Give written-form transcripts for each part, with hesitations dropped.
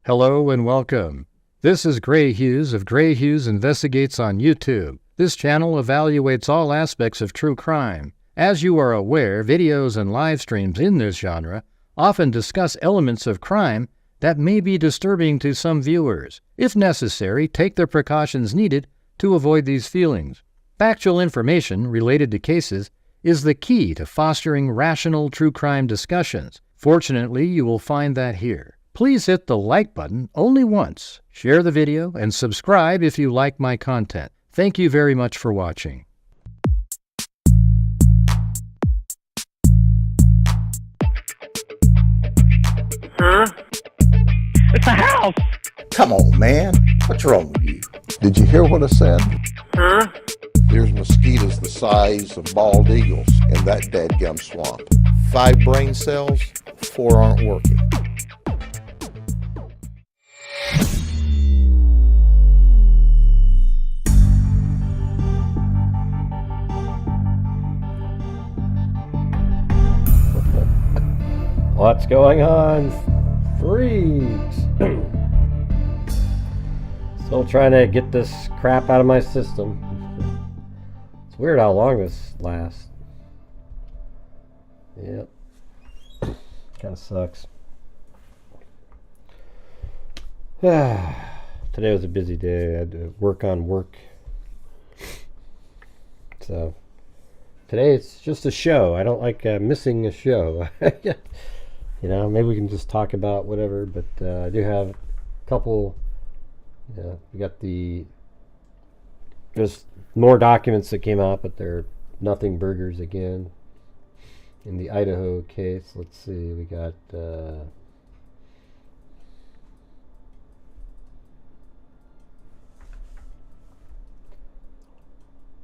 Hello and welcome. This is Grant Hughes of Grant Hughes Investigates on YouTube. This channel evaluates all aspects of true crime. As you are aware, videos and live streams in this genre often discuss elements of crime that may be disturbing to some viewers. If necessary, take the precautions needed to avoid these feelings. Factual information related to cases is the key to fostering rational true crime discussions. Fortunately, you will find that here. Please hit the like button only once, share the video, and subscribe if you like my content. Thank you very much for watching. Huh? It's a house! Come on, man. What's wrong with you? Did you hear what I said? Huh? There's mosquitoes the size of bald eagles in that dadgum swamp. 5 brain cells, 4 aren't working. What's going on, freaks? Still trying to get this crap out of my system. It's weird how long this lasts. Yep. Kind of sucks. Today was a busy day. I had to work on work. So today it's just a show. I don't like missing a show. You know, maybe we can just talk about whatever, but I do have a couple. We got there's more documents that came out, but they're nothing burgers again. In the Idaho case, let's see, we got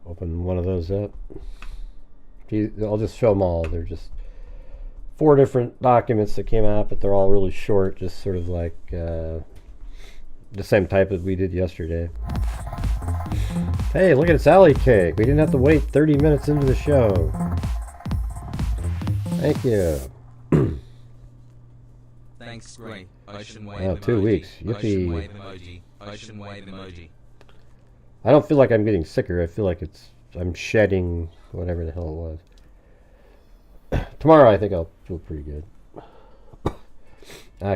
open one of those up. I'll just show them all. They're just 4 different documents that came out, but they're all really short, just sort of like the same type as we did yesterday. Hey, look at this alley cake. We didn't have to wait 30 minutes into the show. Thank you. Thanks, great. Ocean wave Oh, emoji. 2 weeks. Ocean Yippee. wave emoji. Ocean wave emoji. I don't feel like I'm getting sicker. I feel like I'm shedding whatever the hell it was. Tomorrow I think I'll feel pretty good.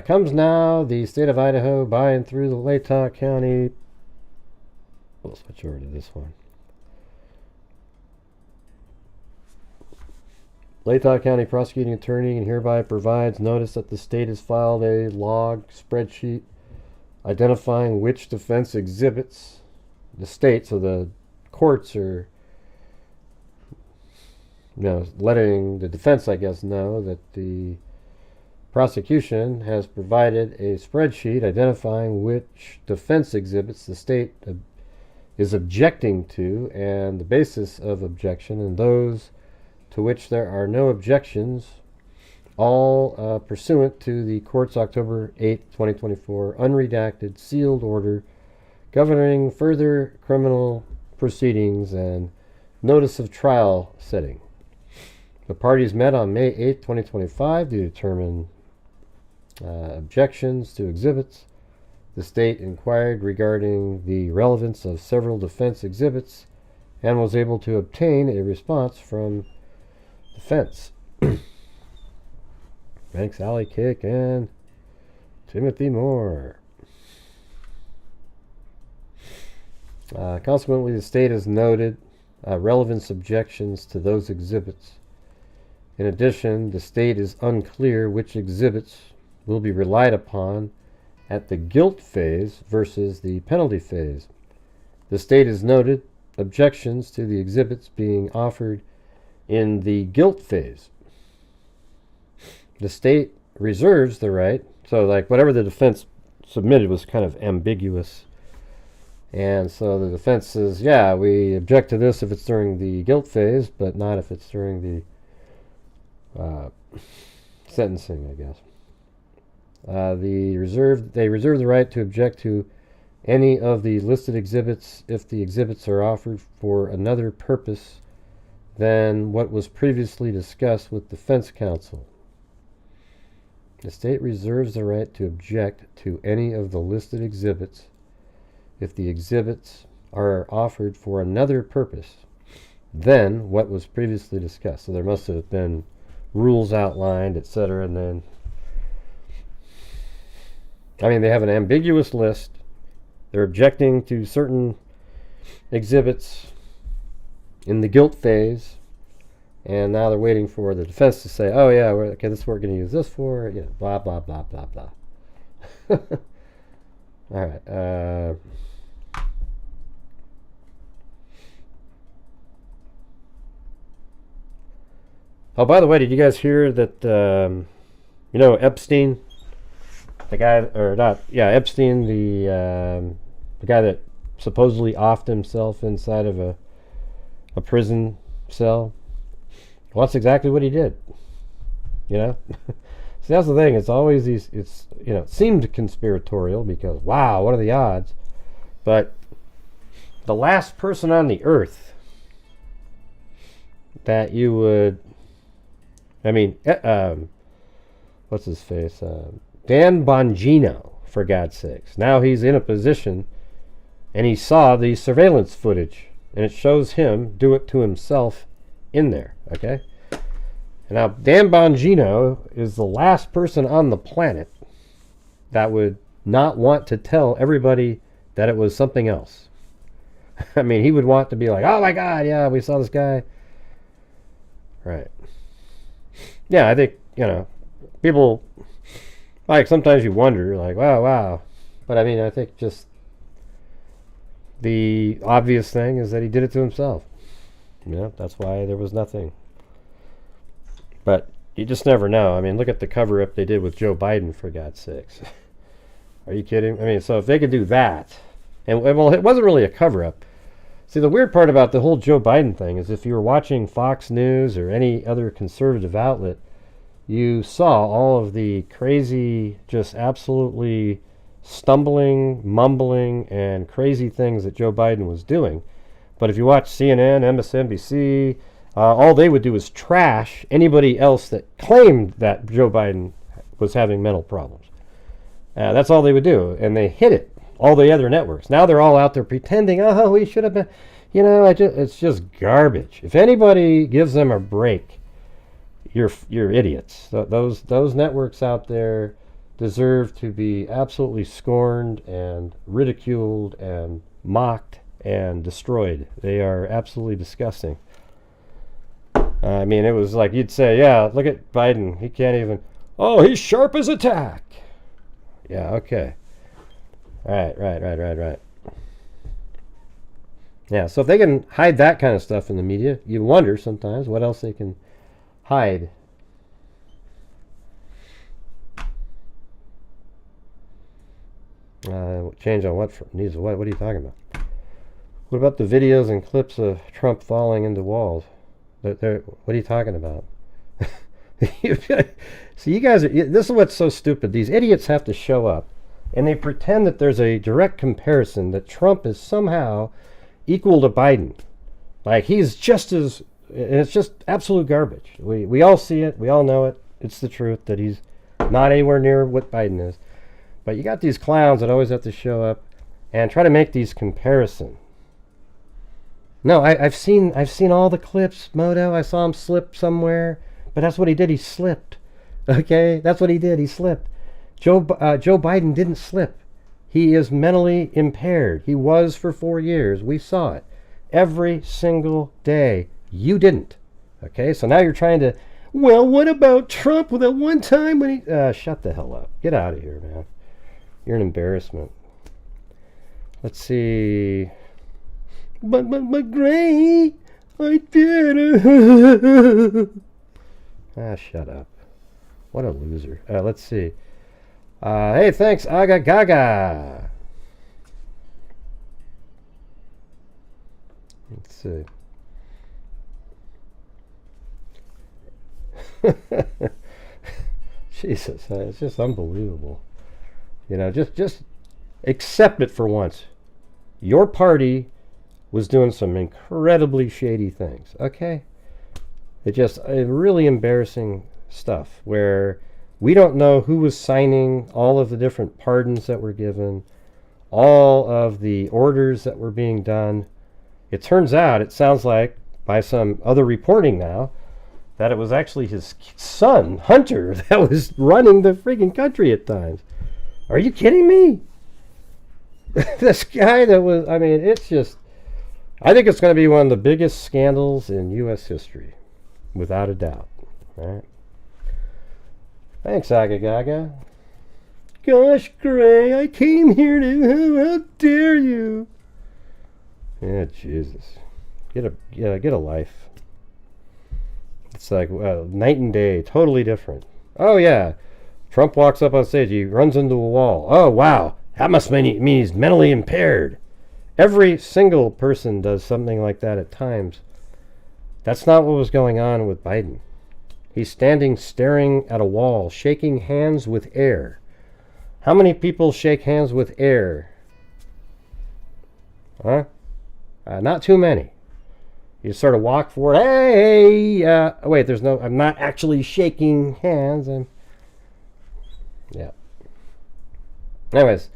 Comes now the state of Idaho by and through the Latah County. We'll switch over to this one. Latah County Prosecuting Attorney and hereby provides notice that the state has filed a log spreadsheet identifying which defense exhibits the state, so the courts are letting the defense, I guess, know that the prosecution has provided a spreadsheet identifying which defense exhibits the state is objecting to and the basis of objection, and those to which there are no objections, all pursuant to the court's October 8, 2024 unredacted sealed order governing further criminal proceedings and notice of trial setting. The parties met on May 8, 2025 to determine objections to exhibits. The state inquired regarding the relevance of several defense exhibits and was able to obtain a response from defense. Thanks, Alley Kick and Timothy Moore. Consequently, the state has noted relevance objections to those exhibits. In addition, the state is unclear which exhibits will be relied upon at the guilt phase versus the penalty phase. The state has noted objections to the exhibits being offered in the guilt phase. The state reserves the right, so like whatever the defense submitted was kind of ambiguous. And so the defense says, yeah, we object to this if it's during the guilt phase, but not if it's during the sentencing, I guess. They reserve the right to object to any of the listed exhibits if the exhibits are offered for another purpose than what was previously discussed with defense counsel. The state reserves the right to object to any of the listed exhibits if the exhibits are offered for another purpose than what was previously discussed. So there must have been rules outlined, etc. And then, I mean, they have an ambiguous list. They're objecting to certain exhibits in the guilt phase, and now they're waiting for the defense to say, oh yeah, okay, this is what we're going to use this for, you know, blah, blah, blah, blah, blah. All right. Oh, by the way, did you guys hear that, you know, Epstein, the guy, or not, yeah, Epstein, the guy that supposedly offed himself inside of a prison cell? Well, that's exactly what he did. You know? See, that's the thing. It's always these, it's, you know, it seemed conspiratorial because, wow, what are the odds? But the last person on the earth that you would, I mean, what's his face? Dan Bongino, for God's sakes. Now he's in a position and he saw the surveillance footage and it shows him do it to himself in there, okay? And now Dan Bongino is the last person on the planet that would not want to tell everybody that it was something else. I mean, he would want to be like, oh my God, yeah, we saw this guy. Right. Yeah, I think, you know, people, like, sometimes you wonder, like, wow. But I mean, I think just the obvious thing is that he did it to himself. You know, that's why there was nothing. But you just never know. I mean, look at the cover-up they did with Joe Biden, for God's sakes. Are you kidding? I mean, so if they could do that, and well, it wasn't really a cover-up. See, the weird part about the whole Joe Biden thing is if you were watching Fox News or any other conservative outlet, you saw all of the crazy, just absolutely stumbling, mumbling, and crazy things that Joe Biden was doing. But if you watch CNN, MSNBC, all they would do is trash anybody else that claimed that Joe Biden was having mental problems. That's all they would do, and they hit it. All the other networks. Now they're all out there pretending, oh, we should have been, you know, it's just garbage. If anybody gives them a break, you're idiots. Those networks out there deserve to be absolutely scorned and ridiculed and mocked and destroyed. They are absolutely disgusting. I mean, it was like you'd say, yeah, look at Biden. He can't even, oh, he's sharp as a tack. Yeah, okay. Right. Yeah, so if they can hide that kind of stuff in the media, you wonder sometimes what else they can hide. Change on what? Needs what? What are you talking about? What about the videos and clips of Trump falling into walls? What are you talking about? See, you guys, this is what's so stupid. These idiots have to show up, and they pretend that there's a direct comparison that Trump is somehow equal to Biden. Like, he's just as, and it's just absolute garbage. We all see it. We all know it. It's the truth that he's not anywhere near what Biden is. But you got these clowns that always have to show up and try to make these comparisons. No, I've seen all the clips, Moto. I saw him slip somewhere, but that's what he did. He slipped. Okay, that's what he did. He slipped. Joe Biden didn't slip. He is mentally impaired. He was for 4 years. We saw it every single day. You didn't. Okay, so now you're trying to, well, what about Trump with that one time when he... shut the hell up. Get out of here, man. You're an embarrassment. Let's see. But Gray, I did. Shut up. What a loser. Let's see. Hey, thanks, Aga Gaga. Let's see. Jesus, it's just unbelievable. You know, just accept it for once. Your party was doing some incredibly shady things, okay? It's just really embarrassing stuff where We don't know who was signing all of the different pardons that were given, all of the orders that were being done. It turns out, it sounds like, by some other reporting now, that it was actually his son, Hunter, that was running the freaking country at times. Are you kidding me? This guy that was, I mean, it's just, I think it's going to be one of the biggest scandals in U.S. history, without a doubt. Right? Thanks, Aga Gaga. Gosh, Gray, I came here to, how dare you? Yeah, Jesus. Get a life. It's like night and day, totally different. Oh yeah, Trump walks up on stage, he runs into a wall. Oh wow, that must mean he's mentally impaired. Every single person does something like that at times. That's not what was going on with Biden. He's standing staring at a wall, shaking hands with air. How many people shake hands with air? Huh? Not too many. You sort of walk forward. Hey, wait, there's no, I'm not actually shaking hands. Yeah. Anyways,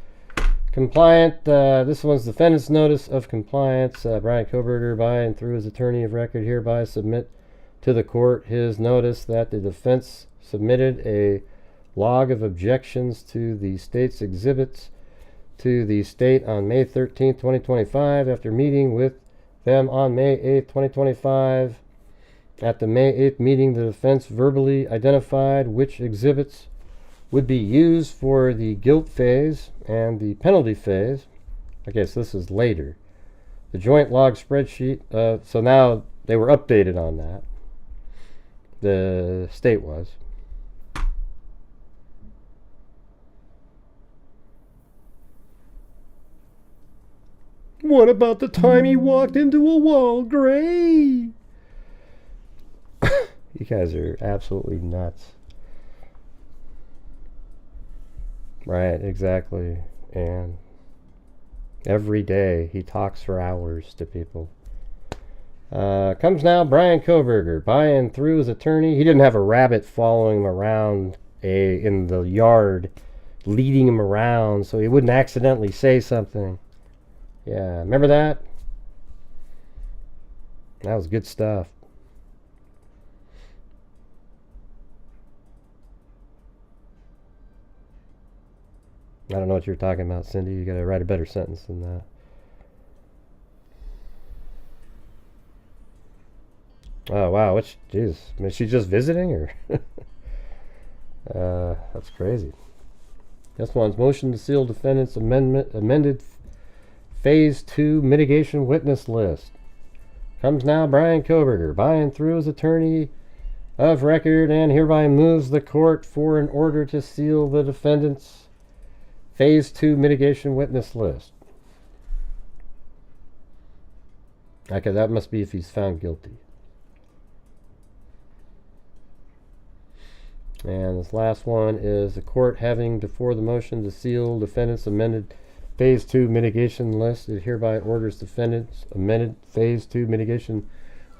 compliant, this one's defendant's notice of compliance. Brian Koberger, by and through his attorney of record, hereby submit to the court his notice that the defense submitted a log of objections to the state's exhibits to the state on May 13th, 2025, after meeting with them on May 8th, 2025. At the May 8th meeting, the defense verbally identified which exhibits would be used for the guilt phase and the penalty phase. Okay, so this is later. The joint log spreadsheet, so now they were updated on that. The state was. What about the time he walked into a wall, Gray? You guys are absolutely nuts. Right, exactly. And every day he talks for hours to people. Comes now Brian Koberger, by and through his attorney. He didn't have a rabbit following him around in the yard, leading him around so he wouldn't accidentally say something. Yeah, remember that? That was good stuff. I don't know what you're talking about, Cindy. You gotta write a better sentence than that. Oh wow, what's Jesus? I mean, she's just visiting, or that's crazy. This one's motion to seal defendant's amended Phase 2 mitigation witness list. Comes now Brian Koberger, by and through his attorney of record, and hereby moves the court for an order to seal the defendant's Phase 2 mitigation witness list. Okay, that must be if he's found guilty. And this last one is the court having before the motion to seal defendant's amended Phase 2 mitigation list. It hereby orders defendant's amended Phase 2 mitigation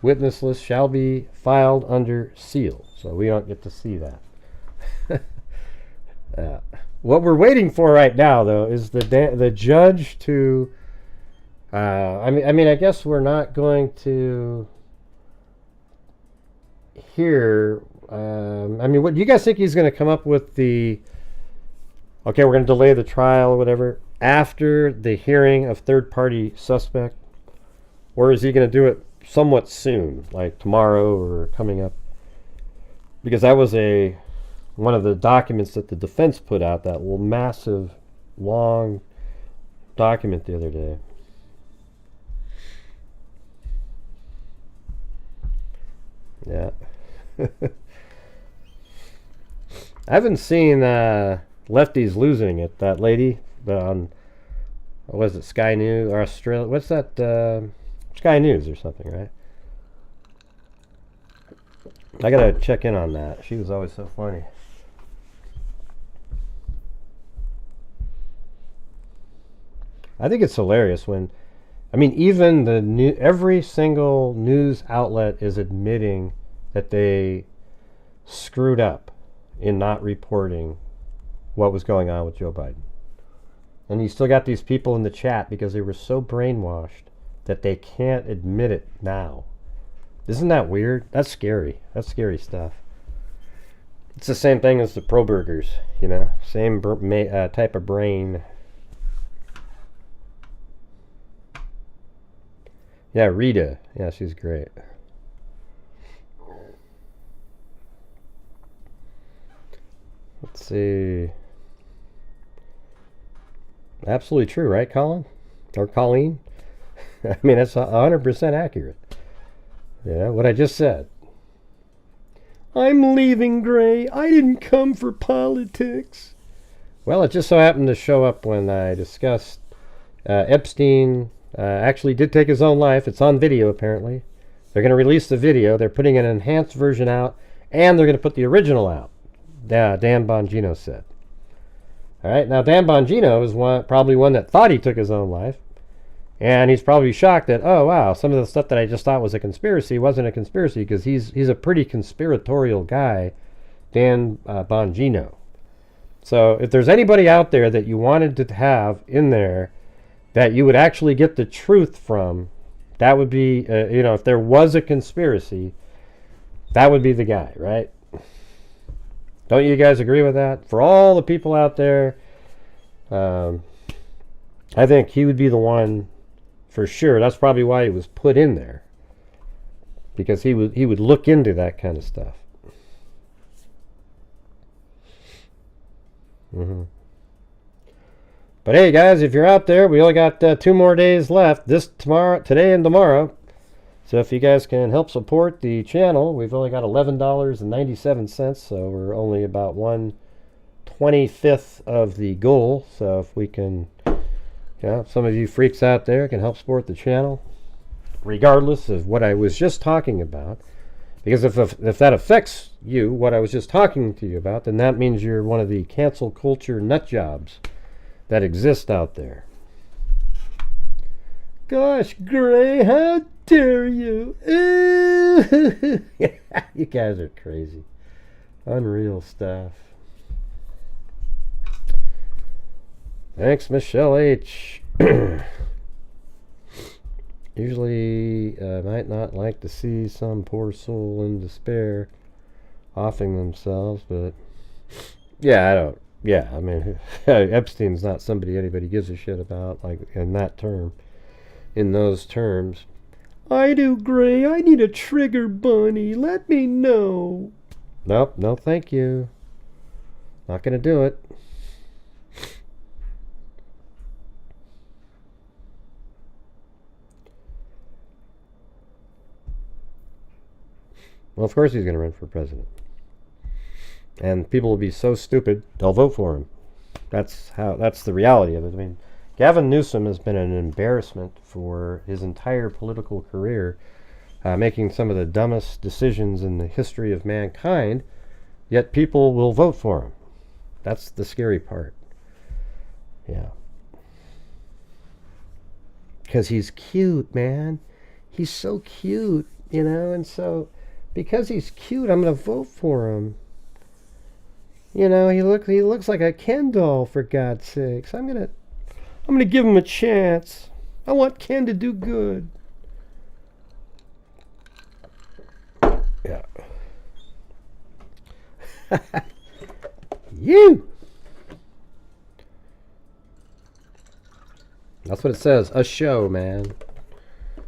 witness list shall be filed under seal. So we don't get to see that. What we're waiting for right now, though, is the judge to. I mean, I guess we're not going to hear. I mean, what do you guys think he's going to come up with the? Okay, we're going to delay the trial or whatever after the hearing of third-party suspect, or is he going to do it somewhat soon, like tomorrow or coming up? Because that was one of the documents that the defense put out, that little massive, long document the other day. Yeah. I haven't seen Lefties Losing It, that lady on, what was it, Sky News or Australia? What's that? Sky News or something, right? I gotta check in on that. She was always so funny. I think it's hilarious when, I mean, even every single news outlet is admitting that they screwed up. in not reporting what was going on with Joe Biden. And you still got these people in the chat because they were so brainwashed that they can't admit it now. Isn't that weird? That's scary. That's scary stuff. It's the same thing as the pro burgers, you know, same type of brain. Yeah, Rita. Yeah, she's great. Let's see. Absolutely true, right, Colin? Or Colleen? I mean, that's 100% accurate. Yeah, what I just said. I'm leaving, Gray. I didn't come for politics. Well, it just so happened to show up when I discussed Epstein actually did take his own life. It's on video, apparently. They're going to release the video. They're putting an enhanced version out, and they're going to put the original out. Dan Bongino said. All right, now Dan Bongino is probably one that thought he took his own life, and he's probably shocked that, oh wow, some of the stuff that I just thought was a conspiracy wasn't a conspiracy, because he's a pretty conspiratorial guy, Dan Bongino. So if there's anybody out there that you wanted to have in there that you would actually get the truth from, that would be, if there was a conspiracy, that would be the guy, right? Don't you guys agree with that? For all the people out there, I think he would be the one for sure. That's probably why he was put in there, because he would look into that kind of stuff. But hey, guys, if you're out there, we only got 2 more days left. Today and tomorrow. So if you guys can help support the channel, we've only got $11.97, so we're only about 1/25th of the goal. So if we can, some of you freaks out there can help support the channel, regardless of what I was just talking about. Because if that affects you, what I was just talking to you about, then that means you're one of the cancel culture nut jobs that exist out there. Gosh, Gray, how dare you? You guys are crazy. Unreal stuff. Thanks, Michelle H. Usually, might not like to see some poor soul in despair offing themselves, but I mean, Epstein's not somebody anybody gives a shit about, like in those terms. I do, Gray. I need a trigger bunny. Let me know. Nope, no thank you. Not gonna do it. Well, of course he's going to run for president. And people will be so stupid, they'll vote for him. That's the reality of it. I mean, Gavin Newsom has been an embarrassment for his entire political career, making some of the dumbest decisions in the history of mankind, yet people will vote for him. That's the scary part. Yeah. Because he's cute, man. He's so cute, and so because he's cute, I'm going to vote for him. He looks like a Ken doll, for God's sakes. I'm gonna give him a chance. I want Ken to do good. Yeah. You. That's what it says. A show, man.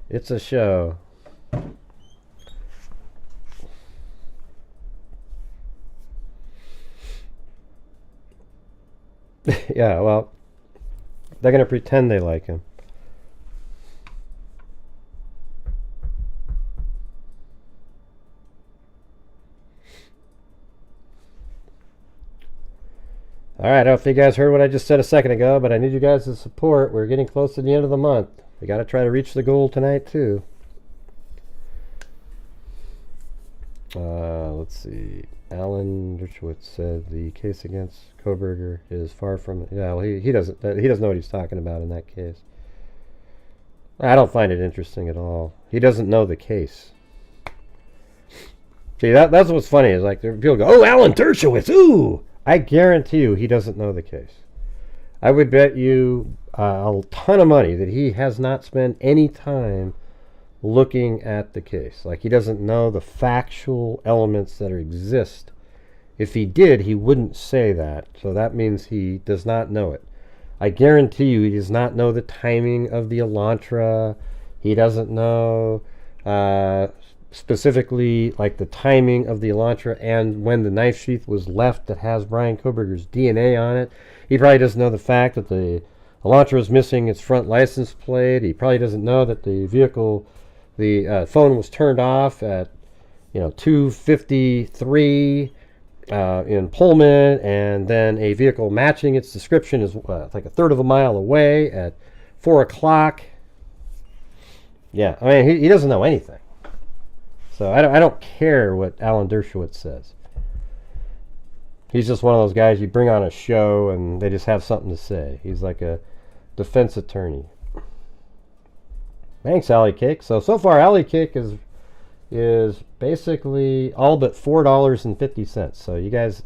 It's a show. Yeah, well, they're going to pretend they like him. All right, I don't know if you guys heard what I just said a second ago, but I need you guys' support. We're getting close to the end of the month. We got to try to reach the goal tonight, too. Let's see. Alan Dershowitz said the case against Koberger is far from. Yeah, well, he doesn't know what he's talking about in that case. I don't find it interesting at all. He doesn't know the case. See, that's what's funny is like people go, "Oh, Alan Dershowitz, ooh!" I guarantee you he doesn't know the case. I would bet you a ton of money that he has not spent any time looking at the case. Like he doesn't know the factual elements that exist. If he did, he wouldn't say that. So that means he does not know it. I guarantee you he does not know the timing of the Elantra. He doesn't know specifically like the timing of the Elantra and when the knife sheath was left that has Brian Koberger's DNA on it. He probably doesn't know the fact that the Elantra is missing its front license plate. He probably doesn't know that the vehicle, the phone was turned off at 2:53 in Pullman, and then a vehicle matching its description is like a third of a mile away at 4 o'clock. Yeah, I mean, he doesn't know anything. So I don't care what Alan Dershowitz says. He's just one of those guys you bring on a show and they just have something to say. He's like a defense attorney. Thanks, Alley Cake. So far, Alley Cake is basically all but $4.50. So you guys,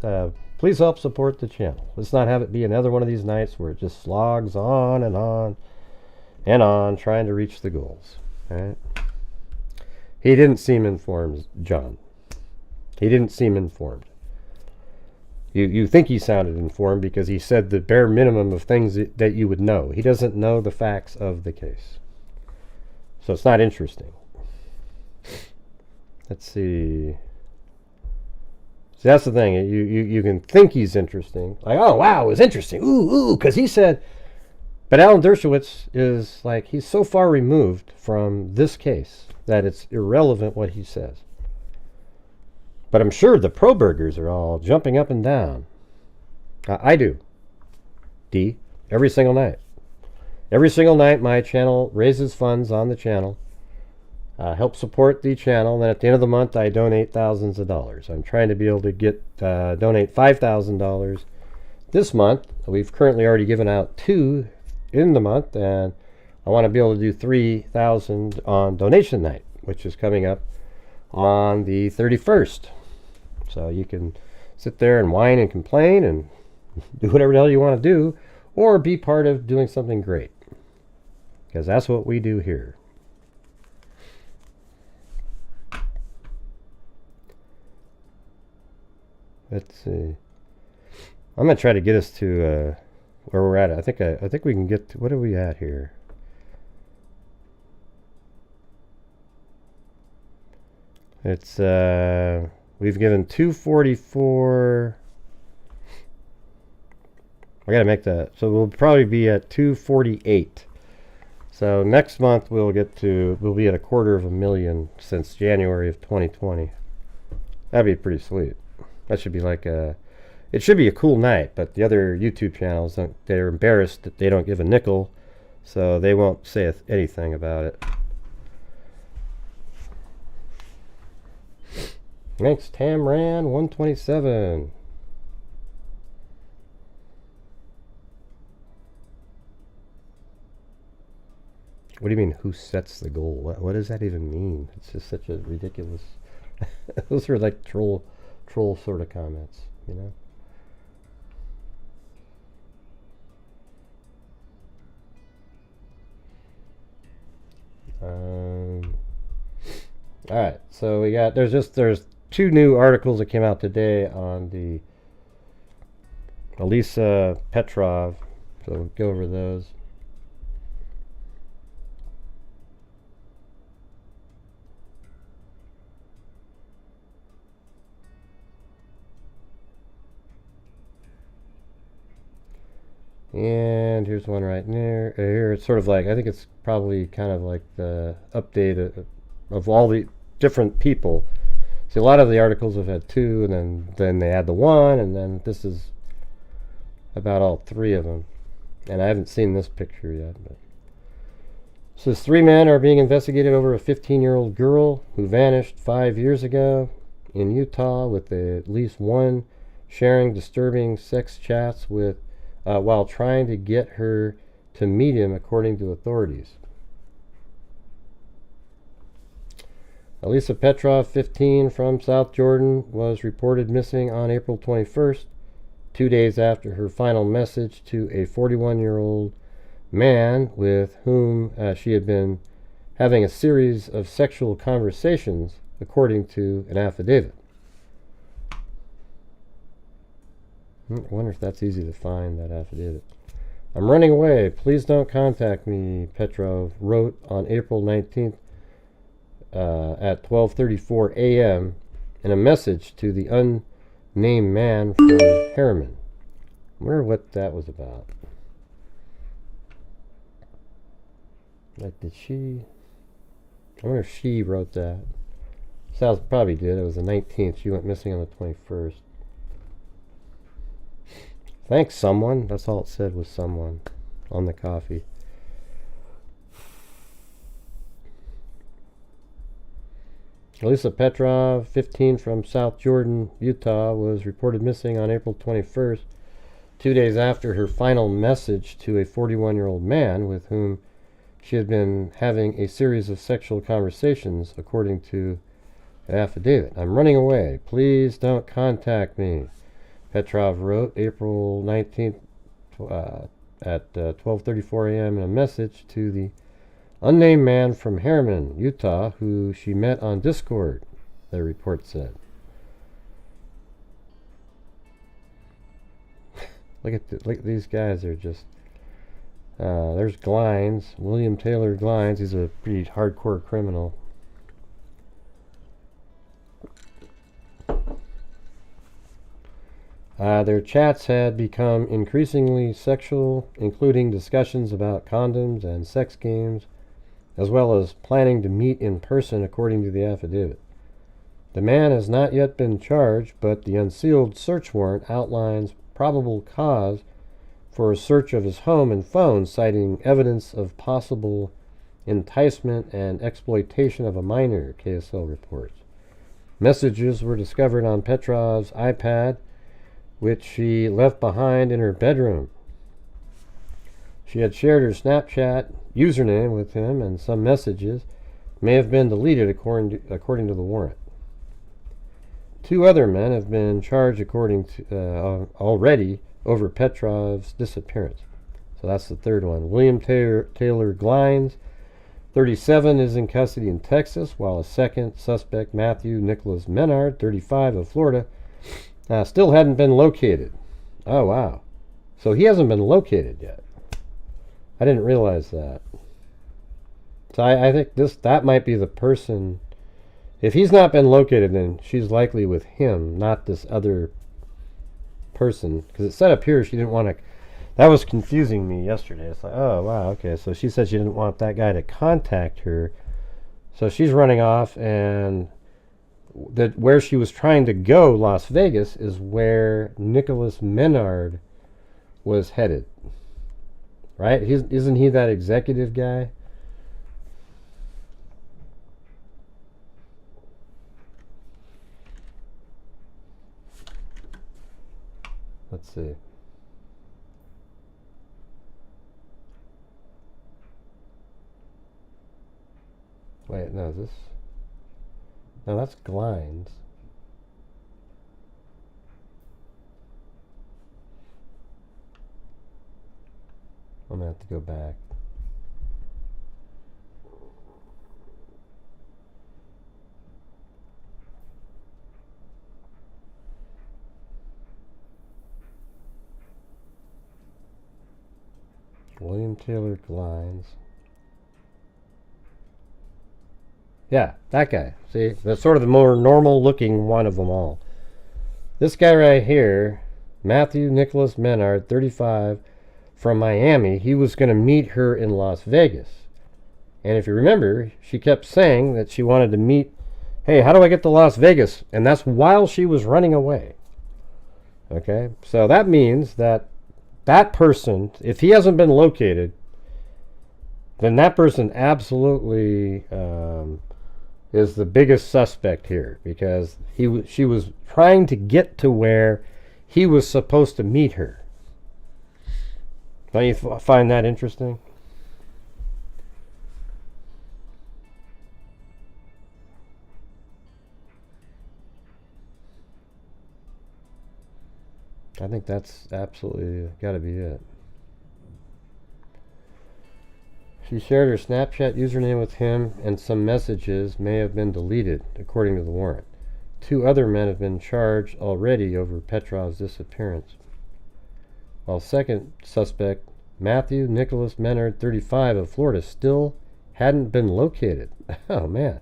please help support the channel. Let's not have it be another one of these nights where it just slogs on and on and on, trying to reach the goals. All right. He didn't seem informed, John. He didn't seem informed. You think he sounded informed because he said the bare minimum of things that you would know. He doesn't know the facts of the case. So it's not interesting. Let's see. See, that's the thing. You can think he's interesting. Like, oh, wow, it was interesting. Ooh, because he said... But Alan Dershowitz is like, he's so far removed from this case that it's irrelevant what he says. But I'm sure the pro-burgers are all jumping up and down. I do. D. Every single night. Every single night my channel raises funds on the channel. Help support the channel. And then at the end of the month I donate thousands of dollars. I'm trying to be able to donate $5,000 this month. We've currently already given out 2 in the month, and I want to be able to do 3,000 on donation night, which is coming up on the 31st. So you can sit there and whine and complain and do whatever the hell you want to do, or be part of doing something great, because that's what we do here. Let's see. I'm gonna try to get us to where we're at. I think we can get to, what are we at here? It's we've given 244. I gotta make that, so we'll probably be at 248. So next month we'll be at $250,000 since January of 2020. That'd be pretty sweet. That should be like it should be a cool night, but the other YouTube channels, they're embarrassed that they don't give a nickel, so they won't say anything about it. Thanks, Tamran127. What do you mean, who sets the goal? What does that even mean? It's just such a ridiculous... Those are like troll sort of comments, you know? All right, so we got there's 2 new articles that came out today on the Alisa Petrov, so we'll go over those. And here's one right near here. It's sort of like, I think it's probably kind of like the update of all the different people. See, a lot of the articles have had 2, and then they add the 1, and then this is about all 3 of them. And I haven't seen this picture yet. But. It says 3 men are being investigated over a 15-year-old girl who vanished 5 years ago in Utah, with at least one sharing disturbing sex chats with while trying to get her to meet him, according to authorities. Alisa Petrov, 15, from South Jordan, was reported missing on April 21st, 2 days after her final message to a 41-year-old man with whom she had been having a series of sexual conversations, according to an affidavit. I wonder if that's easy to find, that affidavit. I'm running away. Please don't contact me, Petrov wrote on April 19th at 12:34 a.m. in a message to the unnamed man from Harriman. I wonder what that was about. Like, did she... I wonder if she wrote that. Sounds probably did. It was the 19th. She went missing on the 21st. Thanks, someone. That's all it said, was someone on the coffee. Alisa Petrov, 15, from South Jordan, Utah, was reported missing on April 21st, 2 days after her final message to a 41-year-old man with whom she had been having a series of sexual conversations, according to an affidavit. I'm running away. Please don't contact me, Petrov wrote April 19th at 12:34 a.m. in a message to the unnamed man from Harriman, Utah, who she met on Discord, the report said. Look at these guys. They're just... there's Glines, William Taylor Glines. He's a pretty hardcore criminal. Their chats had become increasingly sexual, including discussions about condoms and sex games, as well as planning to meet in person, according to the affidavit. The man has not yet been charged, but the unsealed search warrant outlines probable cause for a search of his home and phone, citing evidence of possible enticement and exploitation of a minor, KSL reports. Messages were discovered on Petrov's iPad, which she left behind in her bedroom. She had shared her Snapchat username with him, and some messages may have been deleted according to the warrant. 2 other men have been charged already over Petrov's disappearance. So that's the third one. William Taylor Glines, 37, is in custody in Texas, while a second suspect, Matthew Nicholas Menard, 35, of Florida, still hadn't been located. Oh, wow. So he hasn't been located yet. I didn't realize that. So I think that might be the person. If he's not been located, then she's likely with him, not this other person. Because it said up here she didn't want to... That was confusing me yesterday. It's like, oh, wow, okay. So she said she didn't want that guy to contact her. So she's running off, and where she was trying to go, Las Vegas, is where Nicholas Menard was headed. Right? Isn't he that executive guy? Let's see. Wait, no, no, that's Glines. I'm gonna have to go back. William Taylor Glines. Yeah, that guy. See, that's sort of the more normal looking one of them all. This guy right here, Matthew Nicholas Menard, 35, from Miami, he was going to meet her in Las Vegas. And if you remember, she kept saying that she wanted to meet, hey, how do I get to Las Vegas? And that's while she was running away. Okay, so that means that that person, if he hasn't been located, then that person absolutely is the biggest suspect here, because she was trying to get to where he was supposed to meet her. Don't you find that interesting? I think that's absolutely got to be it. She shared her Snapchat username with him, and some messages may have been deleted, according to the warrant. 2 other men have been charged already over Petrov's disappearance, while second suspect, Matthew Nicholas Menard, 35, of Florida, still hadn't been located. Oh, man.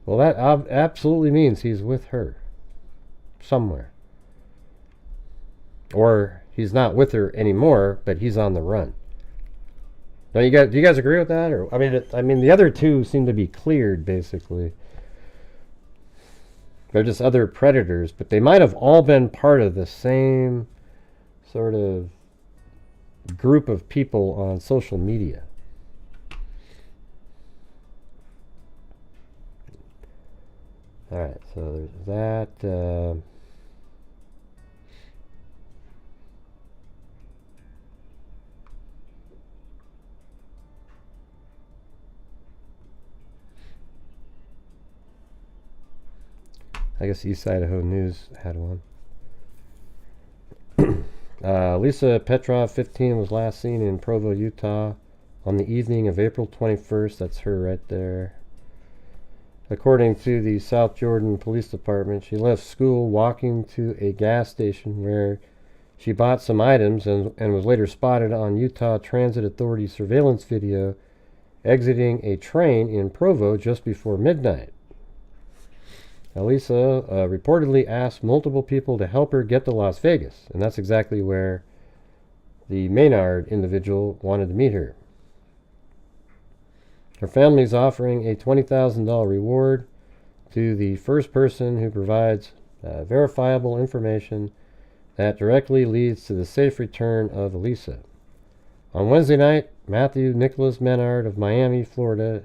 Well, that absolutely means he's with her somewhere. Or he's not with her anymore, but he's on the run. Now, do you guys agree with that? Or I mean, the other 2 seem to be cleared, basically. They're just other predators, but they might have all been part of the same sort of group of people on social media. Alright, so there's that. I guess East Idaho News had one. Alisa Petrov, 15, was last seen in Provo, Utah on the evening of April 21st. That's her right there. According to the South Jordan Police Department, she left school walking to a gas station where she bought some items and was later spotted on Utah Transit Authority surveillance video exiting a train in Provo just before midnight. Alisa reportedly asked multiple people to help her get to Las Vegas, and that's exactly where the Maynard individual wanted to meet her. Her family is offering a $20,000 reward to the first person who provides verifiable information that directly leads to the safe return of Alisa. On Wednesday night, Matthew Nicholas Menard of Miami, Florida,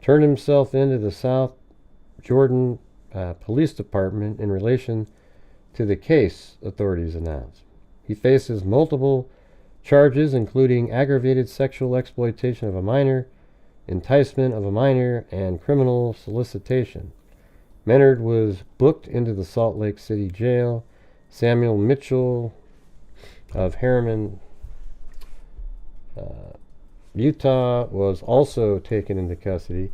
turned himself into the South Jordan Police Department in relation to the case, authorities announced. He faces multiple charges, including aggravated sexual exploitation of a minor, enticement of a minor, and criminal solicitation. Menard was booked into the Salt Lake City jail. Samuel Mitchell of Harriman, Utah, was also taken into custody.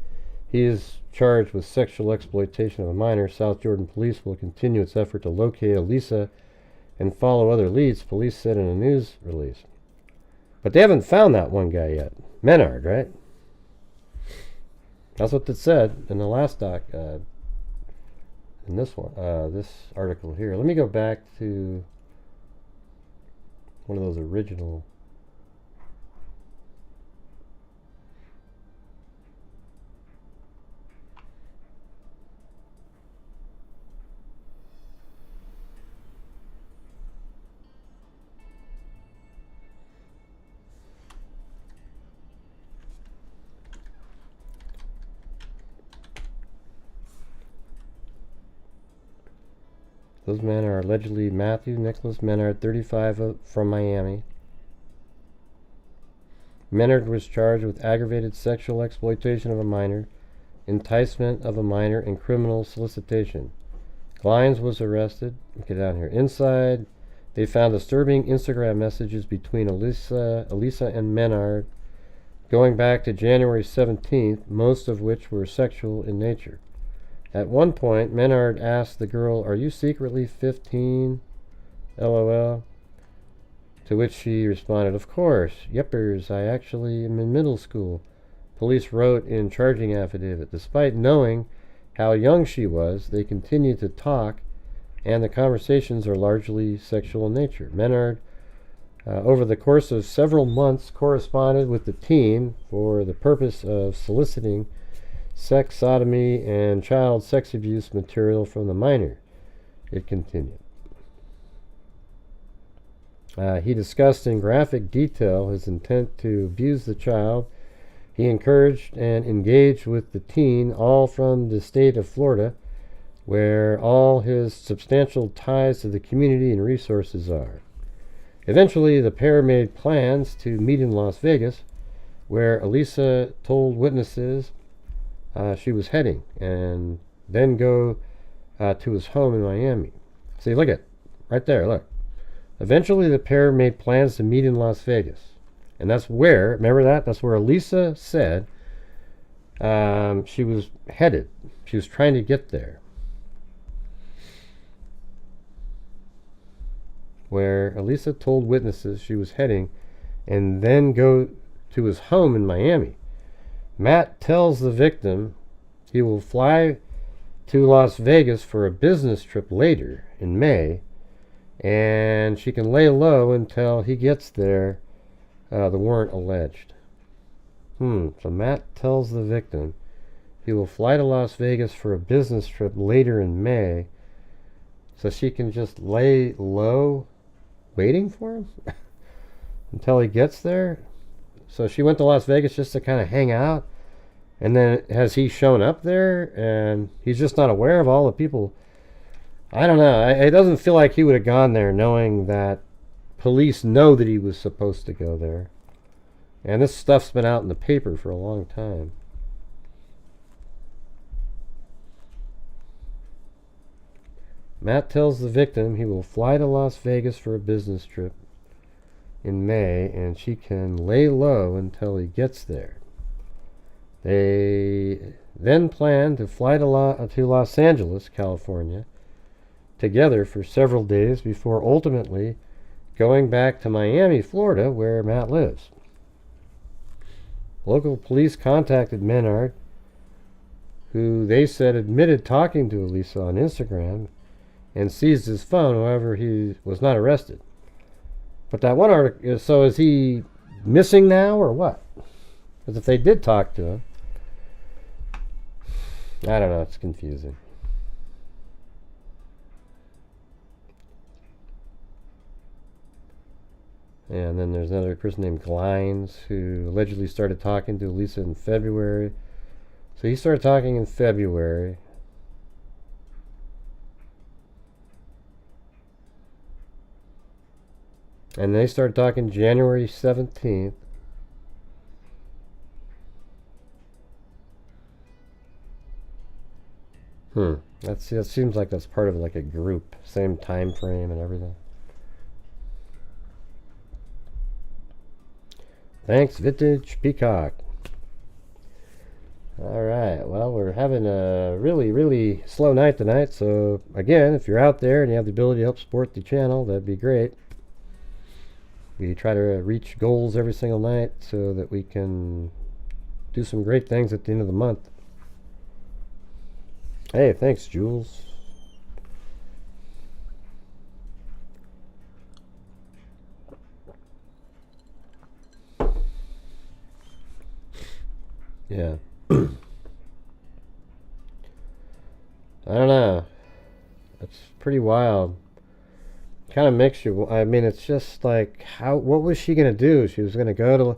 He is charged with sexual exploitation of a minor. South Jordan Police will continue its effort to locate Alisa and follow other leads, police said in a news release. But they haven't found that one guy yet. Menard, right? That's what it said in the last doc, in this one, this article here. Let me go back to one of those original. Those men are allegedly Matthew Nicholas Menard, 35, from Miami. Menard was charged with aggravated sexual exploitation of a minor, enticement of a minor, and criminal solicitation. Glines was arrested. Get down here. Inside, they found disturbing Instagram messages between Alisa and Menard going back to January 17th, most of which were sexual in nature. At one point, Menard asked the girl, "Are you secretly 15? LOL. To which she responded, "Of course. Yepers, I actually am in middle school," police wrote in charging affidavit. Despite knowing how young she was, they continued to talk, and the conversations are largely sexual in nature. Menard, over the course of several months, corresponded with the teen for the purpose of soliciting sex, sodomy, and child sex abuse material from the minor. It continued. He discussed in graphic detail his intent to abuse the child. He encouraged and engaged with the teen, all from the state of Florida, where all his substantial ties to the community and resources are. Eventually, the pair made plans to meet in Las Vegas, where Alisa told witnesses she was heading, and then go to his home in Miami. See, look at right there, look. Eventually, the pair made plans to meet in Las Vegas. And that's where, remember that? That's where Alisa said she was headed. She was trying to get there. Where Alisa told witnesses she was heading and then go to his home in Miami. Matt tells the victim he will fly to Las Vegas for a business trip later in May, and she can lay low until he gets there, the warrant alleged. So Matt tells the victim he will fly to Las Vegas for a business trip later in May, so she can just lay low waiting for him until he gets there. So she went to Las Vegas just to kind of hang out, and then has he shown up there and he's just not aware of all the people? I don't know. It doesn't feel like he would have gone there knowing that police know that he was supposed to go there. And this stuff's been out in the paper for a long time. Matt tells the victim he will fly to Las Vegas for a business trip in May, and she can lay low until he gets there. They then plan to fly to Los Angeles, California, together for several days before ultimately going back to Miami, Florida, where Matt lives. Local police contacted Menard, who they said admitted talking to Alisa on Instagram and seized his phone. However, he was not arrested. But that one article, so is he missing now or what? Because if they did talk to him, I don't know, it's confusing. And then there's another person named Glines who allegedly started talking to Alisa in February. So he started talking in February. And they started talking January 17th. That seems like that's part of like a group. Same time frame and everything. Thanks, Vintage Peacock. Alright, well, we're having a really, really slow night tonight. So, again, if you're out there and you have the ability to help support the channel, that'd be great. We try to reach goals every single night so that we can do some great things at the end of the month. Hey, thanks, Jules. Yeah. I don't know. It's pretty wild. Kind of makes you, I mean, it's just like, what was she going to do? She was going to go to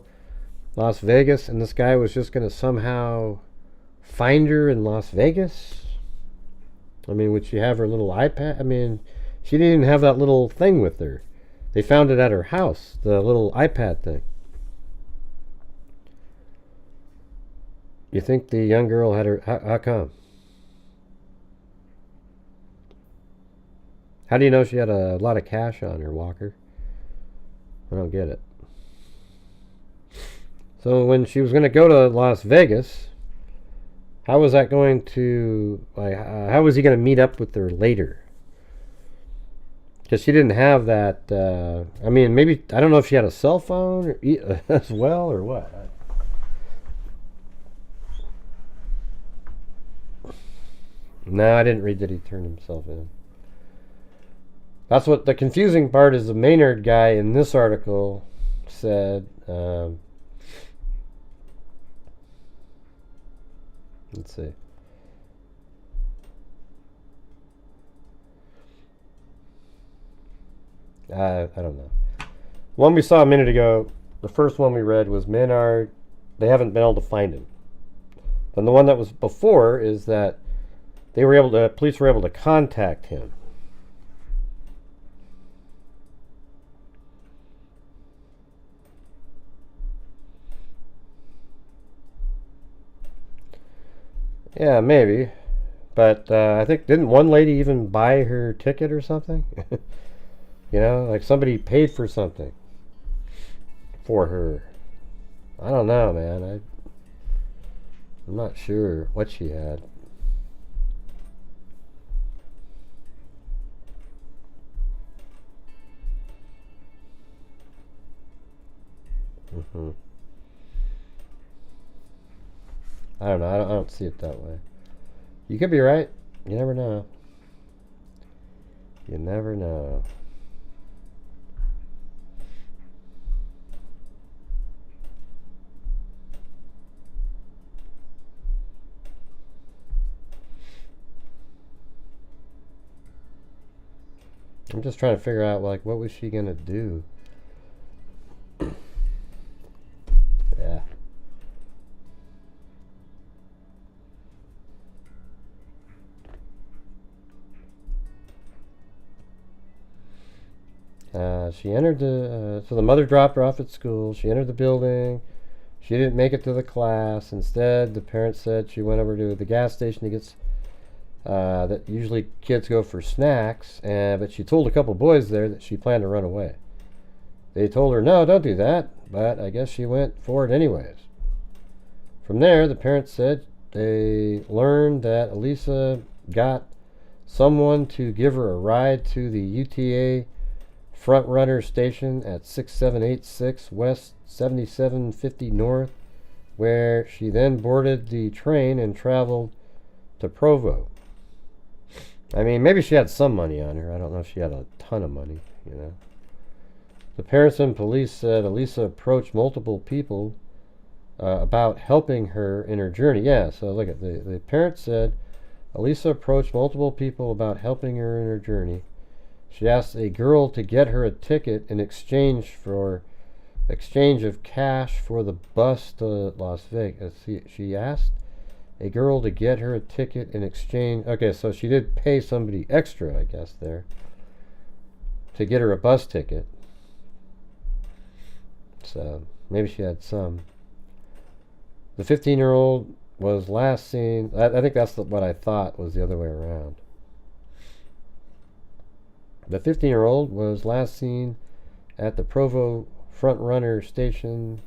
Las Vegas and this guy was just going to somehow find her in Las Vegas? I mean, would she have her little iPad? I mean, she didn't even have that little thing with her. They found it at her house, the little iPad thing. You think the young girl had her, how come? How do you know she had a lot of cash on her, Walker? I don't get it. So when she was going to go to Las Vegas, how was that going to, like, how was he going to meet up with her later? Because she didn't have that, I mean, maybe, I don't know if she had a cell phone or, as well or what. No, I didn't read that he turned himself in. That's what the confusing part is. The Maynard guy in this article said, let's see. I don't know. One we saw a minute ago, the first one we read was Maynard. They haven't been able to find him. And the one that was before is that they were able to, police were able to contact him. Yeah, maybe. But I think, didn't one lady even buy her ticket or something? You know, like somebody paid for something for her. I don't know, man. I'm not sure what she had. I don't know. I don't see it that way. You could be right. You never know. You never know. I'm just trying to figure out, like, what was she gonna do? Yeah. She entered the, so the mother dropped her off at school. She entered the building. She didn't make it to the class. Instead, the parents said she went over to the gas station to get, that usually kids go for snacks, but she told a couple boys there that she planned to run away. They told her, no, don't do that, but I guess she went for it anyways. From there, the parents said they learned that Alisa got someone to give her a ride to the UTA front runner station at 6786 West 7750 North, where she then boarded the train and traveled to Provo. I mean, maybe she had some money on her. I don't know if she had a ton of money, you know. The parents and police said Alisa approached multiple people about helping her in her journey. Yeah, so look at the parents said Alisa approached multiple people about helping her in her journey. She asked a girl to get her a ticket in exchange of cash for the bus to Las Vegas. She asked a girl to get her a ticket in exchange. Okay, so she did pay somebody extra, I guess, there to get her a bus ticket. So maybe she had some. The 15-year-old was last seen. I think that's what I thought was the other way around. The 15-year-old was last seen at the Provo front runner station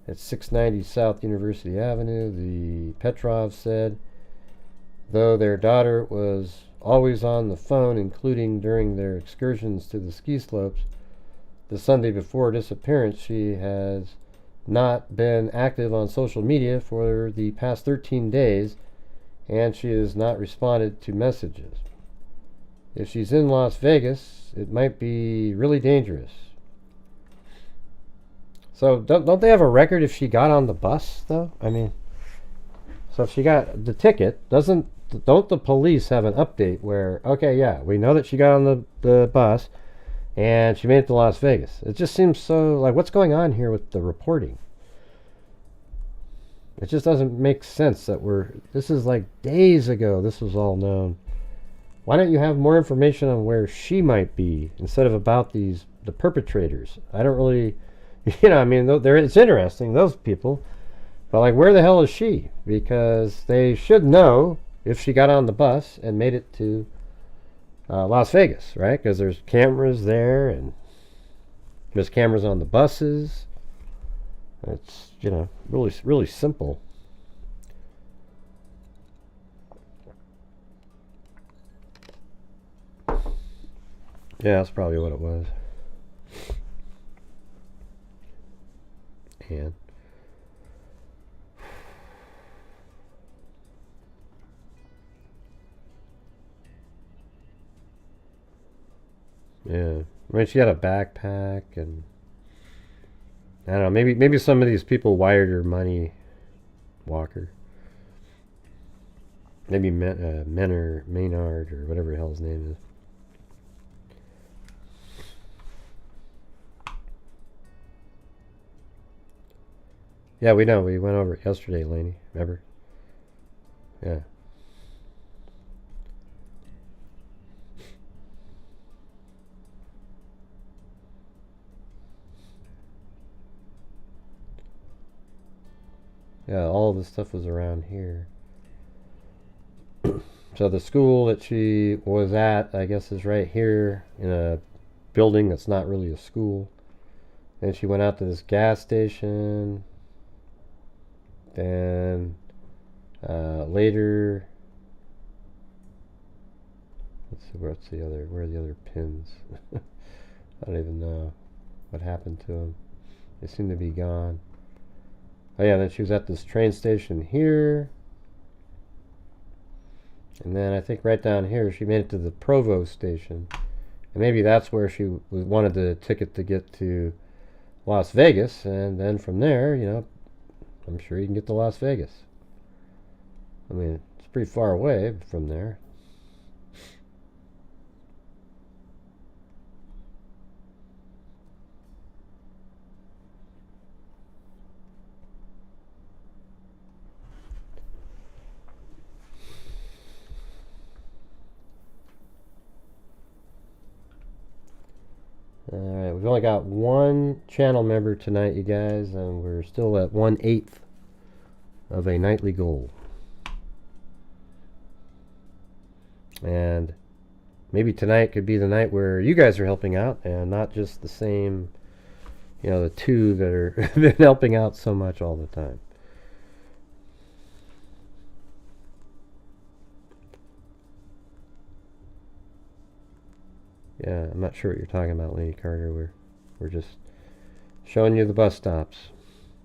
at 690 South University Avenue. The Petrov said, though their daughter was always on the phone, including during their excursions to the ski slopes, the Sunday before disappearance, she has not been active on social media for the past 13 days, and she has not responded to messages. If she's in Las Vegas, it might be really dangerous. So don't they have a record if she got on the bus, though? I mean, so if she got the ticket, don't the police have an update where, okay, yeah, we know that she got on the bus and she made it to Las Vegas? It just seems so, like, what's going on here with the reporting? It just doesn't make sense that this is like days ago this was all known. Why don't you have more information on where she might be instead of about the perpetrators? I don't really, I mean, it's interesting, those people, but like, where the hell is she? Because they should know if she got on the bus and made it to Las Vegas, right? Because there's cameras there, and there's cameras on the buses. It's, really, really simple. Yeah, that's probably what it was. And yeah, I mean, she had a backpack, and I don't know, maybe some of these people wired her money, Walker. Maybe Maynard, or whatever the hell his name is. Yeah, we know. We went over it yesterday, Laney. Remember? Yeah. Yeah, all this stuff was around here. So the school that she was at, I guess, is right here in a building that's not really a school. Then she went out to this gas station. Then later, let's see, where are the other pins? I don't even know what happened to them. They seem to be gone. Oh yeah, then she was at this train station here. And then I think right down here she made it to the Provo station. And maybe that's where she wanted the ticket to get to Las Vegas. And then from there, you know, I'm sure you can get to Las Vegas. I mean, it's pretty far away from there. Alright, we've only got one channel member tonight, you guys, and we're still at 1/8 of a nightly goal. And maybe tonight could be the night where you guys are helping out and not just the same, you know, the two that are been helping out so much all the time. Yeah, I'm not sure what you're talking about, Lady Carter. We're just showing you the bus stops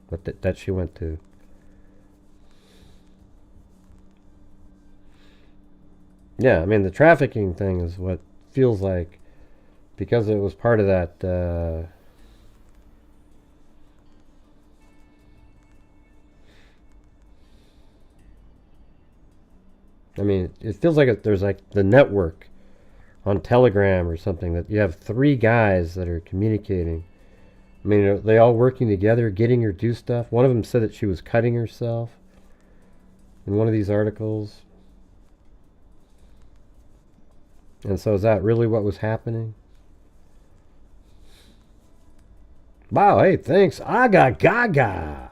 that she went to. Yeah, I mean, the trafficking thing is what feels like, because it was part of that I mean, it feels like there's like the network on Telegram or something, that you have 3 guys that are communicating. I mean, are they all working together, getting her to do stuff? One of them said that she was cutting herself in one of these articles. And so is that really what was happening? Wow, hey, thanks. Aga gaga.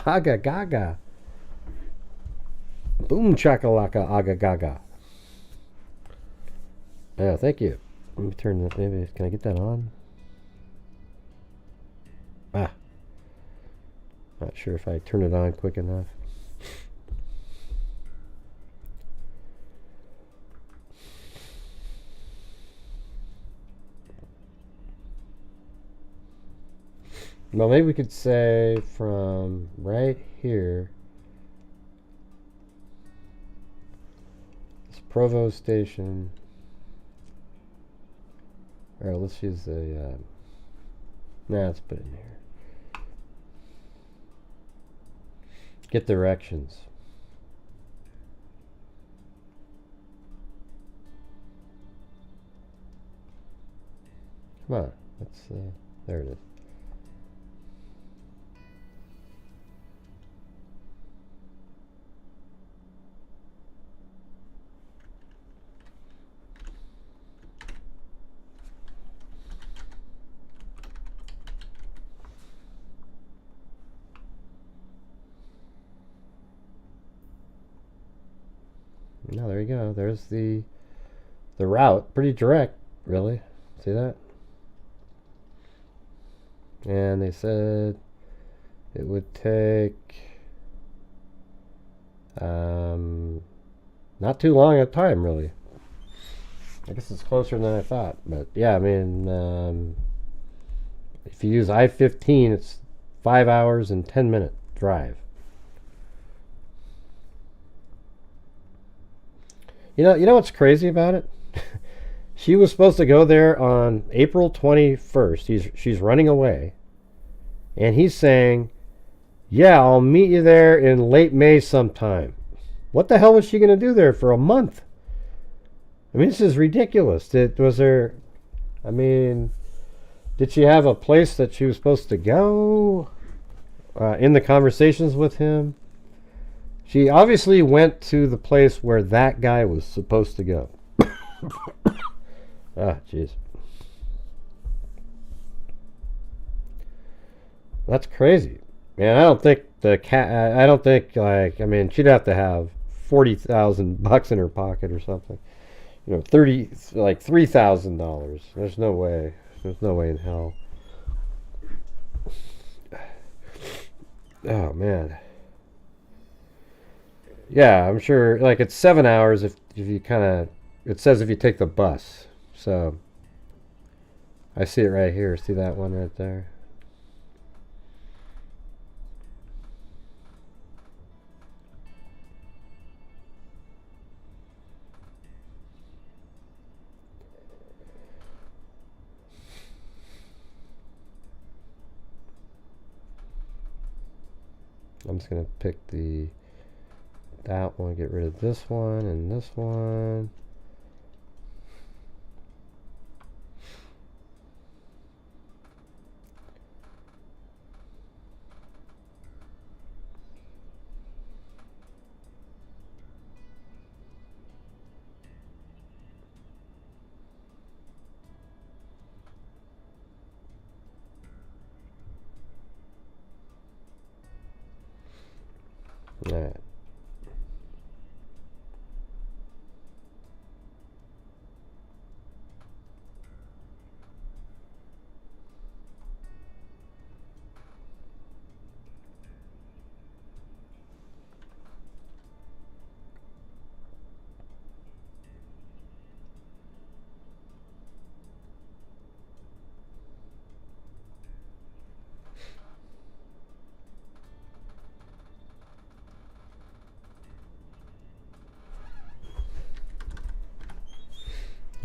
Aga gaga. Boom chakalaka aga gaga. Yeah, thank you. Let me turn that. Maybe can I get that on? Not sure if I turn it on quick enough. Well, maybe we could say from right here, this Provo station. Alright, let's use the, let's put it in here. Get directions. Come on, let's, there it is. No, there you go. There's the route. Pretty direct, really. See that? And they said it would take not too long a time, really. I guess it's closer than I thought. But yeah, I mean, if you use I-15, it's 5 hours and 10-minute drive. You know what's crazy about it? She was supposed to go there on April 21st. She's running away. And he's saying, yeah, I'll meet you there in late May sometime. What the hell was she going to do there for a month? I mean, this is ridiculous. Did she have a place that she was supposed to go in the conversations with him? She obviously went to the place where that guy was supposed to go. Jeez. That's crazy. Man, I don't think she'd have to have $40,000 in her pocket or something. you know, like $3,000. There's no way. There's no way in hell. Oh man. Yeah, I'm sure. Like it's 7 hours if you kind of. It says if you take the bus. So I see it right here. See that one right there? I'm just gonna pick that one, get rid of this one and this one. All right.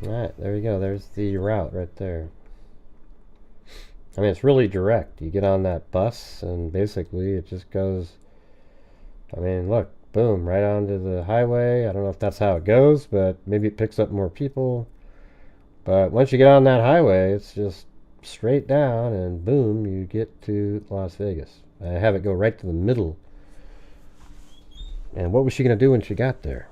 Alright, there you go. There's the route right there. I mean, it's really direct. You get on that bus, and basically it just goes... I mean, look, boom, right onto the highway. I don't know if that's how it goes, but maybe it picks up more people. But once you get on that highway, it's just straight down, and boom, you get to Las Vegas. I have it go right to the middle. And what was she going to do when she got there?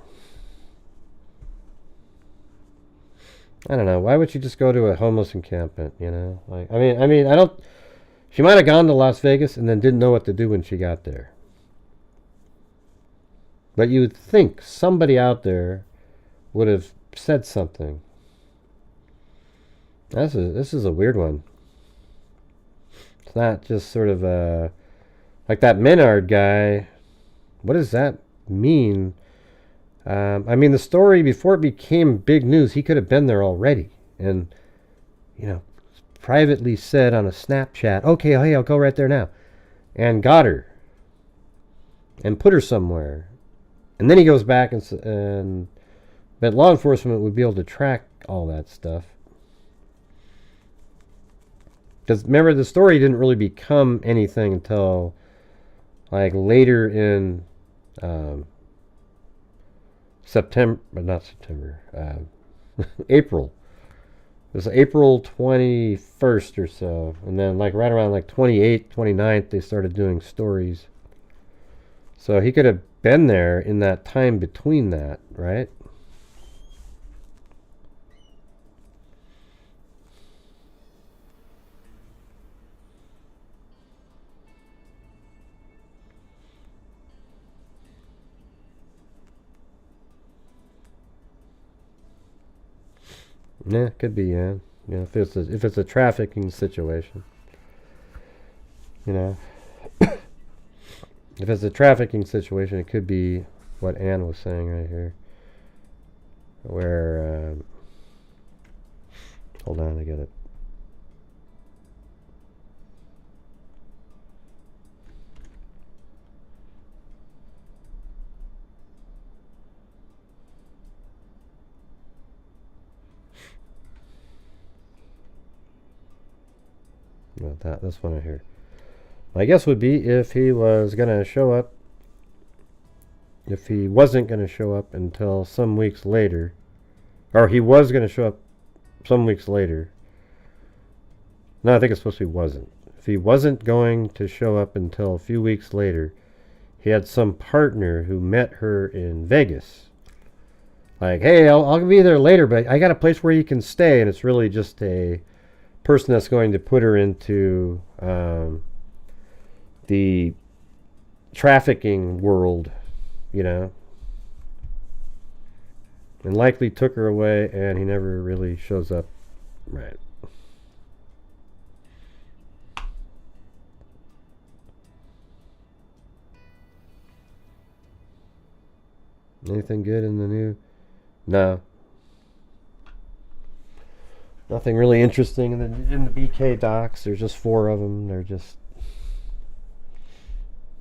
I don't know. Why would she just go to a homeless encampment, you know? Like, I mean, I don't... She might have gone to Las Vegas and then didn't know what to do when she got there. But you would think somebody out there would have said something. This is a weird one. It's not just sort of like that Menard guy. What does that mean? I mean, the story, before it became big news, he could have been there already. And, you know, privately said on a Snapchat, okay, hey, I'll go right there now. And got her. And put her somewhere. And then he goes back and but law enforcement would be able to track all that stuff. Because remember, the story didn't really become anything until like later in September, but not September, April. It was April 21st or so. And then like right around like 28th, 29th, they started doing stories. So he could have been there in that time between that, right? Yeah, could be, yeah. You know, if it's a trafficking situation. You know. If it's a trafficking situation, it could be what Ann was saying right here. Where hold on, I get it. About this one right here. My guess would be if he was going to show up, if he wasn't going to show up until some weeks later, or he was going to show up some weeks later. No, I think it's supposed to be wasn't. If he wasn't going to show up until a few weeks later, he had some partner who met her in Vegas. Like, hey, I'll be there later, but I got a place where you can stay, and it's really just a person that's going to put her into the trafficking world, you know. And likely took her away, and he never really shows up. Right. Anything good in the new? No. Nothing really interesting in the BK docs. There's just 4 of them. They're just,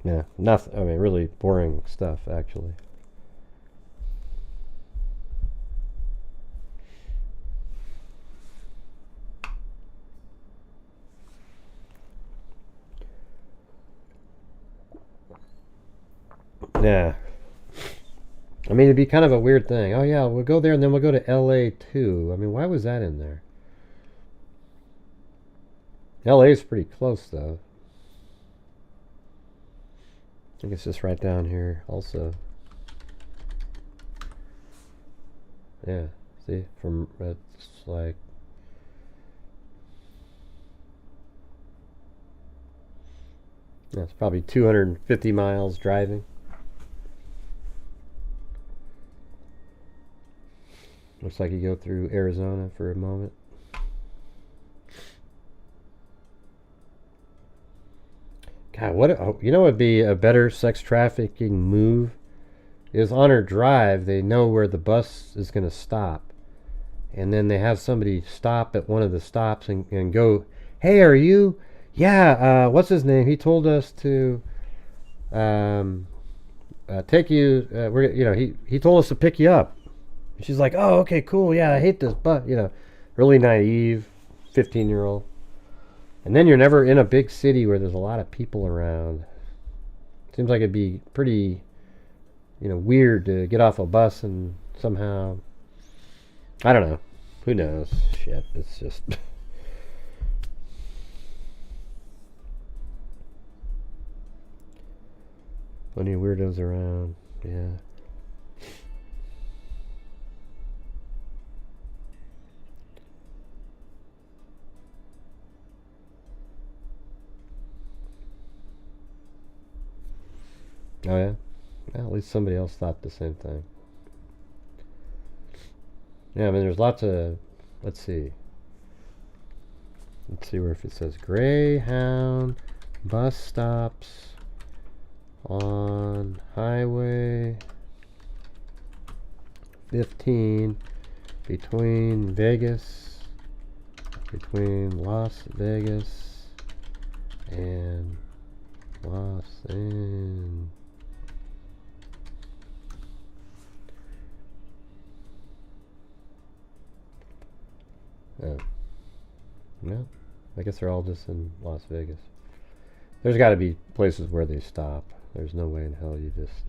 yeah, nothing. I mean, really boring stuff, actually. Yeah. I mean, it'd be kind of a weird thing. Oh, yeah, we'll go there and then we'll go to LA too. I mean, why was that in there? LA is pretty close, though. I think it's just right down here also. Yeah, see? From, it's like... Yeah, it's probably 250 miles driving. Looks like you go through Arizona for a moment. God, you know what would be a better sex trafficking move? Is on her drive, they know where the bus is going to stop. And then they have somebody stop at one of the stops and go, hey, are you? Yeah, what's his name? He told us to take you, he told us to pick you up. She's like, oh, okay, cool, yeah, I hate this, but, really naive, 15-year-old. And then you're never in a big city where there's a lot of people around. Seems like it'd be pretty, weird to get off a bus and somehow, I don't know, who knows, shit, it's just... Plenty of weirdos around, yeah. Oh yeah? Well, at least somebody else thought the same thing. Yeah, I mean, there's lots of... Let's see. Let's see where if it says Greyhound bus stops on Highway 15 between Las Vegas and Los Angeles. Oh. No, I guess they're all just in Las Vegas. There's got to be places where they stop. There's no way in hell you just...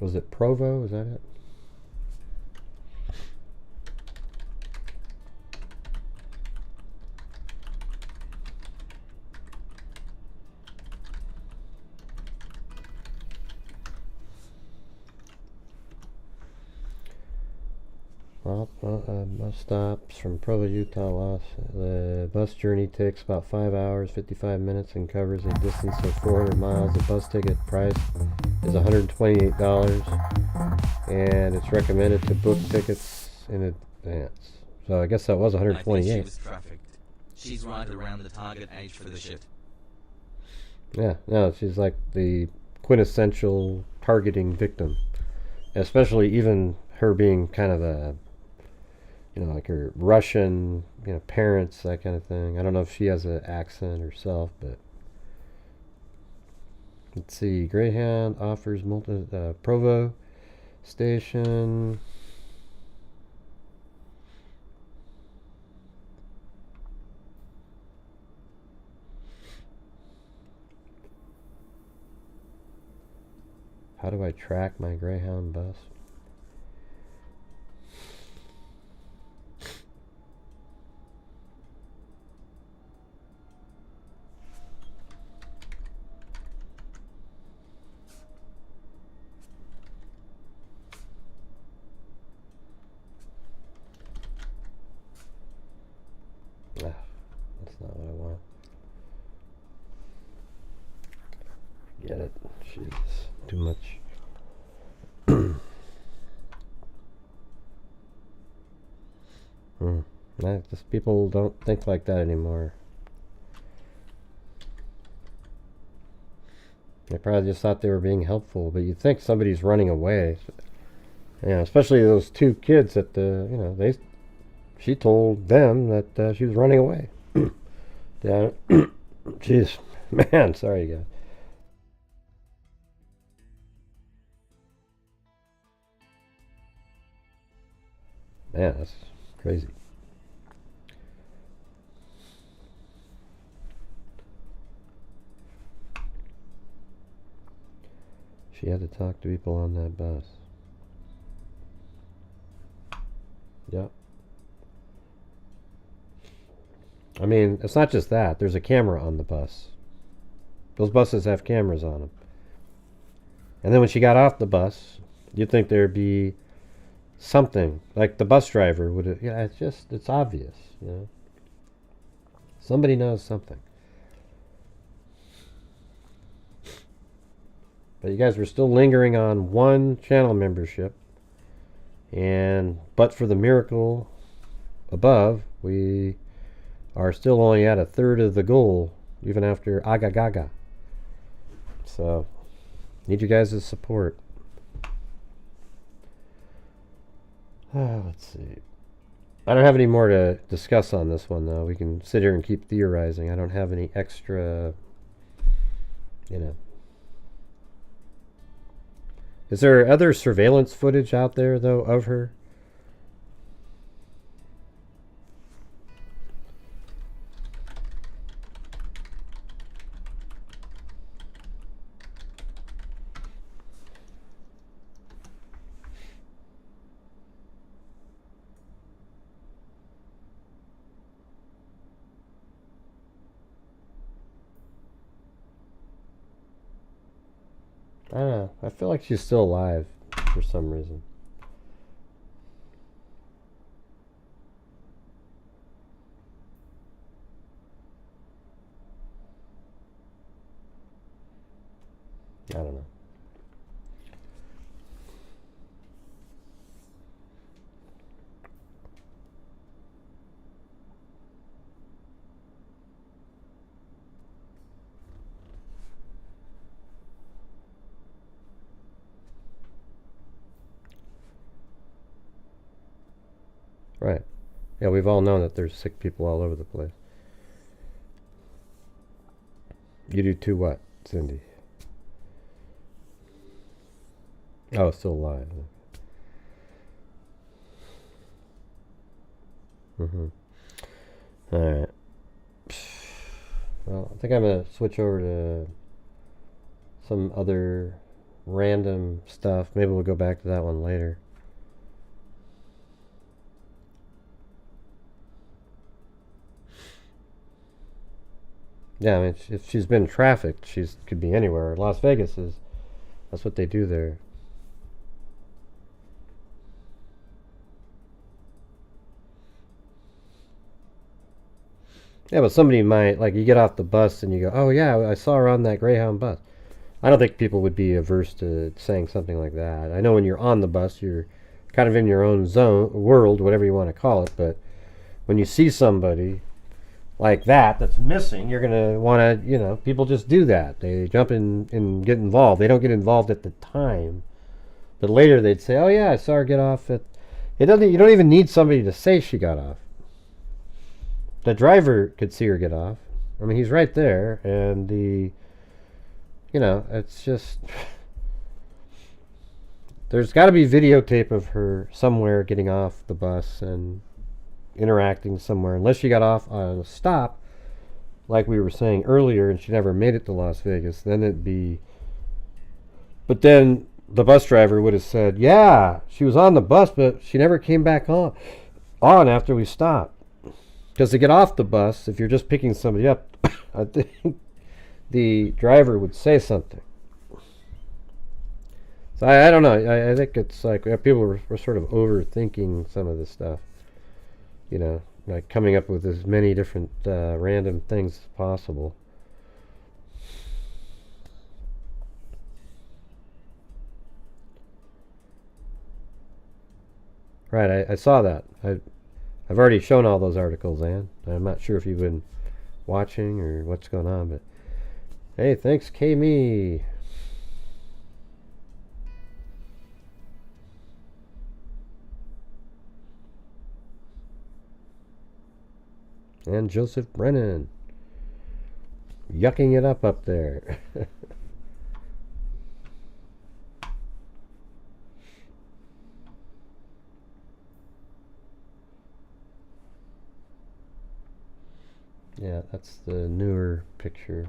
Was it Provo? Is that it? Bus stops from Provo, Utah, the bus journey takes about 5 hours, 55 minutes, and covers a distance of 400 miles. The bus ticket price is $128, and it's recommended to book tickets in advance. So I guess that was $128. I think she was trafficked. She's right around the target age for the shit. Yeah, no, she's like the quintessential targeting victim. Especially even her being kind of a, like her Russian, parents, that kind of thing. I don't know if she has an accent herself, but let's see. Greyhound offers Provo station. How do I track my Greyhound bus? That's not what I want. too much. Just people don't think like that anymore. They probably just thought they were being helpful, but you think somebody's running away. Yeah, especially those two kids that she told them that she was running away. Yeah, jeez, man, sorry guys. Man, that's crazy. She had to talk to people on that bus. Yep. I mean, it's not just that. There's a camera on the bus. Those buses have cameras on them. And then when she got off the bus, you'd think there'd be something. Like the bus driver would have... Yeah, it's obvious, you know. Somebody knows something. But you guys were still lingering on one channel membership. But for the miracle above, we are still only at a third of the goal, even after Aga Gaga. So, need you guys' support. Let's see. I don't have any more to discuss on this one, though. We can sit here and keep theorizing. I don't have any extra, Is there other surveillance footage out there, though, of her? I don't know. I feel like she's still alive for some reason. I don't know. Right. Yeah, we've all known that there's sick people all over the place. You do too what, Cindy? Oh, still alive. Alright. Well, I think I'm going to switch over to some other random stuff. Maybe we'll go back to that one later. Yeah, I mean, if she's been trafficked, she could be anywhere. Las Vegas that's what they do there. Yeah, but somebody might, like, you get off the bus and you go, oh yeah, I saw her on that Greyhound bus. I don't think people would be averse to saying something like that. I know when you're on the bus, you're kind of in your own world, whatever you want to call it, but when you see somebody like that's missing, you're going to want to, people just do that. They jump in and get involved. They don't get involved at the time. But later they'd say, oh yeah, I saw her get off at... You don't even need somebody to say she got off. The driver could see her get off. I mean, he's right there. And it's just... There's got to be videotape of her somewhere getting off the bus and interacting somewhere, unless she got off on a stop like we were saying earlier and she never made it to Las Vegas. Then it'd be, but then the bus driver would have said, yeah, she was on the bus, but she never came back on after we stopped. Because to get off the bus, if you're just picking somebody up, I think the driver would say something. So I don't know. I think it's like people were sort of overthinking some of this stuff. Like coming up with as many different random things as possible. Right, I saw that. I've already shown all those articles, Ann. I'm not sure if you've been watching or what's going on, but hey, thanks, K-Me. And Joseph Brennan. Yucking it up there. Yeah, that's the newer picture.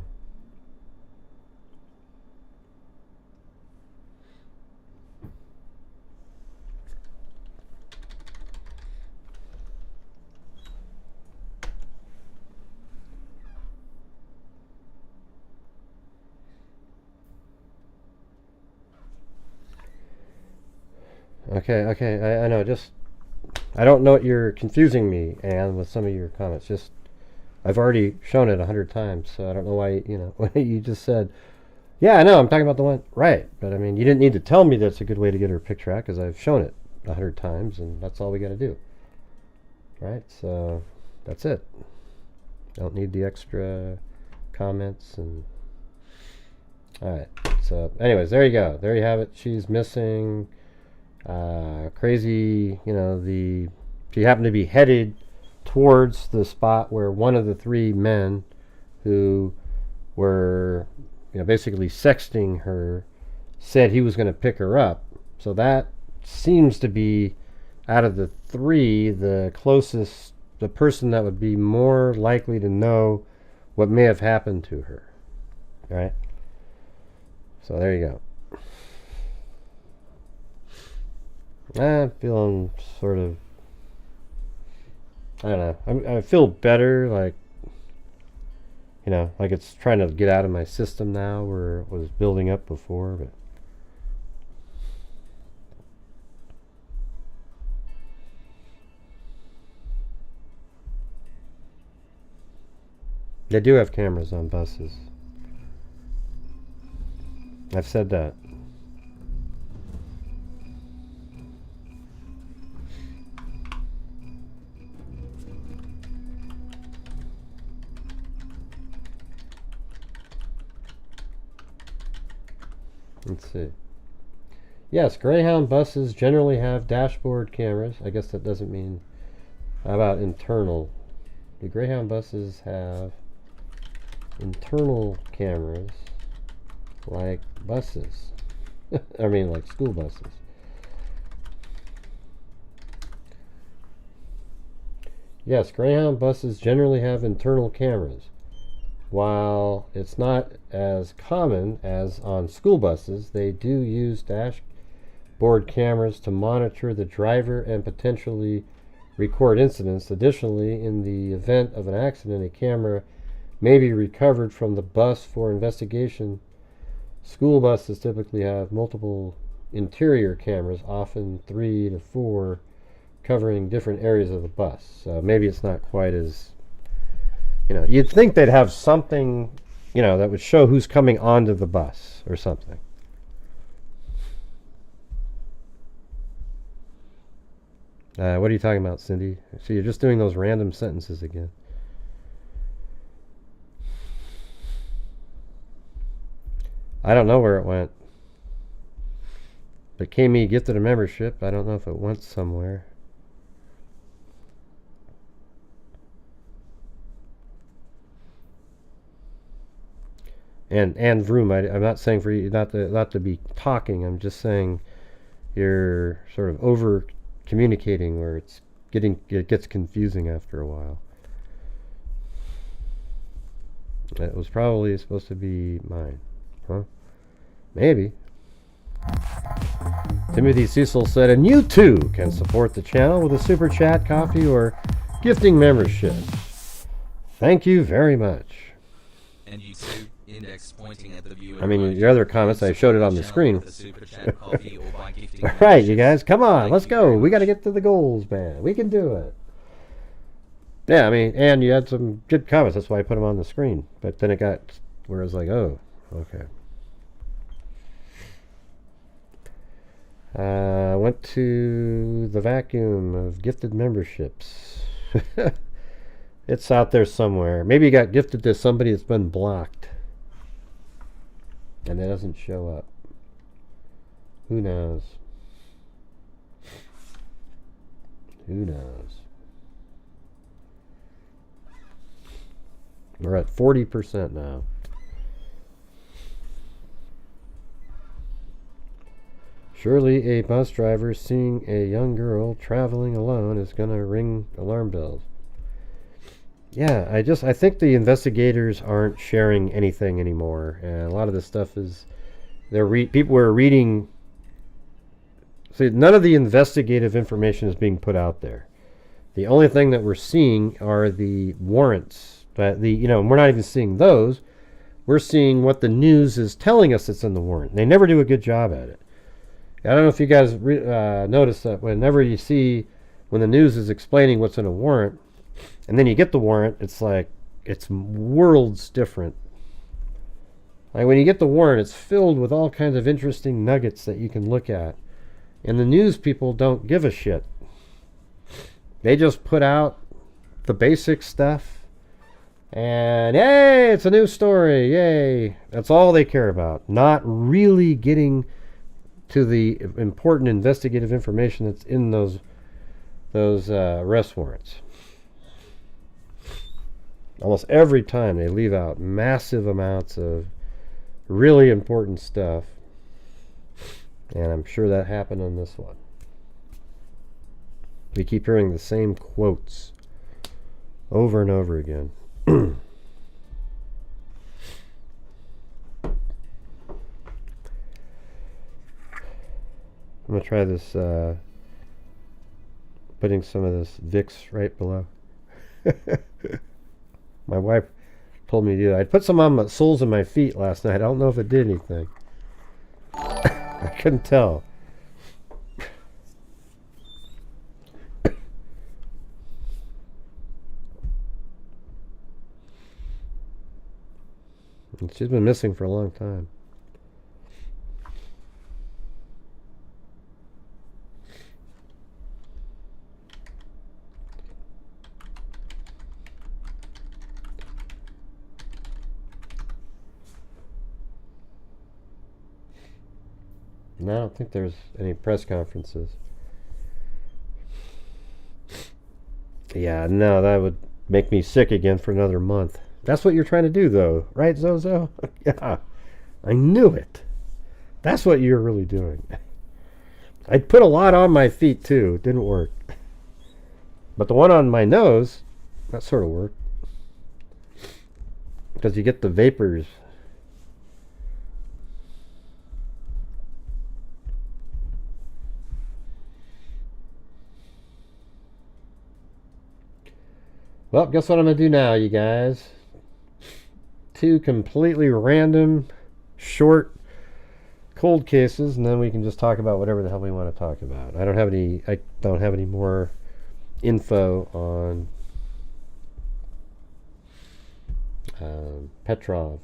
Okay, I know, just, I don't know what you're confusing me, Anne, with some of your comments. Just, I've already shown it 100 times, so I don't know why, what you just said. Yeah, I know, I'm talking about the one, right, but I mean, you didn't need to tell me that's a good way to get her picture out, because I've shown it 100 times, and that's all we got to do. Right, so, that's it. Don't need the extra comments, and, alright, so, anyways, there you go. There you have it. She's missing. Crazy, she happened to be headed towards the spot where one of the three men who were, basically sexting her said he was going to pick her up. So that seems to be, out of the three, the closest, the person that would be more likely to know what may have happened to her. Right? So there you go. I'm feeling sort of, I don't know, I feel better, like, like it's trying to get out of my system now where it was building up before, but they do have cameras on buses. I've said that. Let's see. Yes, Greyhound buses generally have dashboard cameras. I guess that doesn't mean... How about internal? Do Greyhound buses have internal cameras like buses? I mean, like school buses. Yes, Greyhound buses generally have internal cameras. While it's not as common as on school buses, they do use dashboard cameras to monitor the driver and potentially record incidents. Additionally, in the event of an accident, a camera may be recovered from the bus for investigation. School buses typically have multiple interior cameras, often 3 to 4, covering different areas of the bus. So maybe it's not quite as... you'd think they'd have something, that would show who's coming onto the bus or something. What are you talking about, Cindy? So you're just doing those random sentences again. I don't know where it went. But K-Me gifted a membership. I don't know if it went somewhere. And Vroom, I'm not saying for you not to be talking. I'm just saying you're sort of over communicating where it gets confusing after a while. It was probably supposed to be mine, huh? Maybe. Timothy Cecil said, and you too can support the channel with a super chat, coffee, or gifting membership. Thank you very much. And you too, index pointing at the viewer. I mean, your other comments, I showed it on the screen. All right, you guys, come on, let's go. We got to get to the goals, man. We can do it. Yeah, I mean, and you had some good comments. That's why I put them on the screen. But then it got where I was like, oh, okay. Went to the vacuum of gifted memberships. It's out there somewhere. Maybe you got gifted to somebody that's been blocked. And it doesn't show up. Who knows? Who knows? We're at 40% now. Surely a bus driver seeing a young girl traveling alone is going to ring alarm bells. Yeah, I think the investigators aren't sharing anything anymore, and a lot of this stuff is people are reading. See, none of the investigative information is being put out there. The only thing that we're seeing are the warrants. But we're not even seeing those. We're seeing what the news is telling us it's in the warrant. They never do a good job at it. I don't know if you guys notice that whenever you see when the news is explaining what's in a warrant, and then you get the warrant, it's like it's worlds different. Like when you get the warrant, it's filled with all kinds of interesting nuggets that you can look at. And the news people don't give a shit. They just put out the basic stuff. And yay, it's a new story. Yay. That's all they care about. Not really getting to the important investigative information that's in those arrest warrants. Almost every time they leave out massive amounts of really important stuff. And I'm sure that happened on this one. We keep hearing the same quotes over and over again. I'm going to try this, putting some of this Vicks right below. My wife told me to do that. I put some on the soles of my feet last night. I don't know if it did anything. I couldn't tell. And she's been missing for a long time. And I don't think there's any press conferences. Yeah, no, that would make me sick again for another month. That's what you're trying to do, though. Right, Zozo? Yeah, I knew it. That's what you're really doing. I put a lot on my feet, too. It didn't work. But the one on my nose, that sort of worked. Because you get the vapors. Well, guess what I'm going to do now, you guys? Two completely random, short, cold cases, and then we can just talk about whatever the hell we want to talk about. I don't have any more info on Petrov,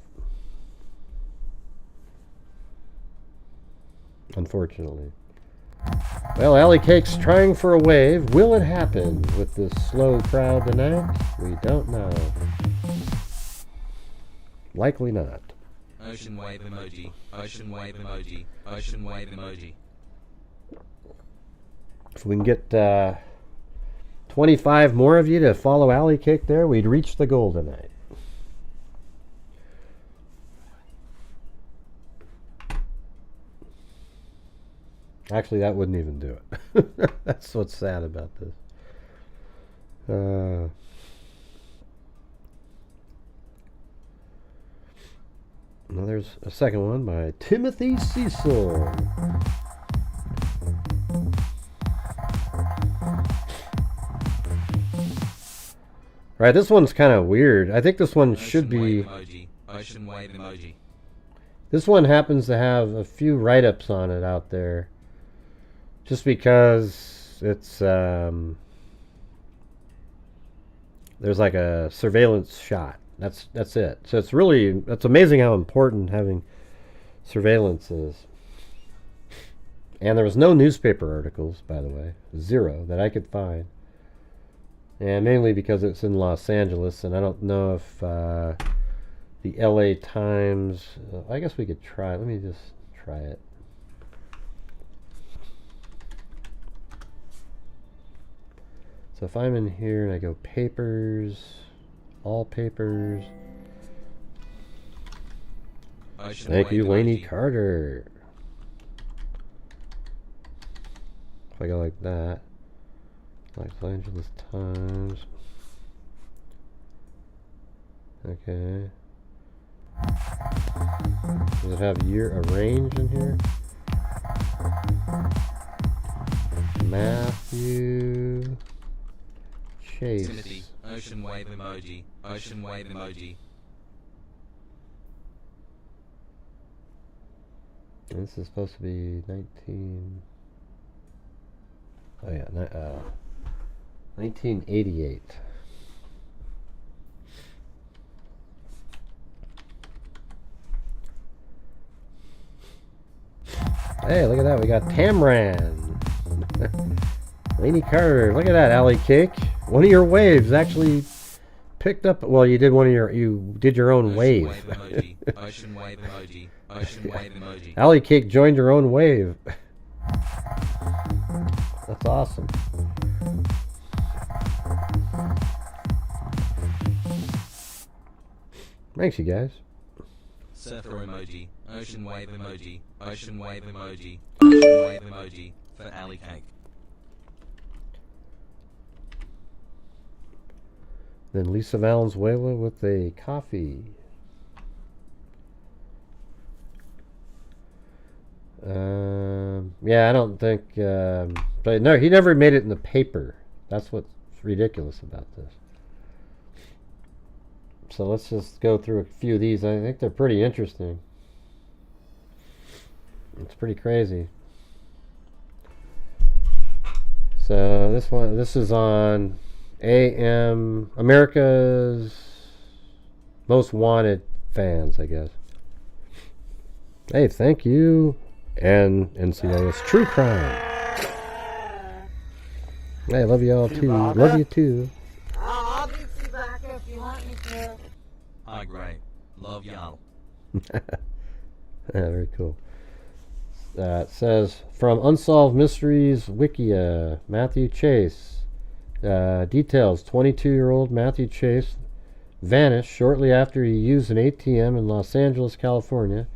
unfortunately. Well, Alley Cake's trying for a wave. Will it happen with this slow crowd tonight? We don't know. Likely not. Ocean wave emoji. Ocean wave emoji. Ocean wave emoji. If we can get 25 more of you to follow Alley Cake there, we'd reach the goal tonight. Actually, that wouldn't even do it. That's what's sad about this. Well, there's a second one by Timothy Cecil. Right, this one's kind of weird. I think this one should be... Ocean wave emoji. This one happens to have a few write-ups on it out there. Just because it's there's like a surveillance shot. That's it. So it's amazing how important having surveillance is. And there was no newspaper articles, by the way. 0 that I could find. And mainly because it's in Los Angeles, and I don't know if the LA Times... I guess we could try. Let me just try it. So if I'm in here and I go papers, all papers. Thank you, Laney Carter. If I go like that, Los Angeles Times. Okay. Does it have a range in here? Matthew Chase. Timothy, ocean wave emoji, ocean wave emoji. This is supposed to be 19... Oh yeah, 1988. Hey, look at that. We got Tamran. Laney Carter. Look at that, Alley Cake. One of your waves actually picked up. Well, you did you did your own wave. Emoji, ocean wave emoji. Ocean wave emoji. Alley Cake joined her own wave. That's awesome. Thanks, you guys. Surfer emoji, ocean wave emoji, ocean wave emoji, ocean wave emoji for Alley Cake. Then Lisa Valenzuela with a coffee. Yeah, I don't think... but no, he never made it in the paper. That's what's ridiculous about this. So let's just go through a few of these. I think they're pretty interesting. It's pretty crazy. So this is on AM, America's Most Wanted fans, I guess. Hey, thank you. And NCIS True Crime. Hey, love you all too. Love you too. I'll be back if you want me to. Hi, great. Love y'all. Yeah, very cool. It says, from Unsolved Mysteries Wikia, Matthew Chase. Details, 22-year-old Matthew Chase vanished shortly after he used an ATM in Los Angeles, California.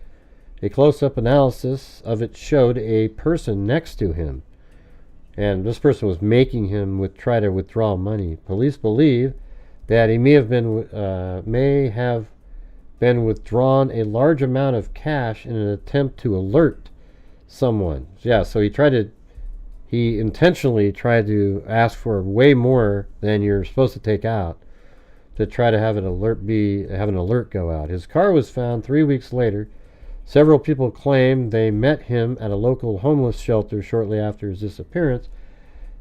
A close-up analysis of it showed a person next to him. And this person was making him try to withdraw money. Police believe that he may have been withdrawn a large amount of cash in an attempt to alert someone. Yeah, so he intentionally tried to ask for way more than you're supposed to take out to try to have an alert go out. His car was found 3 weeks later. Several people claim they met him at a local homeless shelter shortly after his disappearance.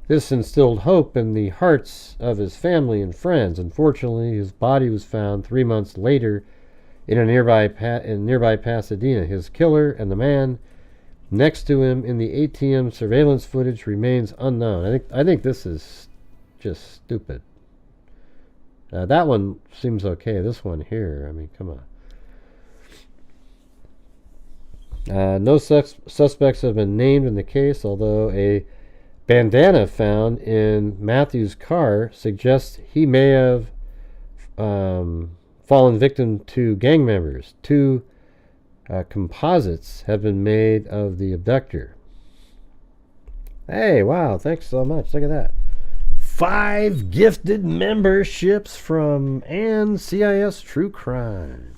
This instilled hope in the hearts of his family and friends. Unfortunately, his body was found 3 months later in nearby Pasadena. His killer and the man next to him in the ATM surveillance footage remains unknown. I think this is just stupid. That one seems okay. This one here, I mean, come on. No suspects have been named in the case, although a bandana found in Matthew's car suggests he may have fallen victim to gang members. 2 composites have been made of the abductor. Hey, wow, thanks so much. Look at that. 5 gifted memberships from NCIS True Crime.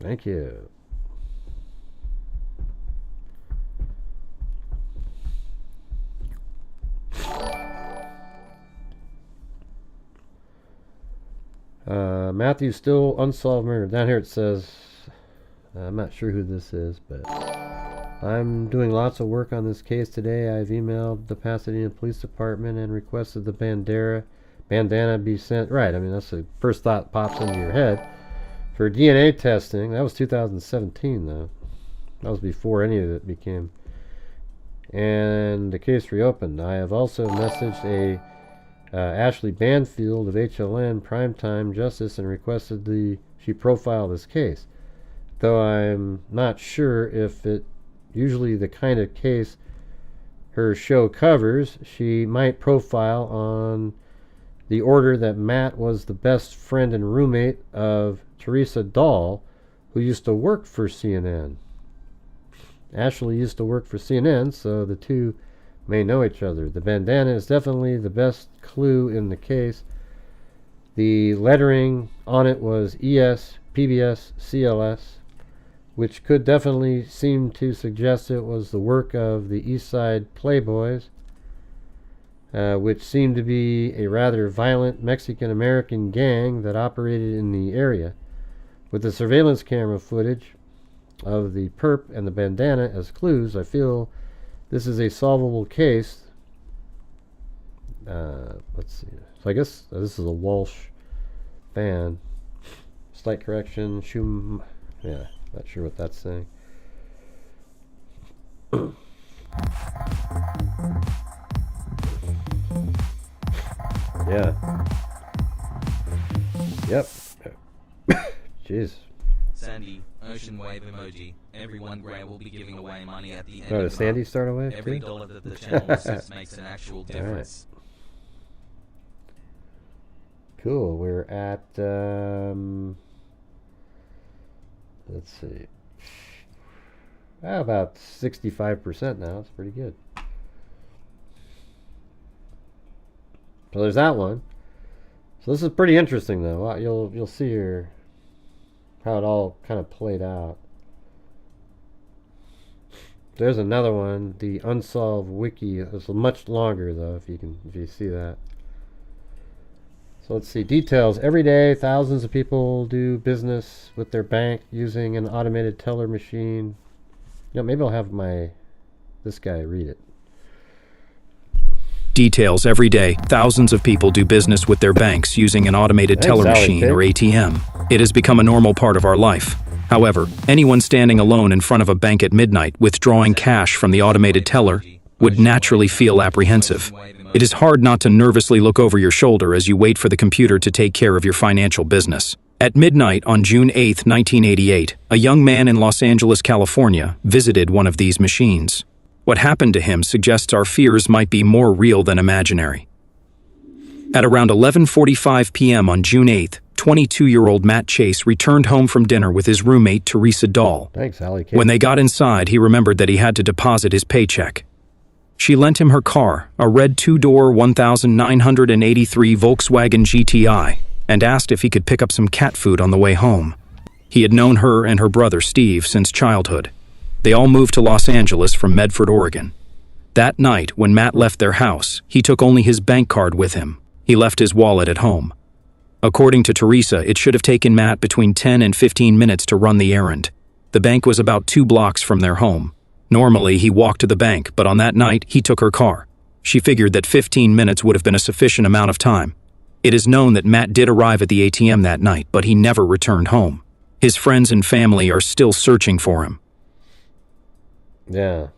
Thank you. Matthew's still unsolved murder. Down here it says, I'm not sure who this is, but I'm doing lots of work on this case today. I've emailed the Pasadena Police Department and requested the bandana be sent. Right, I mean, that's the first thought pops into your head. For DNA testing. That was 2017, though. That was before any of it became. And the case reopened. I have also messaged a Ashley Banfield of HLN Primetime Justice and requested she profile this case. Though I'm not sure if it usually the kind of case her show covers, she might profile on the order that Matt was the best friend and roommate of Teresa Dahl, who used to work for CNN. Ashley used to work for CNN, so the two may know each other. The bandana is definitely the best clue in the case. The lettering on it was ES, PBS, CLS, which could definitely seem to suggest it was the work of the East Side Playboys, which seemed to be a rather violent Mexican-American gang that operated in the area. With the surveillance camera footage of the perp and the bandana as clues, I feel this is a solvable case. Let's see. So I guess this is a Walsh fan. Slight correction. Yeah, not sure what that's saying. Yeah. Yep. Jeez. Sandy, ocean wave emoji. Everyone Gray will be giving away money at the end Oh, of does the Sandy month. start a wave Every too? dollar that the channel assists makes an actual difference. Cool. We're at let's see. About 65% now. It's pretty good. So there's that one. So this is pretty interesting, though. You'll see here how it all kind of played out. There's another one, the Unsolved Wiki. It's much longer, though, if you see that. So let's see details. Every day, thousands of people do business with their bank using an automated teller machine. Maybe I'll have this guy read it. Details every day. Thousands of people do business with their banks using an automated teller machine or ATM. It has become a normal part of our life. However, anyone standing alone in front of a bank at midnight withdrawing cash from the automated teller would naturally feel apprehensive. It is hard not to nervously look over your shoulder as you wait for the computer to take care of your financial business. At midnight on June 8, 1988, a young man in Los Angeles, California, visited one of these machines. What happened to him suggests our fears might be more real than imaginary. At around 11:45 p.m. on June 8th, 22-year-old Matt Chase returned home from dinner with his roommate Teresa Dahl. Thanks, Allie. When they got inside, he remembered that he had to deposit his paycheck. She lent him her car, a red two-door 1983 Volkswagen GTI, and asked if he could pick up some cat food on the way home. He had known her and her brother Steve since childhood. They all moved to Los Angeles from Medford, Oregon. That night, when Matt left their house, he took only his bank card with him. He left his wallet at home. According to Teresa, it should have taken Matt between 10 and 15 minutes to run the errand. The bank was about 2 blocks from their home. Normally, he walked to the bank, but on that night, he took her car. She figured that 15 minutes would have been a sufficient amount of time. It is known that Matt did arrive at the ATM that night, but he never returned home. His friends and family are still searching for him. Yeah.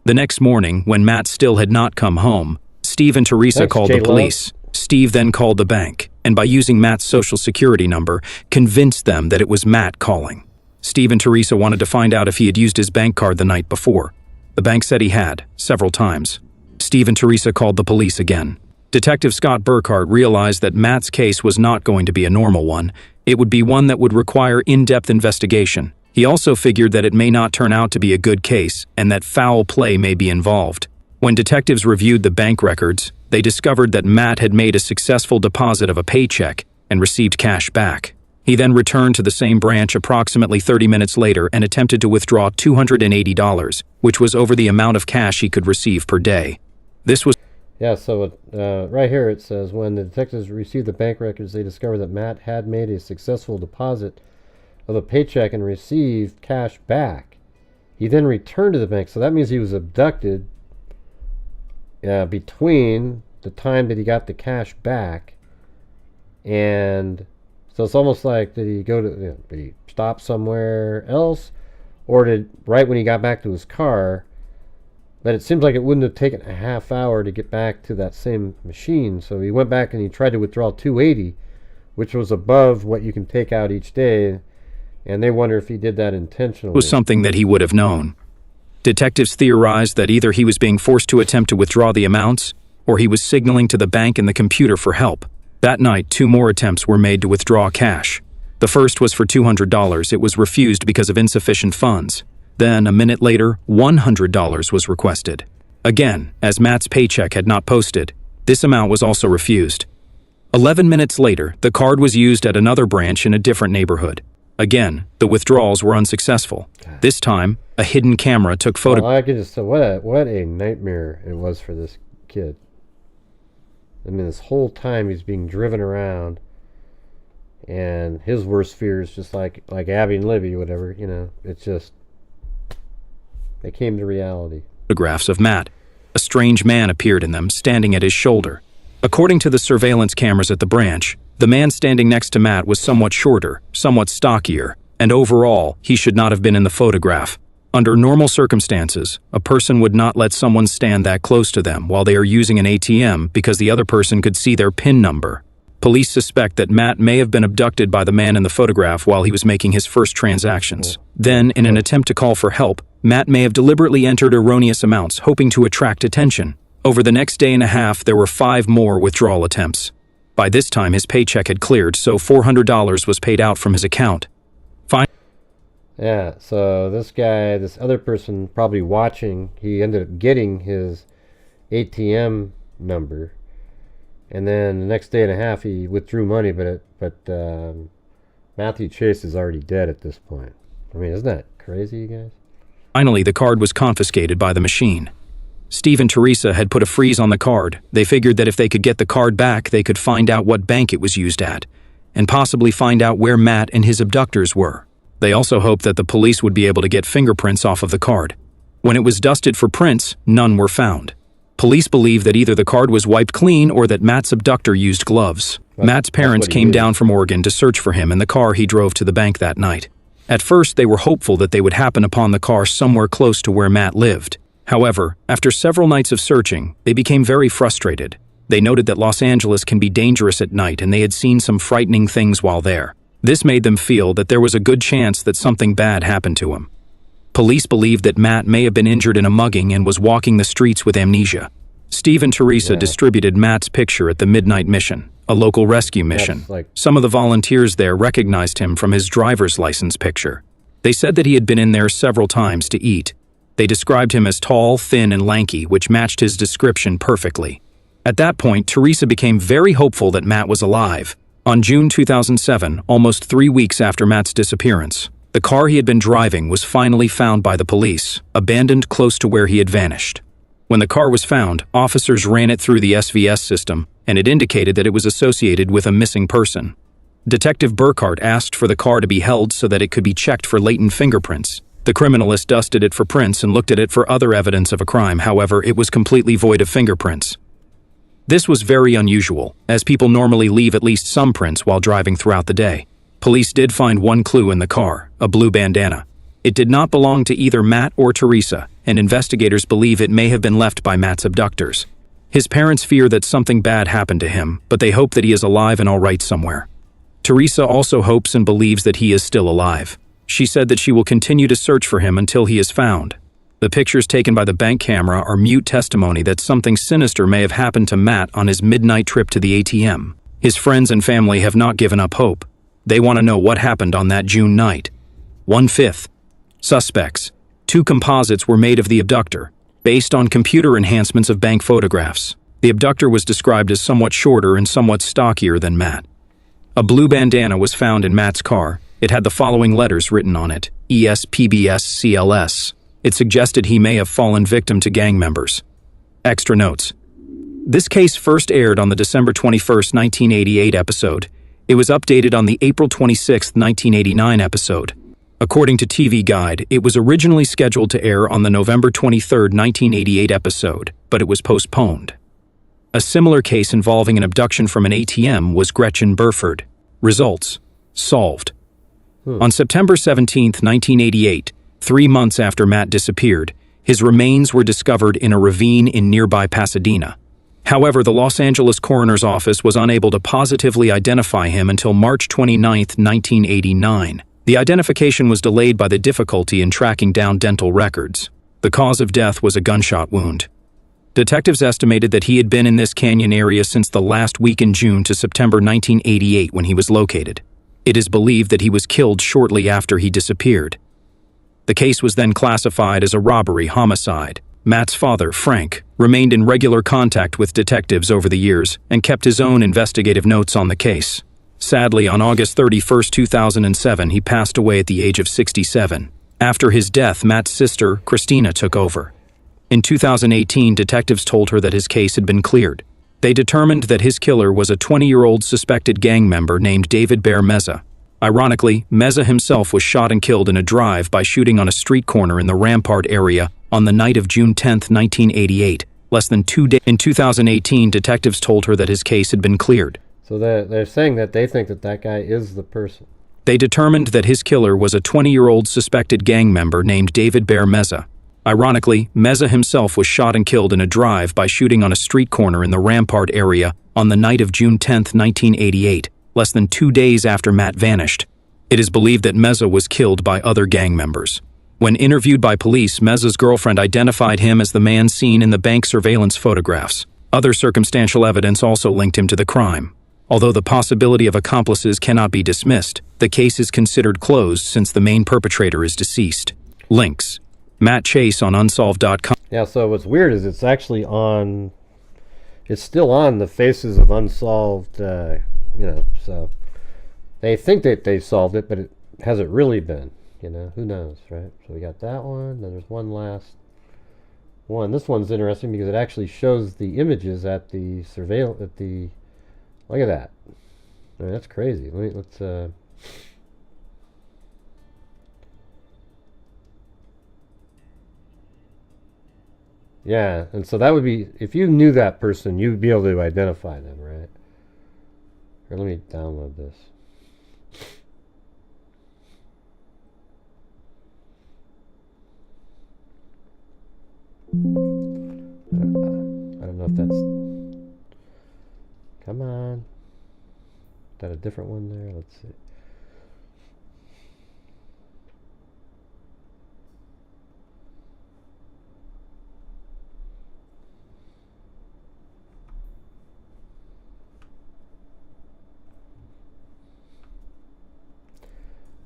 The next morning, when Matt still had not come home, Steve and Teresa called the police. Steve then called the bank, and by using Matt's social security number, convinced them that it was Matt calling. Steve and Teresa wanted to find out if he had used his bank card the night before. The bank said he had, several times. Steve and Teresa called the police again. Detective Scott Burkhart realized that Matt's case was not going to be a normal one. It would be one that would require in-depth investigation. He also figured that it may not turn out to be a good case and that foul play may be involved. When detectives reviewed the bank records, they discovered that Matt had made a successful deposit of a paycheck and received cash back. He then returned to the same branch approximately 30 minutes later and attempted to withdraw $280, which was over the amount of cash he could receive per day. This was... Yeah, so right here it says, when the detectives received the bank records, they discovered that Matt had made a successful deposit of a paycheck and received cash back. He then returned to the bank, so that means he was abducted between the time that he got the cash back and So it's almost like, did he go to, did he stop somewhere else? Or did, right when he got back to his car, but it seems like it wouldn't have taken a half hour to get back to that same machine. So he went back and he tried to withdraw 280, which was above what you can take out each day. And they wonder if he did that intentionally. Was something that he would have known. Detectives theorized that either he was being forced to attempt to withdraw the amounts, or he was signaling to the bank and the computer for help. That night, 2 more attempts were made to withdraw cash. The first was for $200. It was refused because of insufficient funds. Then, a minute later, $100 was requested. Again, as Matt's paycheck had not posted, this amount was also refused. 11 minutes later, the card was used at another branch in a different neighborhood. Again, the withdrawals were unsuccessful. This time, a hidden camera took photographs. Well, I can just say, what a nightmare it was for this kid. I mean, this whole time he's being driven around, and his worst fear is just like Abby and Libby, whatever, it's just, they came to reality. Photographs of Matt. A strange man appeared in them, standing at his shoulder. According to the surveillance cameras at the branch, the man standing next to Matt was somewhat shorter, somewhat stockier, and overall, he should not have been in the photograph. Under normal circumstances, a person would not let someone stand that close to them while they are using an ATM because the other person could see their PIN number. Police suspect that Matt may have been abducted by the man in the photograph while he was making his first transactions. Then, in an attempt to call for help, Matt may have deliberately entered erroneous amounts, hoping to attract attention. Over the next day and a half, there were 5 more withdrawal attempts. By this time, his paycheck had cleared, so $400 was paid out from his account. Yeah, so this guy, this other person probably watching, he ended up getting his ATM number, and then the next day and a half he withdrew money, but Matthew Chase is already dead at this point. I mean, isn't that crazy, you guys? Finally, the card was confiscated by the machine. Steve and Teresa had put a freeze on the card. They figured that if they could get the card back, they could find out what bank it was used at, and possibly find out where Matt and his abductors were. They also hoped that the police would be able to get fingerprints off of the card. When it was dusted for prints, none were found. Police believe that either the card was wiped clean or that Matt's abductor used gloves. Matt's parents came down from Oregon to search for him in the car he drove to the bank that night. At first, they were hopeful that they would happen upon the car somewhere close to where Matt lived. However, after several nights of searching, they became very frustrated. They noted that Los Angeles can be dangerous at night, and they had seen some frightening things while there. This made them feel that there was a good chance that something bad happened to him. Police believed that Matt may have been injured in a mugging and was walking the streets with amnesia. Steve and Teresa distributed Matt's picture at the Midnight Mission, a local rescue mission. Some of the volunteers there recognized him from his driver's license picture. They said that he had been in there several times to eat. They described him as tall, thin, and lanky, which matched his description perfectly. At that point, Teresa became very hopeful that Matt was alive. On June 2007, almost 3 weeks after Matt's disappearance, the car he had been driving was finally found by the police, abandoned close to where he had vanished. When the car was found, officers ran it through the SVS system, and it indicated that it was associated with a missing person. Detective Burkhart asked for the car to be held so that it could be checked for latent fingerprints. The criminalist dusted it for prints and looked at it for other evidence of a crime. However, it was completely void of fingerprints. This was very unusual, as people normally leave at least some prints while driving throughout the day. Police did find one clue in the car, a blue bandana. It did not belong to either Matt or Teresa, and investigators believe it may have been left by Matt's abductors. His parents fear that something bad happened to him, but they hope that he is alive and all right somewhere. Teresa also hopes and believes that he is still alive. She said that she will continue to search for him until he is found. The pictures taken by the bank camera are mute testimony that something sinister may have happened to Matt on his midnight trip to the ATM. His friends and family have not given up hope. They want to know what happened on that June night. 1/5. Suspects. 2 composites were made of the abductor, based on computer enhancements of bank photographs. The abductor was described as somewhat shorter and somewhat stockier than Matt. A blue bandana was found in Matt's car. It had the following letters written on it, ESPBSCLS. It suggested he may have fallen victim to gang members. Extra notes. This case first aired on the December 21, 1988 episode. It was updated on the April 26, 1989 episode. According to TV Guide, it was originally scheduled to air on the November 23, 1988 episode, but it was postponed. A similar case involving an abduction from an ATM was Gretchen Burford. Results: Solved. On September 17, 1988, 3 months after Matt disappeared, his remains were discovered in a ravine in nearby Pasadena. However, the Los Angeles coroner's office was unable to positively identify him until March 29, 1989. The identification was delayed by the difficulty in tracking down dental records. The cause of death was a gunshot wound. Detectives estimated that he had been in this canyon area since the last week in June to September 1988 when he was located. It is believed that he was killed shortly after he disappeared. The case was then classified as a robbery homicide. Matt's father, Frank, remained in regular contact with detectives over the years and kept his own investigative notes on the case. Sadly, on August 31, 2007, he passed away at the age of 67. After his death, Matt's sister, Christina, took over. In 2018, detectives told her that his case had been cleared. They determined that his killer was a 20-year-old suspected gang member named David Bear Meza. Ironically, Meza himself was shot and killed in a drive by shooting on a street corner in the Rampart area on the night of June 10, 1988. Less than 2 days. In 2018, detectives told her that his case had been cleared. So they're saying that they think that that guy is the person. They determined that his killer was a 20-year-old suspected gang member named David Bear Meza. Ironically, Meza himself was shot and killed in a drive by shooting on a street corner in the Rampart area on the night of June 10, 1988, less than 2 days after Matt vanished. It is believed that Meza was killed by other gang members. When interviewed by police, Meza's girlfriend identified him as the man seen in the bank surveillance photographs. Other circumstantial evidence also linked him to the crime. Although the possibility of accomplices cannot be dismissed, the case is considered closed since the main perpetrator is deceased. Links: Matt Chase on unsolved.com. Yeah, so what's weird is it's actually on, it's still on the Faces of Unsolved, so they think that they solved it, but it hasn't really been, who knows, right? So we got that one, then there's one last one. This one's interesting because it actually shows the images at the look at that. I mean, that's crazy. Let's yeah, and so that would be, if you knew that person, you'd be able to identify them, right? Here, let me download this. I don't know if that's... Come on. Is that a different one there? Let's see.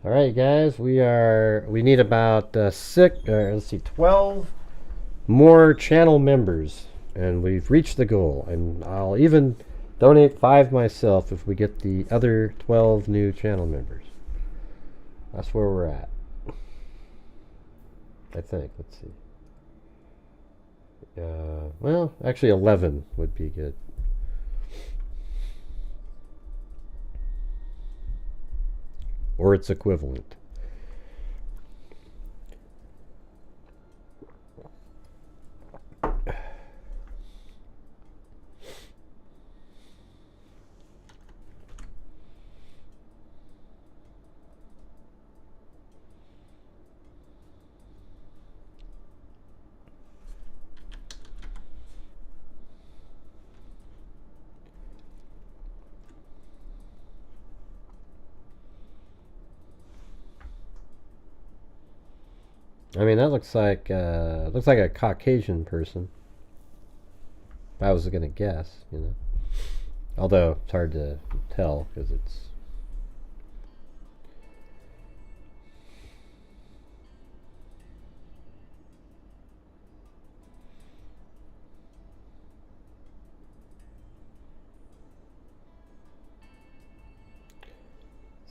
All right, guys, we need about 12 more channel members, and we've reached the goal, and I'll even donate 5 myself if we get the other 12 new channel members. That's where we're at, I think. Let's see. Well, actually 11 would be good. Or its equivalent. I mean, that looks like a Caucasian person. If I was gonna guess, Although it's hard to tell because it's.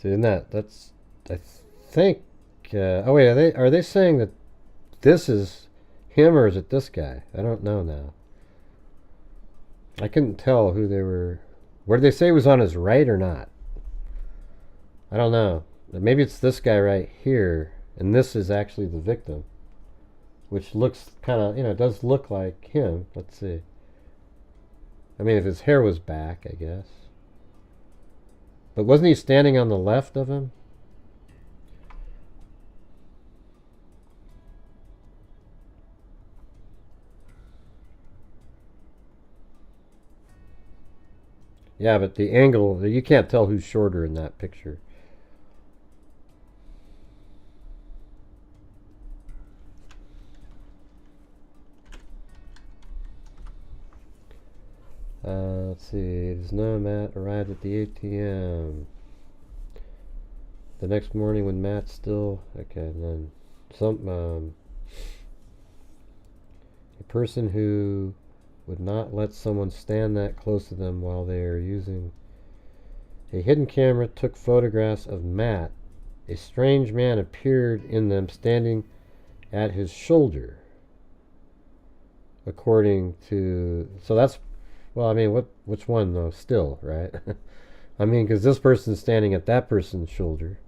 See, in that's I think. Oh wait, are they saying that this is him or is it this guy? I don't know now. I couldn't tell who they were. What did they say was on his right or not? I don't know. Maybe it's this guy right here, and this is actually the victim, which looks kind of, it does look like him. Let's see. I mean, if his hair was back, I guess. But wasn't he standing on the left of him? Yeah, but the angle, you can't tell who's shorter in that picture. Let's see. Does no Matt arrived at the ATM? The next morning when Matt's still... Okay, and then a person who would not let someone stand that close to them while they are using a hidden camera took photographs of Matt. A strange man appeared in them standing at his shoulder. According to... So that's... Well, I mean, which one, though? Still, right? I mean, because this person's standing at that person's shoulder.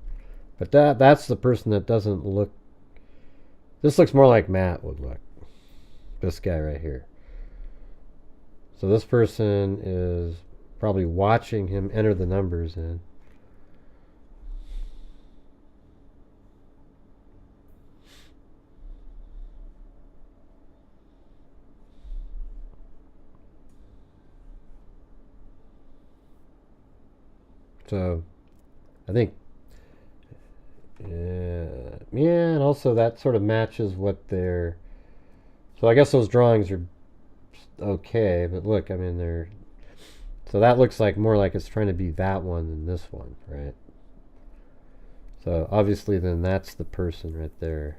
But that's the person that doesn't look... This looks more like Matt would look. This guy right here. So this person is probably watching him enter the numbers in. So, I think, yeah, and also that sort of matches what they're, so I guess those drawings are okay, but look, I mean, they're, so that looks like more like it's trying to be that one than this one, right? So, obviously, then that's the person right there.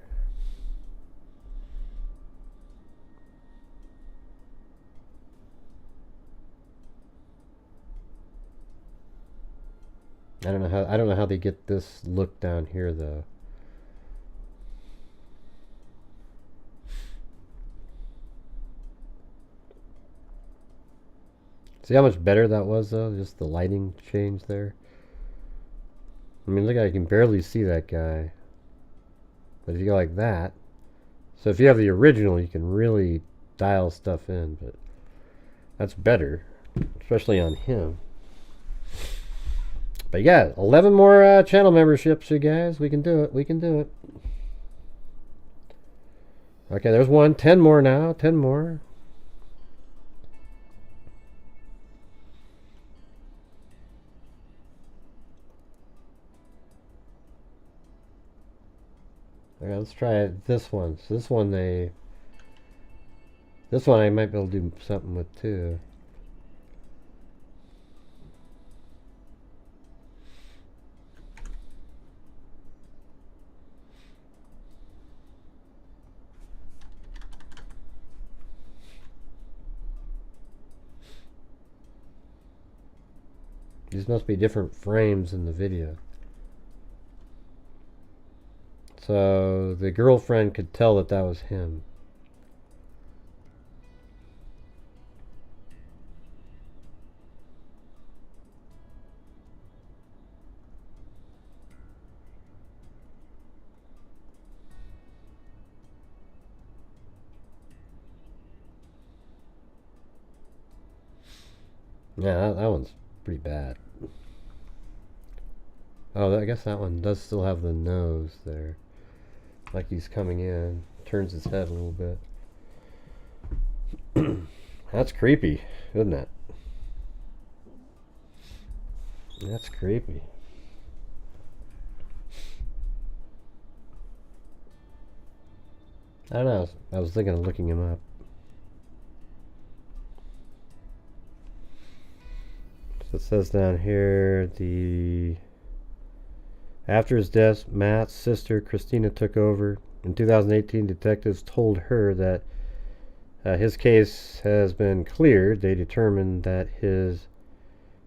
I don't know how they get this look down here though. See how much better that was though? Just the lighting change there. I mean, look, I can barely see that guy. But if you go like that, so if you have the original, you can really dial stuff in, but that's better, especially on him. But yeah, 11 more channel memberships, you guys. We can do it. We can do it. Okay, there's one. 10 more now. 10 more. Okay, let's try this one. So this one I might be able to do something with too. These must be different frames in the video. So the girlfriend could tell that that was him. Yeah, that one's pretty bad. Oh, I guess that one does still have the nose there. Like he's coming in. Turns his head a little bit. That's creepy, isn't it? That's creepy. I don't know. I was thinking of looking him up. So it says down here, after his death, Matt's sister, Christina, took over. In 2018, detectives told her that his case has been cleared. They determined that his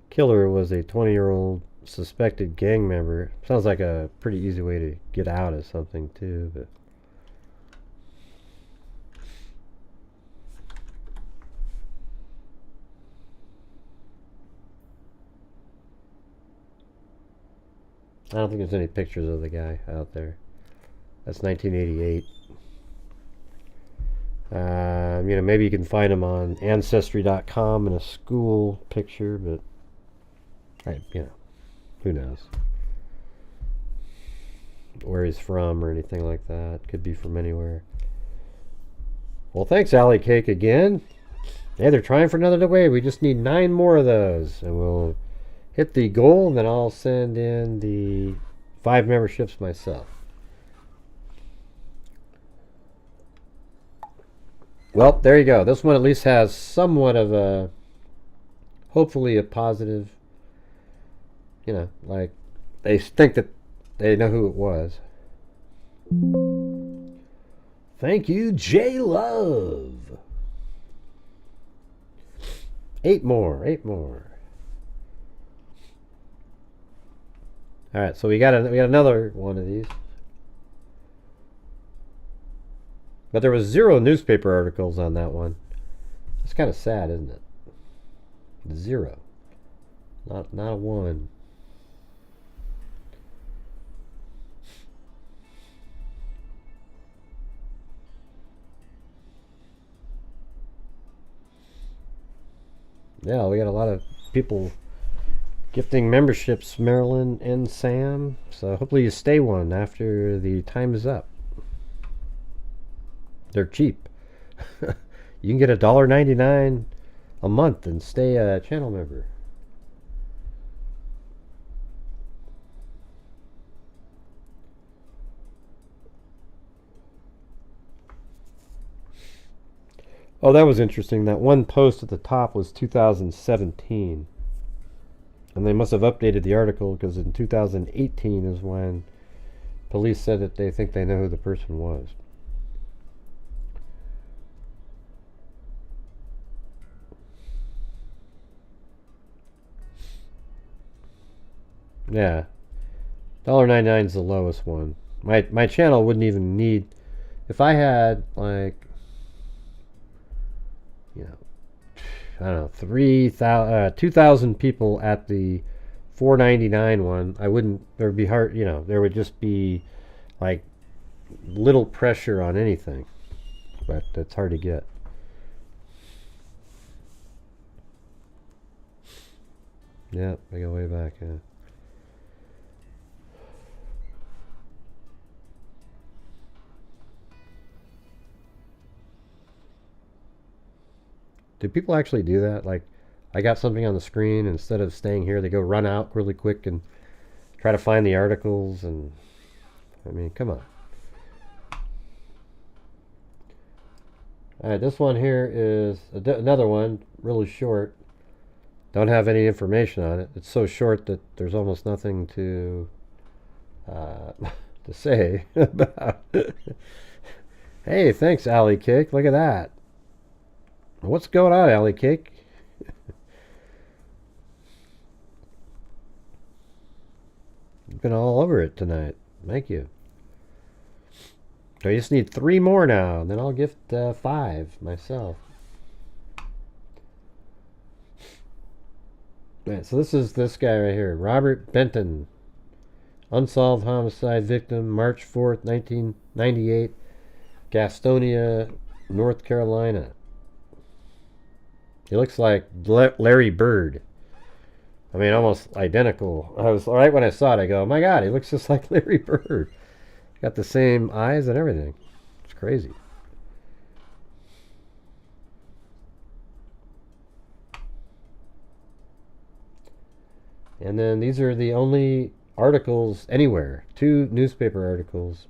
killer was a 20-year-old suspected gang member. Sounds like a pretty easy way to get out of something, too. But I don't think there's any pictures of the guy out there. That's 1988. You know, maybe you can find him on Ancestry.com in a school picture, but you know, who knows where he's from or anything like that. Could be from anywhere. Well, thanks, Alley Cake, again. Hey, they're trying for another way. We just need 9 more of those, and we'll hit the goal, and then I'll send in the 5 memberships myself. Well, there you go. This one at least has somewhat of a, hopefully a positive, you know, like they think that they know who it was. Thank you, J Love. 8 more. All right, so we got another one of these. But there was 0 newspaper articles on that one. It's kind of sad, isn't it? 0. Not a 1. Yeah, we got a lot of people gifting memberships, Marilyn and Sam. So hopefully you stay one after the time is up. They're cheap. You can get $1.99 a month and stay a channel member. Oh, that was interesting. That one post at the top was 2017. And they must have updated the article because in 2018 is when police said that they think they know who the person was. Yeah. $1.99 is the lowest one. My channel wouldn't even need, if I had like, you know, I don't know, 2,000 people at the $4.99 one, I wouldn't, there would be hard, you know, there would just be like little pressure on anything. But that's hard to get. Yeah, I go way back, yeah. Do people actually do that? Like, I got something on the screen, instead of staying here, they go run out really quick and try to find the articles, and I mean, come on. Alright, this one here is another one, really short. Don't have any information on it. It's so short that there's almost nothing to say about it. Hey, thanks, Alley Cake. Look at that. What's going on, Alley Cake? You've been all over it tonight. Thank you. So I just need 3 more now, and then I'll gift 5 myself. Right, so this is this guy right here, Robert Benton. Unsolved homicide victim, March 4th, 1998, Gastonia, North Carolina. He looks like Larry Bird. I mean, almost identical. I was right when I saw it. I go, oh my God, he looks just like Larry Bird. Got the same eyes and everything. It's crazy. And then these are the only articles anywhere. 2 newspaper articles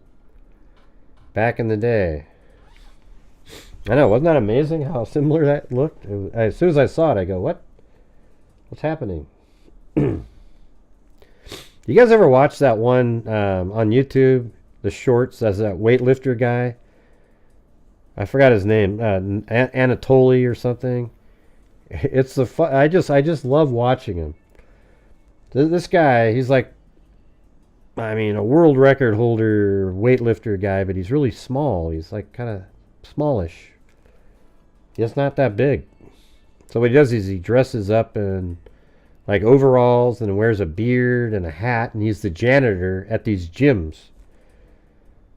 back in the day. I know, wasn't that amazing how similar that looked? As soon as I saw it, I go, what? What's happening? You guys ever watch that one on YouTube, the shorts, as that weightlifter guy? I forgot his name, Anatoly or something. It's the fun. I just love watching him. This guy, he's like, I mean, a world record holder weightlifter guy, but he's really small. He's like kind of smallish. He's not that big. So what he does is he dresses up in like overalls and wears a beard and a hat, and he's the janitor at these gyms.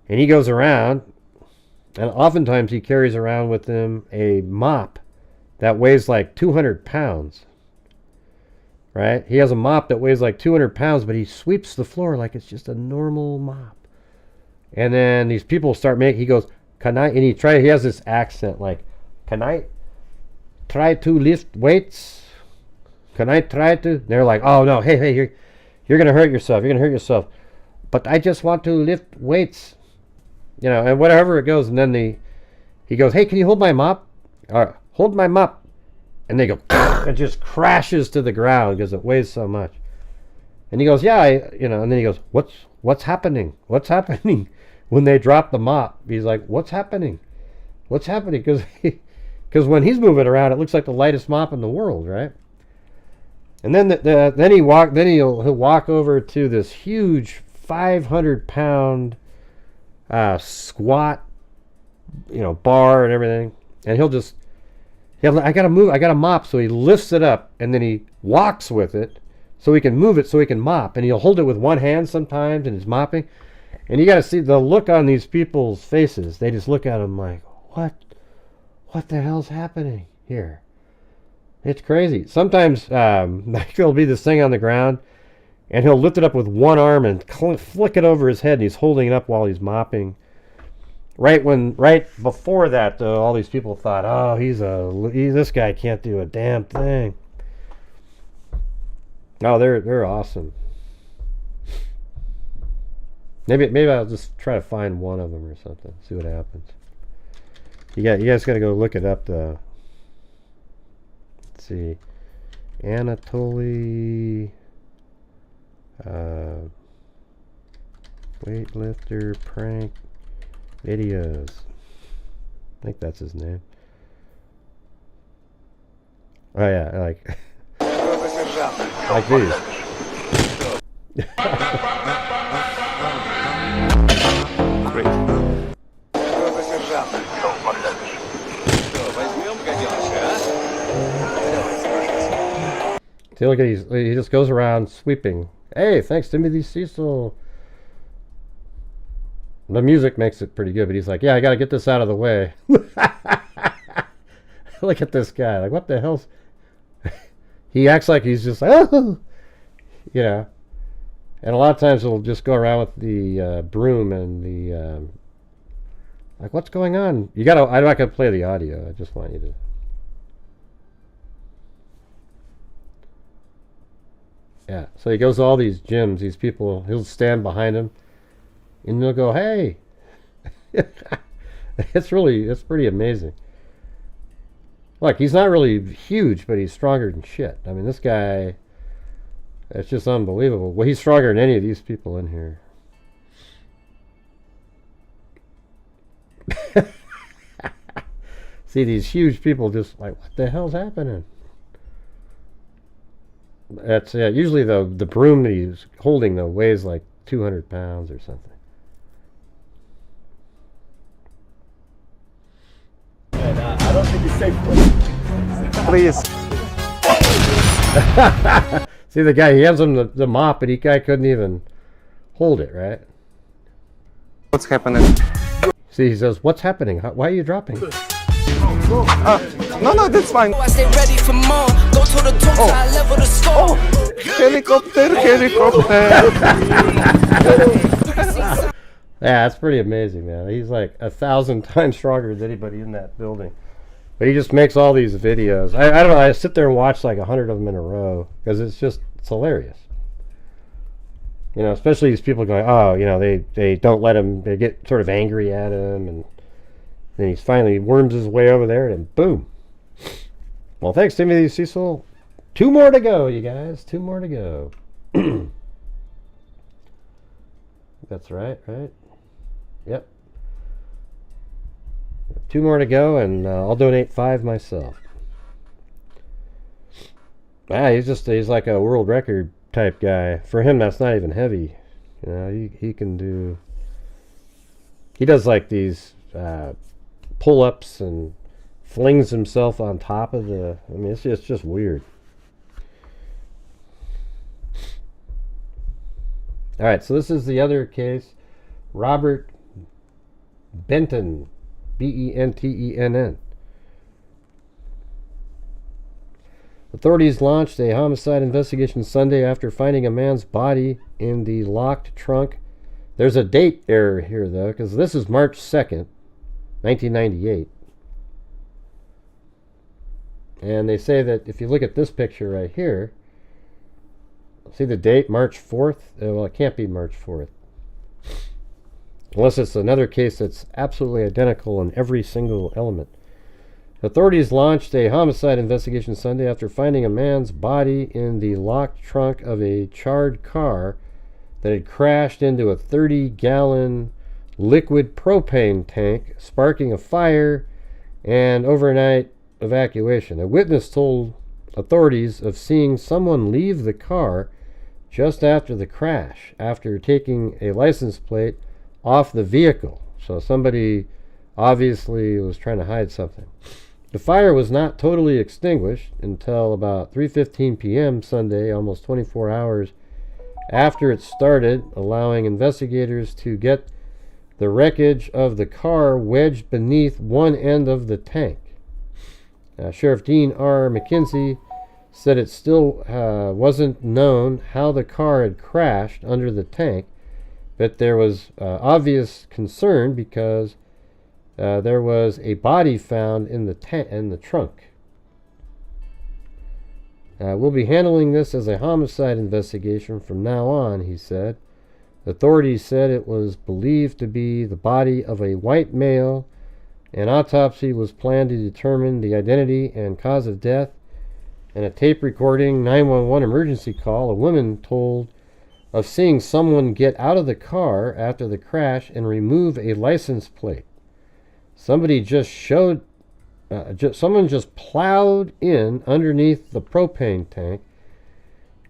And he goes around, and oftentimes he carries around with him a mop that weighs like 200 pounds. right? He has a mop that weighs like 200 pounds, but he sweeps the floor like it's just a normal mop. And then these people start making, he goes, can I, and he has this accent like, can I try to lift weights? Can I try to? And they're like, oh no, hey, you're going to hurt yourself. You're going to hurt yourself. But I just want to lift weights. You know, and whatever it goes. And then he goes, hey, can you hold my mop? Hold my mop. And they go, it just crashes to the ground because it weighs so much. And he goes, yeah, and then he goes, what's happening? What's happening? When they drop the mop, he's like, what's happening? What's happening? Because when he's moving around, it looks like the lightest mop in the world, right? And then he'll walk over to this huge 500-pound squat, bar and everything, and I gotta mop, so he lifts it up and then he walks with it so he can move it so he can mop, and he'll hold it with one hand sometimes and he's mopping, and you gotta see the look on these people's faces. They just look at him like, what the hell's happening here? It's crazy. Sometimes there'll be this thing on the ground and he'll lift it up with one arm and flick it over his head, and he's holding it up while he's mopping. Right before that, though, all these people thought, oh, this guy can't do a damn thing. Oh, they're awesome. Maybe I'll just try to find one of them or something. See what happens. You guys got to go look it up. Let's see, Anatoly weightlifter prank videos. I think that's his name. Oh yeah, like these. See, look at he just goes around sweeping. Hey, thanks Timothy Cecil. The music makes it pretty good, but he's like, yeah, I gotta get this out of the way. Look at this guy. Like, what the hell's... He acts like he's just like, oh! And a lot of times he'll just go around with the broom and the... like, what's going on? I'm not gonna play the audio. I just want you to... Yeah, so he goes to all these gyms, these people, he'll stand behind him, and they'll go, hey! It's pretty amazing. Look, he's not really huge, but he's stronger than shit. I mean, this guy, it's just unbelievable. Well, he's stronger than any of these people in here. See, these huge people just like, what the hell's happening? That's usually the broom that he's holding though weighs like 200 pounds or something. And I don't think it's safe for you. Please. See, the guy, he hands him the mop, but the guy couldn't even hold it, right? What's happening? See, he says, what's happening? Why are you dropping? No, that's fine. I stay ready for more. Go to the top, I level the score. Helicopter. Yeah, that's pretty amazing, man. He's like 1,000 times stronger than anybody in that building. But he just makes all these videos. I don't know, I sit there and watch like 100 of them in a row because it's hilarious. Especially these people going, oh, they don't let him, they get sort of angry at him, and then he finally worms his way over there, and boom. Well, thanks, Timothy Cecil. 2 more to go, you guys. 2 more to go. That's right? Yep. 2 more to go, and I'll donate 5 myself. He's like a world record type guy. For him, that's not even heavy. He can do... He does like these pull-ups and flings himself on top of the... I mean, it's just weird. All right, so this is the other case. Robert Benton, Bentenn. Authorities launched a homicide investigation Sunday after finding a man's body in the locked trunk. There's a date error here, though, because this is March 2nd, 1998. And they say that if you look at this picture right here, see the date, March 4th? Well, it can't be March 4th. Unless it's another case that's absolutely identical in every single element. Authorities launched a homicide investigation Sunday after finding a man's body in the locked trunk of a charred car that had crashed into a 30-gallon liquid propane tank, sparking a fire and overnight evacuation. A witness told authorities of seeing someone leave the car just after the crash, after taking a license plate off the vehicle. So somebody obviously was trying to hide something. The fire was not totally extinguished until about 3:15 p.m. Sunday, almost 24 hours after it started, allowing investigators to get the wreckage of the car wedged beneath one end of the tank. Sheriff Dean R. McKenzie said it still wasn't known how the car had crashed under the tank, but there was obvious concern because there was a body found in the trunk. We'll be handling this as a homicide investigation from now on, he said. Authorities said it was believed to be the body of a white male. An autopsy was planned to determine the identity and cause of death. In a tape recording 911 emergency call, a woman told of seeing someone get out of the car after the crash and remove a license plate. Somebody someone just plowed in underneath the propane tank,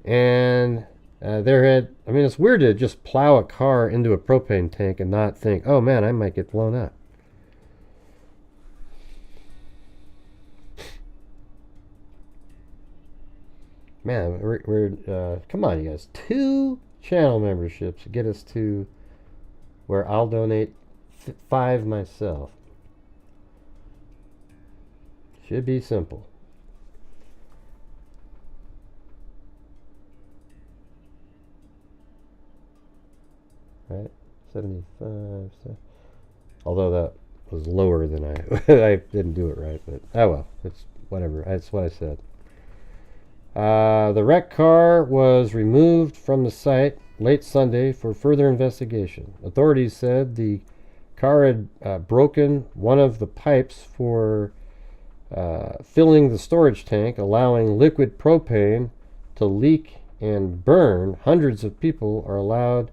and it's weird to just plow a car into a propane tank and not think, oh man, I might get blown up. Man, we're come on, you guys. 2 channel memberships get us to where I'll donate 5 myself. Should be simple. Right, 75. Although that was lower than I didn't do it right, but oh well, it's whatever. That's what I said. The wrecked car was removed from the site late Sunday for further investigation. Authorities said the car had broken one of the pipes for filling the storage tank, allowing liquid propane to leak and burn. Hundreds of people are allowed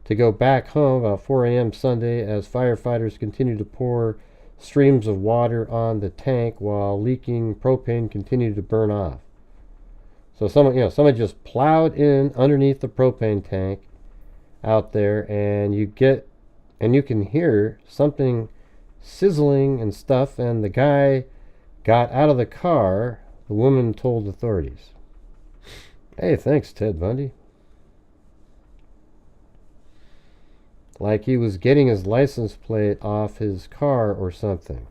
to go back home about 4 a.m. Sunday as firefighters continue to pour streams of water on the tank while leaking propane continued to burn off. So someone just plowed in underneath the propane tank out there, and you can hear something sizzling and stuff, and the guy got out of the car, the woman told authorities. Hey, thanks, Ted Bundy. Like he was getting his license plate off his car or something.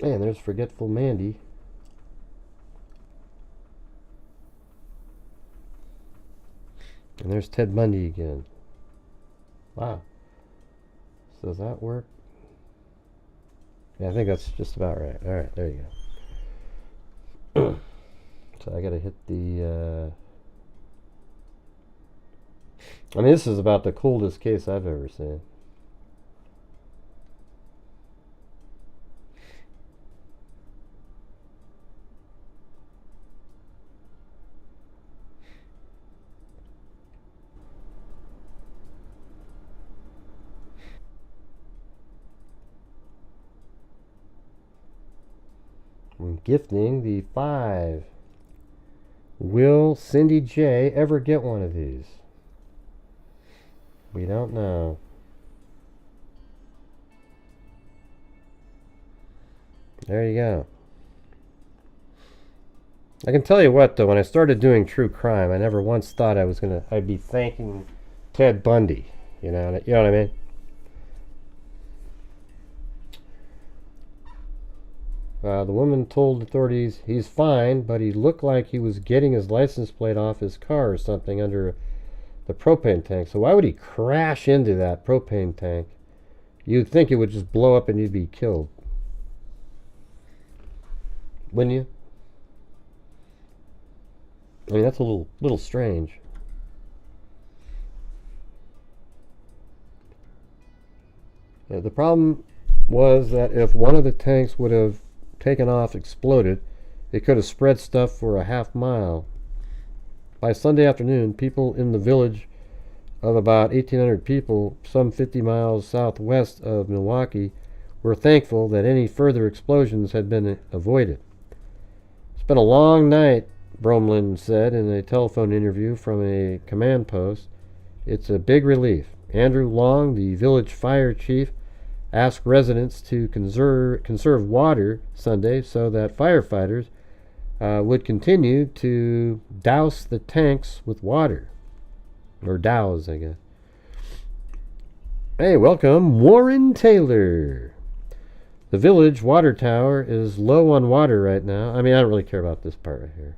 Man, there's Forgetful Mandy. And there's Ted Bundy again. Wow. So does that work? Yeah, I think that's just about right. Alright, there you go. So I gotta hit the... this is about the coldest case I've ever seen. I'm gifting the 5. Will Cindy J ever get one of these? We don't know. There you go. I can tell you what, though, when I started doing true crime, I never once thought I'd be thanking Ted Bundy. You know what I mean? The woman told authorities he's fine, but he looked like he was getting his license plate off his car or something under the propane tank. So why would he crash into that propane tank? You'd think it would just blow up and you'd be killed. Wouldn't you? I mean, that's a little strange. The problem was that if one of the tanks would have taken off, exploded, it could have spread stuff for a half mile. By Sunday afternoon, people in the village of about 1,800 people, some 50 miles southwest of Milwaukee, were thankful that any further explosions had been avoided. It's been a long night, Bromlin said in a telephone interview from a command post. It's a big relief. Andrew Long, the village fire chief, asked residents to conserve water Sunday so that firefighters would continue to douse the tanks with water. Or douse, I guess. Hey, welcome, Warren Taylor. The village water tower is low on water right now. I mean, I don't really care about this part right here.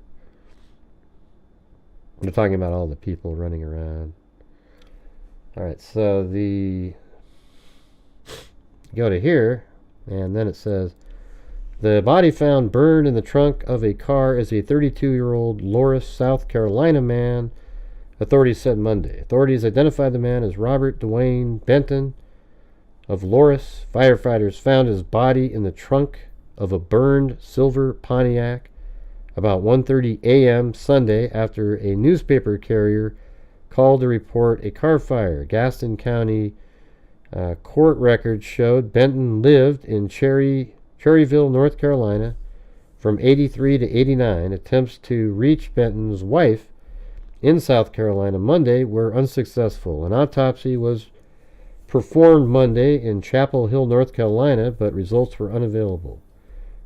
They're talking about all the people running around. Alright, so go to here, and then it says, the body found burned in the trunk of a car is a 32-year-old Loris, South Carolina man, authorities said Monday. Authorities identified the man as Robert Dwayne Benton of Loris. Firefighters found his body in the trunk of a burned silver Pontiac about 1:30 a.m. Sunday after a newspaper carrier called to report a car fire. Gaston County court records showed Benton lived in Cherryville, North Carolina from 83 to 89. Attempts to reach Benton's wife in South Carolina Monday were unsuccessful. An autopsy was performed Monday in Chapel Hill, North Carolina, but results were unavailable.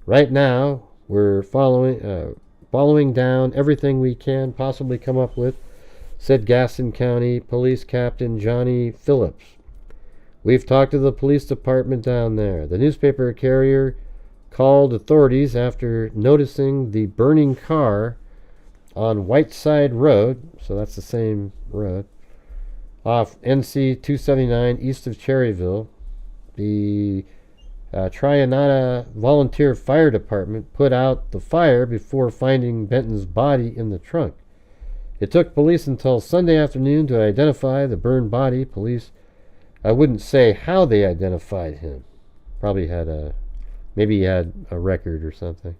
Right now, we're following down everything we can possibly come up with, said Gaston County Police Captain Johnny Phillips. We've talked to the police department down there. The newspaper carrier called authorities after noticing the burning car on Whiteside Road, so that's the same road, off NC 279 east of Cherryville. The Trianata Volunteer Fire Department put out the fire before finding Benton's body in the trunk. It took police until Sunday afternoon to identify the burned body. Police, I wouldn't say how they identified him. Probably maybe he had a record or something.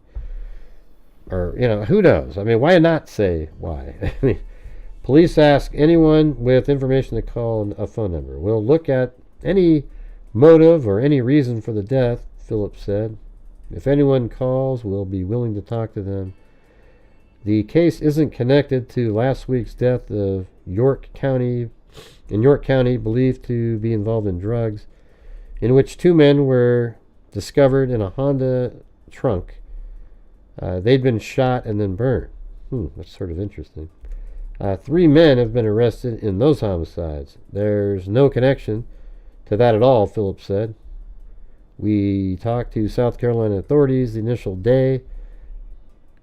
Or, who knows? I mean, why not say why? I mean, police ask anyone with information to call a phone number. We'll look at any motive or any reason for the death, Phillips said. If anyone calls, we'll be willing to talk to them. The case isn't connected to last week's death of York County, believed to be involved in drugs, in which two men were discovered in a Honda trunk. They'd been shot and then burned. That's sort of interesting. 3 men have been arrested in those homicides. There's no connection to that at all, Phillips said. We talked to South Carolina authorities the initial day.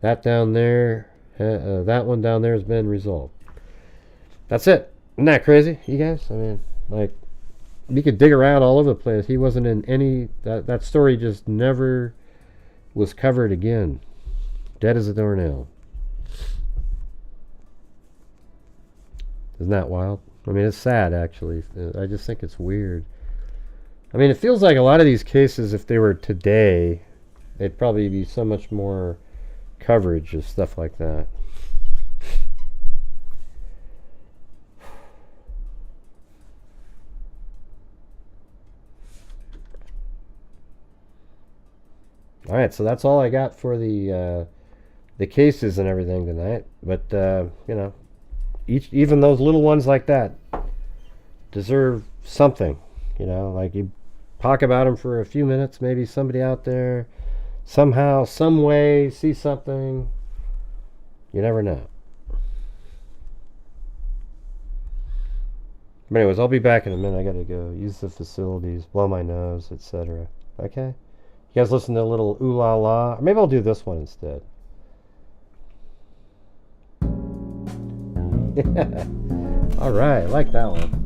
That one down there has been resolved. That's it. Isn't that crazy, you guys? I mean, like, you could dig around all over the place. He wasn't in any... That story just never was covered again. Dead as a doornail. Isn't that wild? I mean, it's sad, actually. I just think it's weird. I mean, it feels like a lot of these cases, if they were today, they'd probably be so much more coverage of stuff like that. All right, so that's all I got for the cases and everything tonight. But even those little ones like that deserve something. Like you talk about them for a few minutes. Maybe somebody out there somehow, some way, see something. You never know. But anyways, I'll be back in a minute. I gotta go use the facilities, blow my nose, etc. Okay? You guys listen to a little ooh la la? Maybe I'll do this one instead. Alright, I like that one.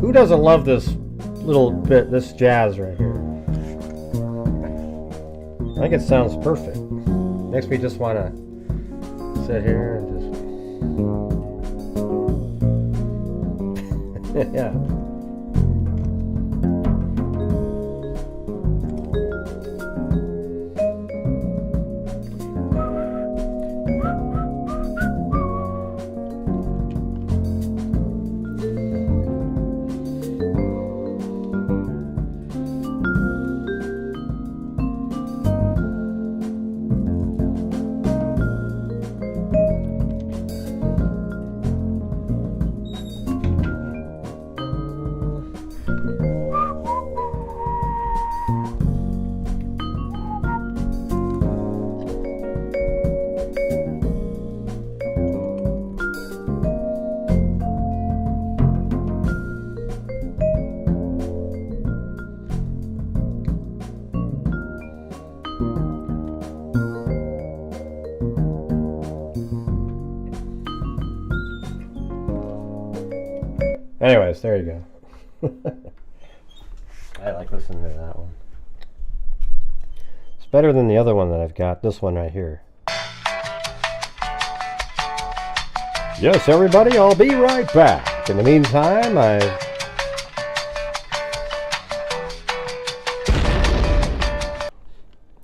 Who doesn't love this little bit, this jazz right here? I think it sounds perfect. Makes me just want to sit here and just... yeah. Anyways, there you go. I like listening to that one. It's better than the other one that I've got, this one right here. Yes, everybody, I'll be right back. In the meantime,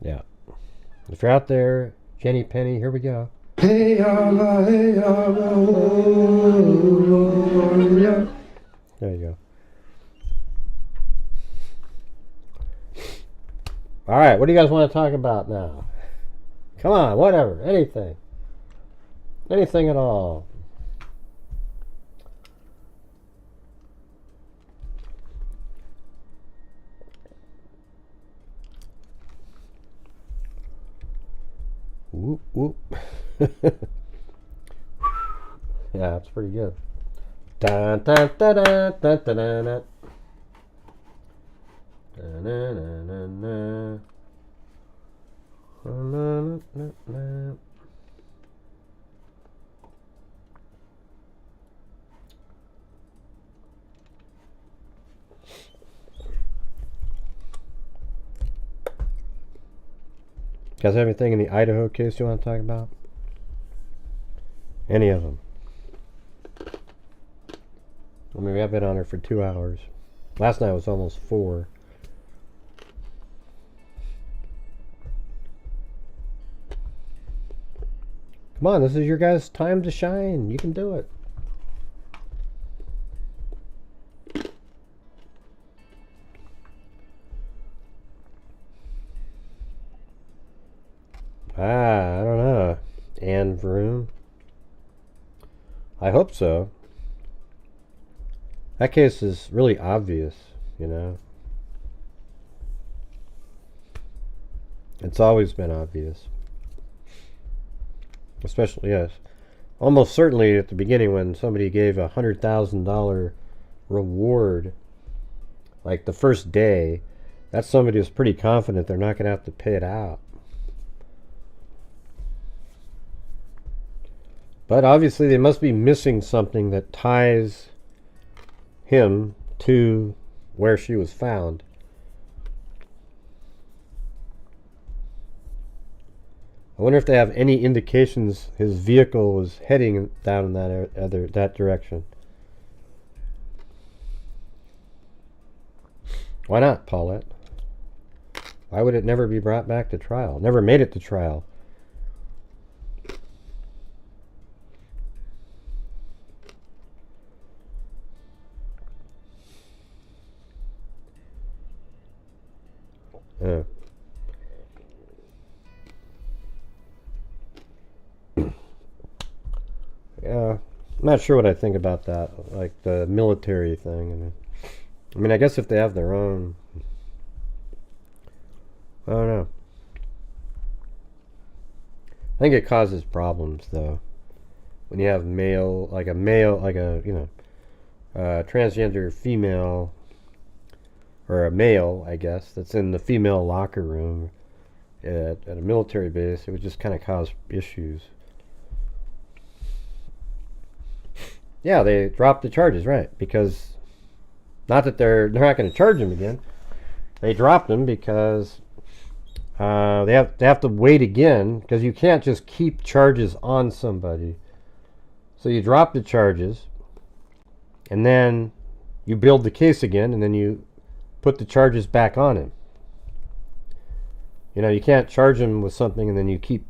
yeah. If you're out there, Jenny Penny, here we go. Hey, Allah, hey, Allah. There you go. All right, what do you guys want to talk about now? Come on, whatever, anything. Anything at all. Whoop, whoop. Yeah, that's pretty good. Dun, dun, dun, dun, dun, dun, dun, dun. Dun, dun, dun, dun, dun. Dun, dun, dun, dun. You guys have anything in the Idaho case you want to talk about? Any of them? I mean, I've been on her for 2 hours. Last night was almost 4. Come Come on, this is your guys' time to shine. You can do it. I don't know. Anne Vroom. I hope so. That case is really obvious, you know. It's always been obvious. Especially, yes. Almost certainly at the beginning when somebody gave a $100,000 reward, like the first day, that somebody was pretty confident they're not going to have to pay it out. But obviously they must be missing something that ties him to where she was found. I wonder if they have any indications his vehicle was heading down in that direction. Why not, Paulette? Why would it never be brought back to trial? Never made it to trial. Yeah, I'm not sure what I think about that, like the military thing. I mean, I guess if they have their own, I don't know. I think it causes problems though when you have transgender female, or a male, I guess, that's in the female locker room at a military base. It would just kind of cause issues. Yeah, they dropped the charges, right? Because, not that they're not going to charge him again. They dropped him because they have to wait again, because you can't just keep charges on somebody. So you drop the charges, and then you build the case again, and then you put the charges back on him. You know, you can't charge him with something and then you keep,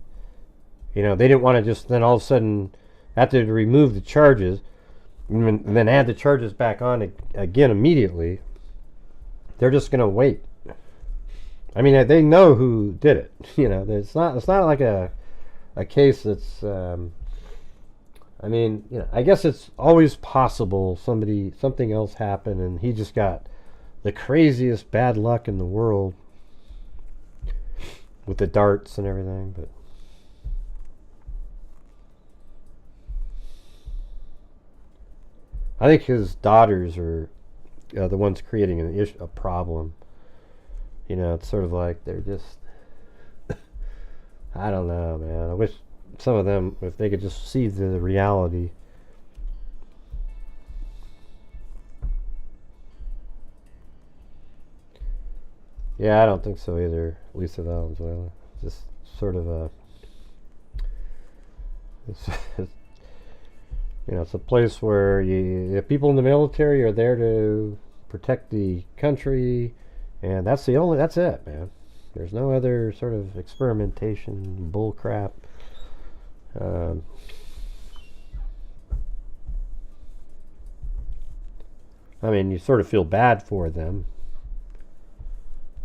they didn't want to just then all of a sudden have to remove the charges and then add the charges back on again immediately. They're just going to wait. I mean, they know who did it. It's not like a case that's, I guess it's always possible something else happened and he just got the craziest bad luck in the world with the darts and everything, but I think his daughters are the ones creating a problem. It's sort of like they're just I don't know, man. I wish some of them, if they could just see the reality. Yeah, I don't think so either, Lisa Valenzuela. Just sort of it's a place where the people in the military are there to protect the country, and that's it, man. There's no other sort of experimentation, bull crap. You sort of feel bad for them.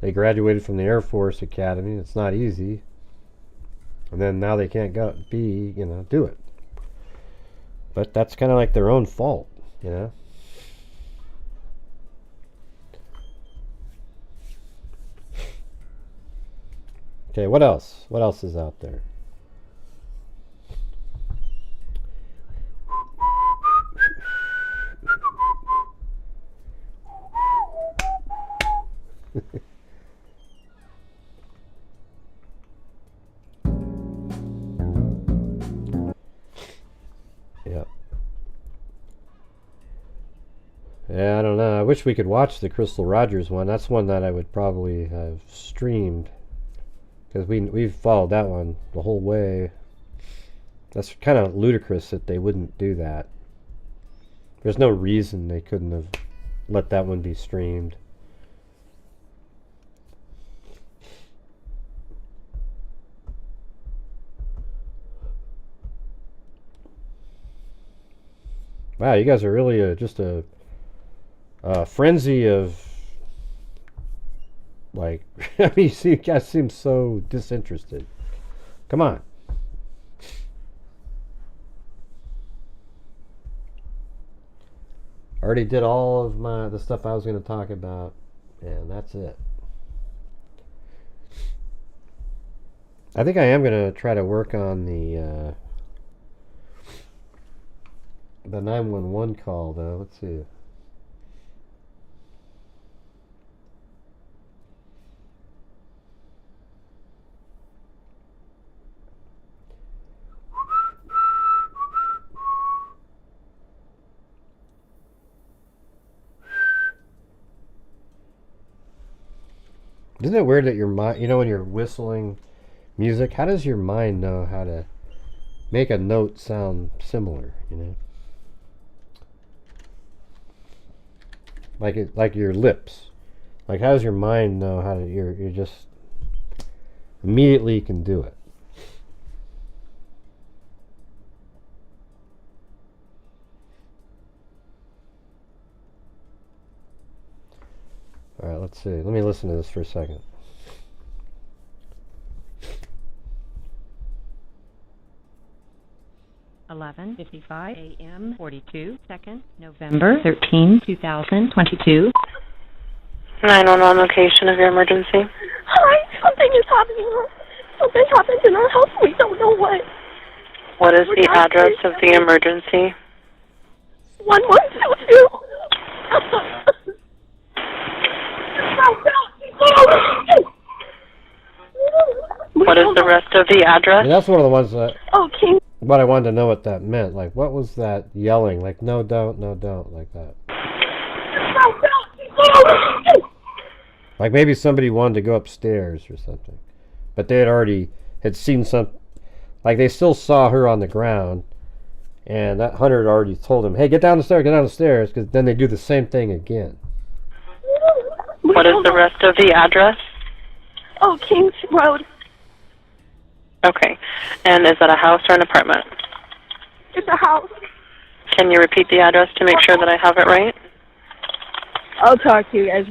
They graduated from the Air Force Academy. It's not easy. And then now they can't do it. But that's kind of like their own fault, Okay, what else? What else is out there? Yeah, I don't know. I wish we could watch the Crystal Rogers one. That's one that I would probably have streamed, because we've followed that one the whole way. That's kind of ludicrous that they wouldn't do that. There's no reason they couldn't have let that one be streamed. Wow, you guys are really just a frenzy of, like, I mean, you guys seem so disinterested. Come on. Already did all of the stuff I was going to talk about, and that's it. I think I am going to try to work on the 911 call, though. Let's see. Isn't it weird that your mind, you know, when you're whistling music, how does your mind know how to make a note sound similar, you know? Like your lips. Like, how does your mind know how to, you're just immediately can do it. All right, let's see. Let me listen to this for a second. (11:55 a.m. 42 seconds, November 13, 2022). 911 location of your emergency. Hi, something is happening. Something happened in our house. We don't know what. What is the address of the emergency? 1122. What is the rest of the address? And that's one of the ones that. Okay. But I wanted to know what that meant. Like, what was that yelling? Like, no, don't, like that. Like maybe somebody wanted to go upstairs or something, but they had seen some. Like they still saw her on the ground, and that hunter had already told him, "Hey, get down the stairs," because then they do the same thing again. What is the rest of the address? Oh, Kings Road. Okay. And is that a house or an apartment? It's a house. Can you repeat the address to make sure that I have it right? I'll talk to you guys.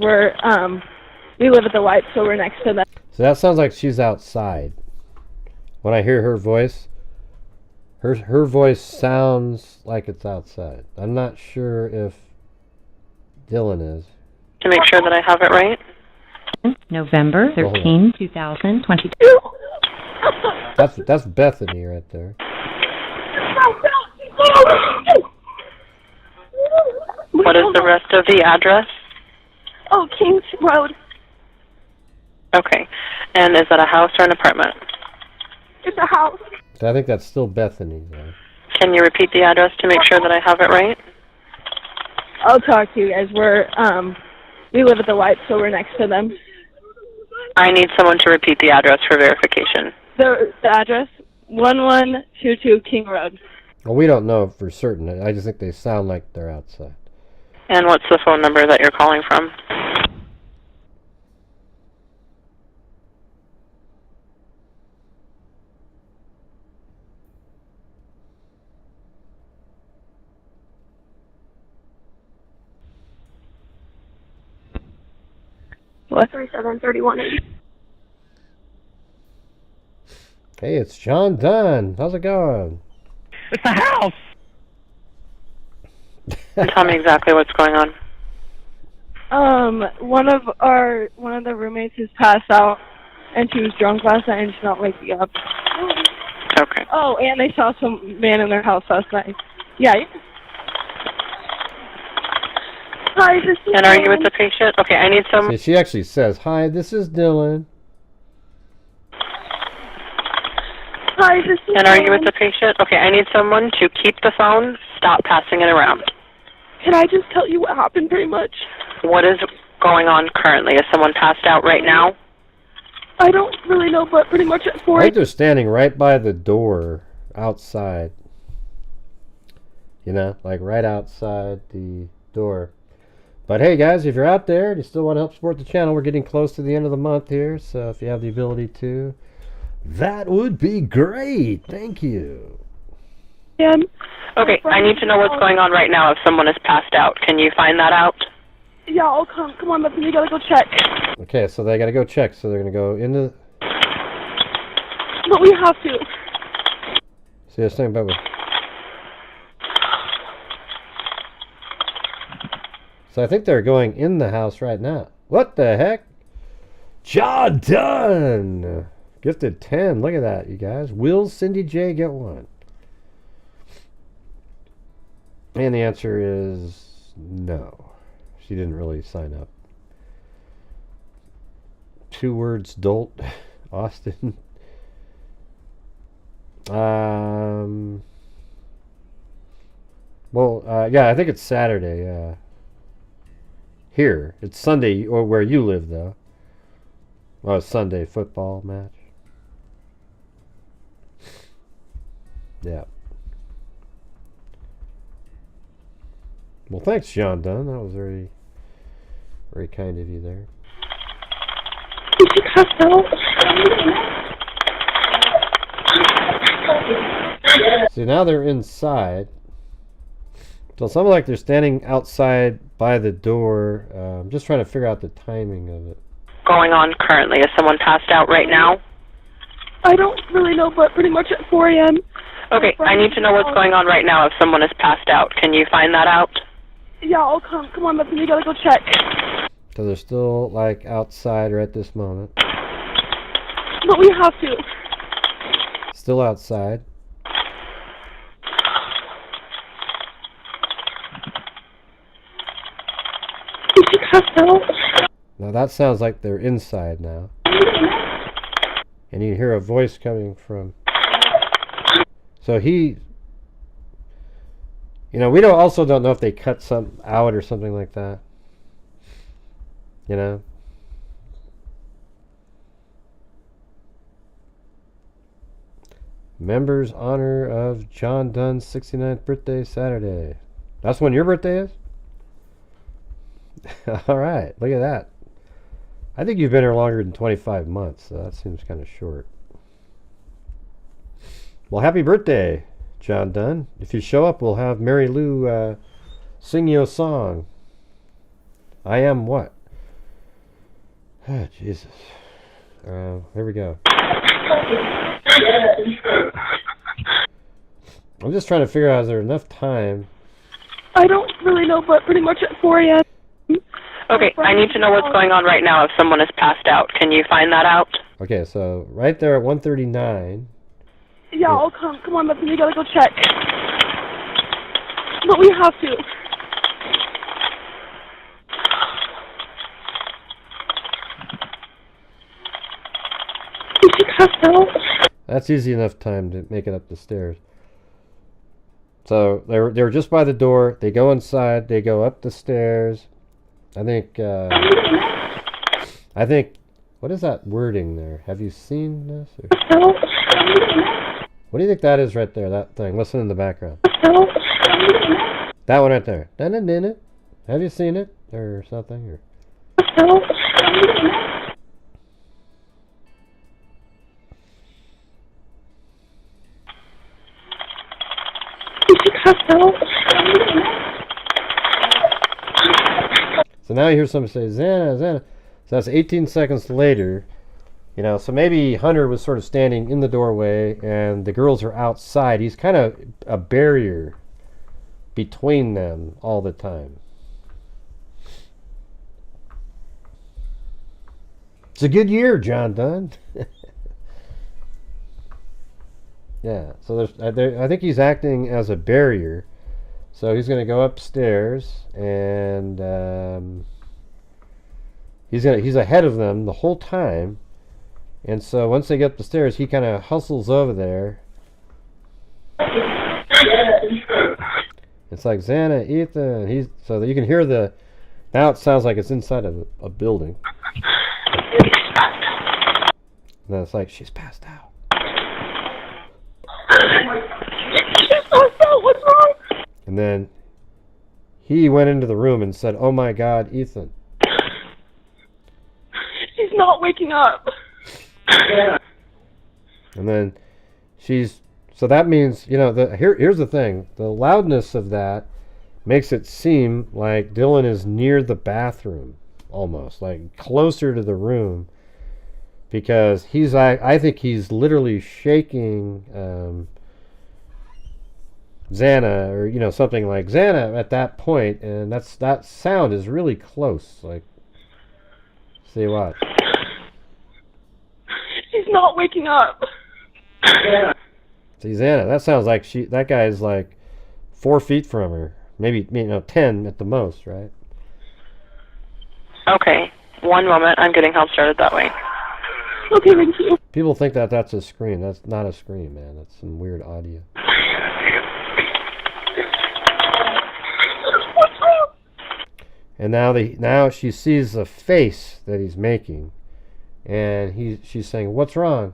We live at the White, so we're next to them. So that sounds like she's outside. When I hear her voice, her voice sounds like it's outside. I'm not sure if Dylan is. To make sure that I have it right? November 13, 2022. That's Bethany right there. What is the rest of the address? Oh, Kings Road. Okay. And is that a house or an apartment? It's a house. So I think that's still Bethany, though. Can you repeat the address to make sure that I have it right? I'll talk to you guys. We live at the White, so we're next to them. I need someone to repeat the address for verification. The address, 1122 King Road. Well, we don't know for certain. I just think they sound like they're outside. And what's the phone number that you're calling from? What? 3731. Hey, it's John Dunn. How's it going? It's the house. Tell me exactly what's going on. One of the roommates is passed out, and she was drunk last night, and she's not waking up. Okay. Oh, and they saw some man in their house last night. Yeah. Hi, this is And are you with the patient? Okay, I need some. See, she actually says, "Hi, this is Dylan." Hi, this is And are you with the patient? Okay, I need someone to keep the phone, stop passing it around. Can I just tell you what happened pretty much? What is going on currently? Is someone passed out right now? I don't really know, but pretty much at 4. I think they're standing right by the door outside. You know, like right outside the door. But hey guys, if you're out there and you still want to help support the channel, we're getting close to the end of the month here, so if you have the ability to, that would be great. Thank you. Okay, I need to know what's going on right now if someone is passed out. Can you find that out? Yeah, I'll come. Come on, Benton, you gotta go check. Okay, so they gotta go check. So they're gonna go into. But we have to. See, I was saying about. So I think they're going in the house right now. What the heck? Job done! Gifted 10. Look at that, you guys. Will Cindy J get one? And the answer is no. She didn't really sign up. 2 words, dolt. Austin. Well, yeah, I think it's Saturday. Here. It's Sunday, or where you live, though. Oh, it's Sunday football match. Yeah. Well, thanks, John Dunn. That was very, very kind of you there. See, now they're inside. So it's something like they're standing outside by the door. I'm just trying to figure out the timing of it. Going on currently? Is someone passed out right now? I don't really know, but pretty much at 4 a.m. Okay, I need to know what's going on right now if someone is passed out. Can you find that out? Yeah, I'll come. Come on, Benton, you gotta go check. So they're still, like, outside right this moment. But we have to. Still outside. Now that sounds like they're inside now. And you hear a voice coming from... So he... You know, we also don't know if they cut something out or something like that. You know? Members honor of John Dunn's 69th birthday Saturday. That's when your birthday is? Alright, look at that. I think you've been here longer than 25 months, so that seems kind of short. Well, happy birthday, John Dunn. If you show up, we'll have Mary Lou sing you a song. I am what? Oh, Jesus. Here we go. I'm just trying to figure out, is there enough time? I don't really know, but pretty much at 4 a.m. Okay, I need to know what's going on right now if someone is passed out. Can you find that out? Okay, so right there at 1:39. Yeah, I'll come. Come on, Benton, you gotta go check. But we have to. That's easy enough time to make it up the stairs. So they were just by the door. They go inside. They go up the stairs. I think. What is that wording there? Have you seen this? Or? What do you think that is right there? That thing. Listen in the background. That one right there. Have you seen it or something? Or? So now you hear somebody say, Xana, Xana. So that's 18 seconds later. You know, so maybe Hunter was sort of standing in the doorway and the girls are outside. He's kind of a barrier between them all the time. It's a good year, John Dunn. Yeah, so I think he's acting as a barrier. So he's going to go upstairs, and he's ahead of them the whole time. And so once they get up the stairs, he kind of hustles over there. It's like Xana, Ethan. So that you can hear the. Now it sounds like it's inside of a building. And then it's like she's passed out. What's wrong? And then he went into the room and said, "Oh my God, Ethan." He's not waking up. And then she's So that means, you know, here's the thing. The loudness of that makes it seem like Dylan is near the bathroom, almost, like closer to the room, because I think he's literally shaking Xana, or, you know, something like Xana at that point, and that sound is really close. Like, see what? He's not waking up. See, Xana, that sounds like that guy is like 4 feet from her. Maybe, 10 at the most, right? Okay. One moment. I'm getting help started that way. Okay, thank you. People think that that's a scream. That's not a scream, man. That's some weird audio. And now she sees the face that he's making, and she's saying, "What's wrong?"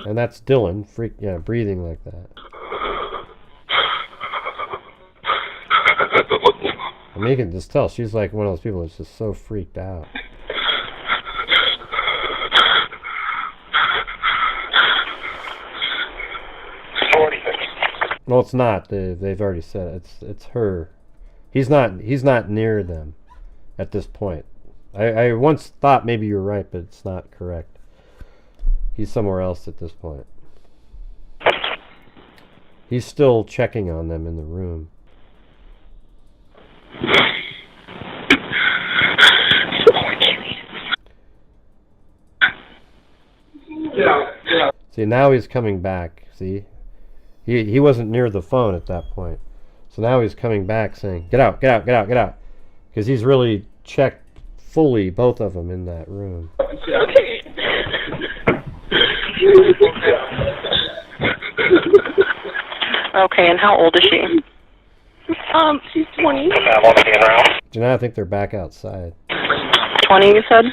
And that's Dylan, breathing like that. I mean, you can just tell she's like one of those people that's just so freaked out. Well, it's not. They've already said it. It's her. He's not near them at this point. I once thought maybe you're right, but it's not correct. He's somewhere else at this point. He's still checking on them in the room. See, now he's coming back. See? He wasn't near the phone at that point. So now he's coming back saying, "Get out, get out, get out, get out." Because he's really checked fully both of them in that room. Okay. Okay, and how old is she? She's 20. So now I think they're back outside. 20, you said?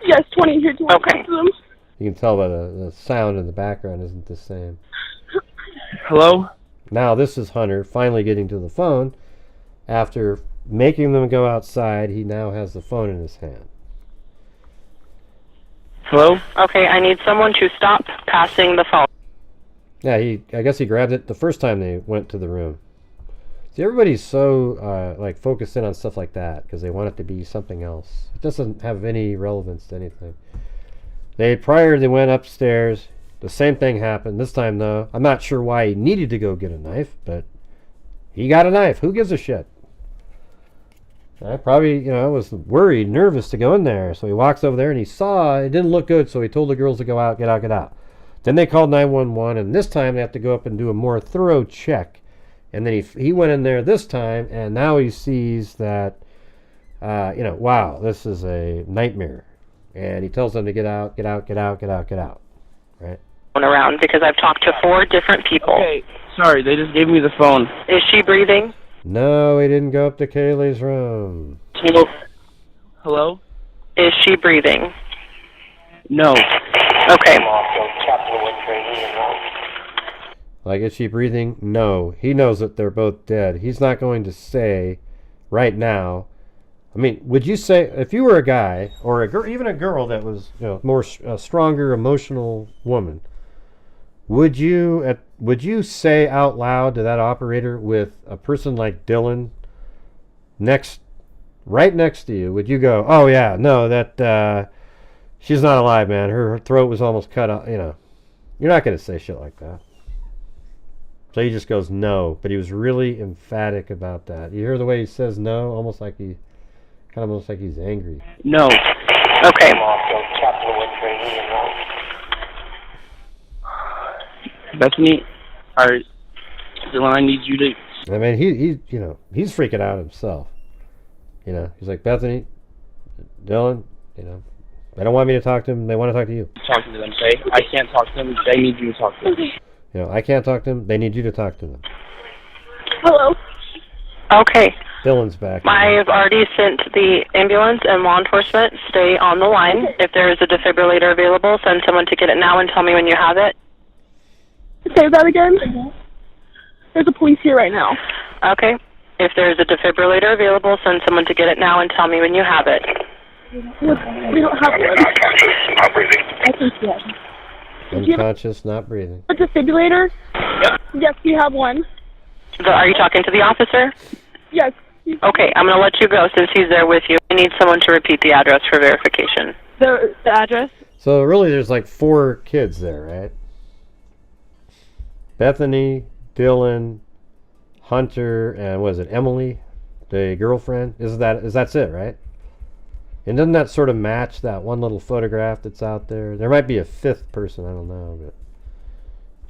Yes, 20 here to okay. Them. You can tell by the sound in the background isn't the same. Hello? Now this is Hunter finally getting to the phone. After making them go outside, he now has the phone in his hand. Hello? Okay, I need someone to stop passing the phone. Yeah, I guess he grabbed it the first time they went to the room. See, everybody's so like focused in on stuff like that because they want it to be something else. It doesn't have any relevance to anything. They went upstairs. The same thing happened. This time, though, I'm not sure why he needed to go get a knife, but he got a knife. Who gives a shit? I probably, was worried, nervous to go in there. So he walks over there and he saw it didn't look good. So he told the girls to go out, get out, get out. Then they called 911, and this time they have to go up and do a more thorough check. And then he went in there this time, and now he sees that, wow, this is a nightmare. And he tells them to get out, get out, get out, get out, get out. Right? Around because I've talked to 4 different people. Okay, sorry, they just gave me the phone. Is she breathing? No, he didn't go up to Kaylee's room. Hello? Hello? Is she breathing? No. Okay. Like, is she breathing? No. He knows that they're both dead. He's not going to say right now. I mean, would you say, if you were a guy, or a girl, even a girl that was, more stronger, emotional woman, would you say out loud to that operator with a person like Dylan right next to you? Would you go, "Oh yeah, no, that she's not alive, man. Her throat was almost cut off." You're not going to say shit like that. So he just goes no, but he was really emphatic about that. You hear the way he says no, almost like he's angry. No. Okay. Bethany, Dylan, I need you to... I mean, he's freaking out himself. He's like, "Bethany, Dylan, they don't want me to talk to him. They want to talk to you." Talking to them, say. I can't talk to them. They need you to talk to them. I can't talk to them. They need you to talk to them. Hello. Okay. Dylan's back. I've already sent the ambulance and law enforcement. Stay on the line. If there is a defibrillator available, send someone to get it now and tell me when you have it. Say that again. There's a police here right now. Okay. If there is a defibrillator available, send someone to get it now and tell me when you have it. We don't have one. Not breathing. I think yes. Unconscious, not breathing. A defibrillator? Yep. Yes, we have one. Are you talking to the officer? Yes. Okay, I'm going to let you go since he's there with you. I need someone to repeat the address for verification. The address? So really there's like 4 kids there, right? Bethany, Dylan, Hunter, and what is it, Emily, the girlfriend? That's it, right? And doesn't that sort of match that one little photograph that's out there? There might be a 5th person, I don't know, but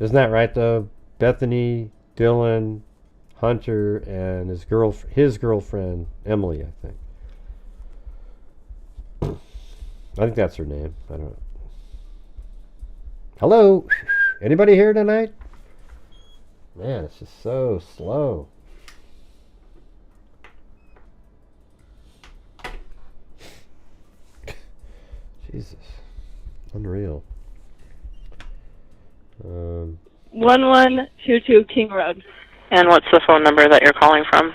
isn't that right though? Bethany, Dylan, Hunter, and his girlfriend Emily, I think that's her name. I don't know. Hello, anybody here tonight? Man, it's just so slow. Jesus, unreal. 1122 King Road. And what's the phone number that you're calling from?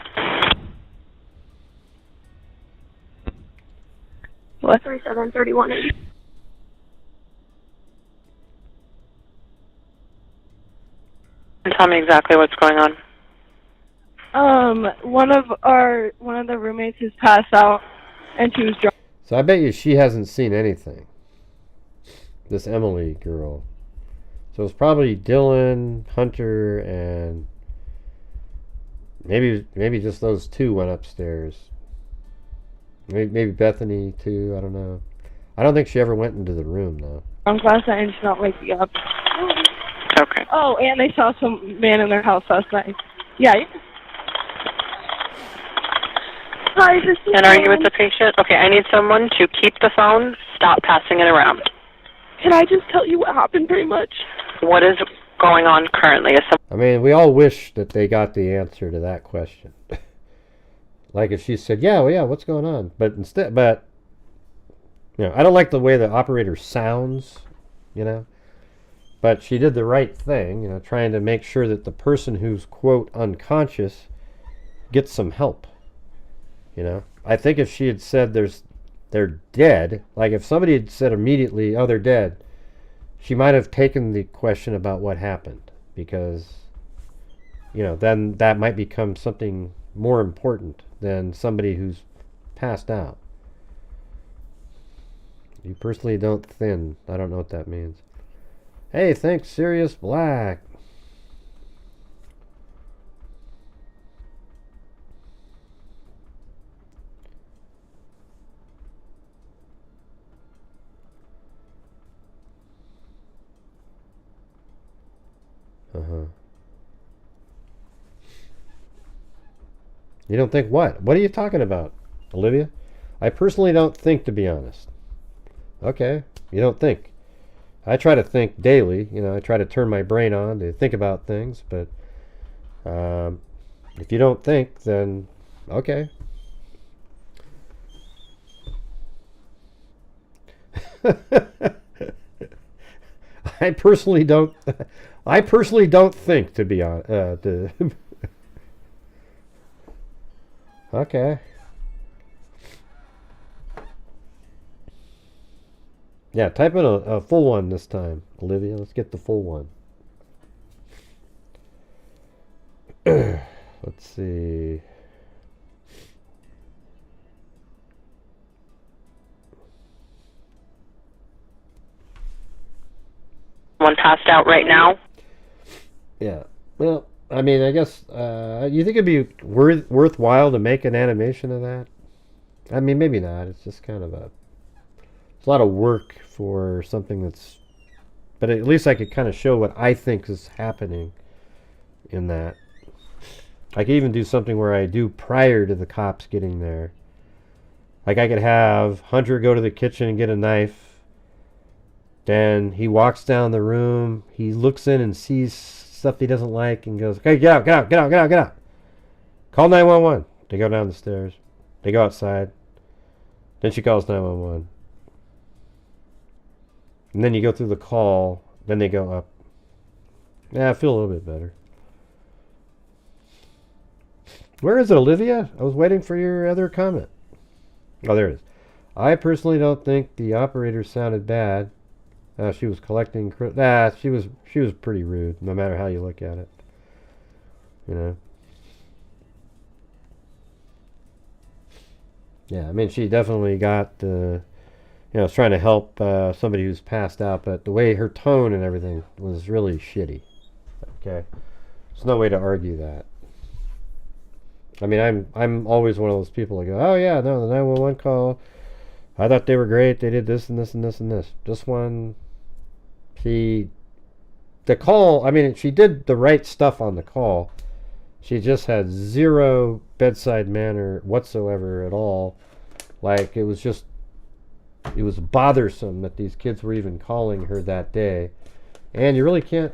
What? 3731. And tell me exactly what's going on. One of the roommates is passed out, and she was drunk. So I bet you she hasn't seen anything. This Emily girl. So it's probably Dylan, Hunter, and maybe just those 2 went upstairs. Maybe Bethany too. I don't know. I don't think she ever went into the room though. Drunk last night and she's not waking up. Okay. Oh, and they saw some man in their house last night. Yeah. Hi, this is And are you with the patient? Okay, I need someone to keep the phone, stop passing it around. Can I just tell you what happened pretty much? What is going on currently? I mean, we all wish that they got the answer to that question. Like if she said, yeah, what's going on? But I don't like the way the operator sounds, but she did the right thing, trying to make sure that the person who's, quote, unconscious gets some help. I think if she had said they're dead, like if somebody had said immediately, oh, they're dead, she might have taken the question about what happened, because, then that might become something more important than somebody who's passed out. You personally don't thin. I don't know what that means. Hey, thanks, Sirius Black. You don't think what? What are you talking about, Olivia? I personally don't think, to be honest. Okay, you don't think. I try to think daily. I try to turn my brain on to think about things, but if you don't think, then okay. I personally don't think, to be honest. Okay. Yeah, type in a full one this time, Olivia. Let's get the full one. Let's see. One passed out right now? Yeah. Well, I mean, I guess, you think it'd be worthwhile to make an animation of that? I mean, maybe not. It's just kind of it's a lot of work for something that's, but at least I could kind of show what I think is happening in that. I could even do something where I do prior to the cops getting there. Like I could have Hunter go to the kitchen and get a knife. Then he walks down the room. He looks in and sees stuff he doesn't like and goes, okay, get out. Call 911. They go down the stairs. They go outside. Then she calls 911. And then you go through the call. Then they go up. Yeah, I feel a little bit better. Where is it, Olivia? I was waiting for your other comment. Oh, there it is. I personally don't think the operator sounded bad. She was collecting. She was pretty rude, no matter how you look at it. You know. Yeah, I mean, she definitely got, was trying to help somebody who's passed out, but the way her tone and everything was really shitty. Okay, there's no way to argue that. I mean, I'm always one of those people that go, oh yeah, no, the 911 call, I thought they were great. They did this and this and this and this. This one, the call. I mean, she did the right stuff on the call. She just had zero bedside manner whatsoever at all. Like, it was bothersome that these kids were even calling her that day. And you really can't,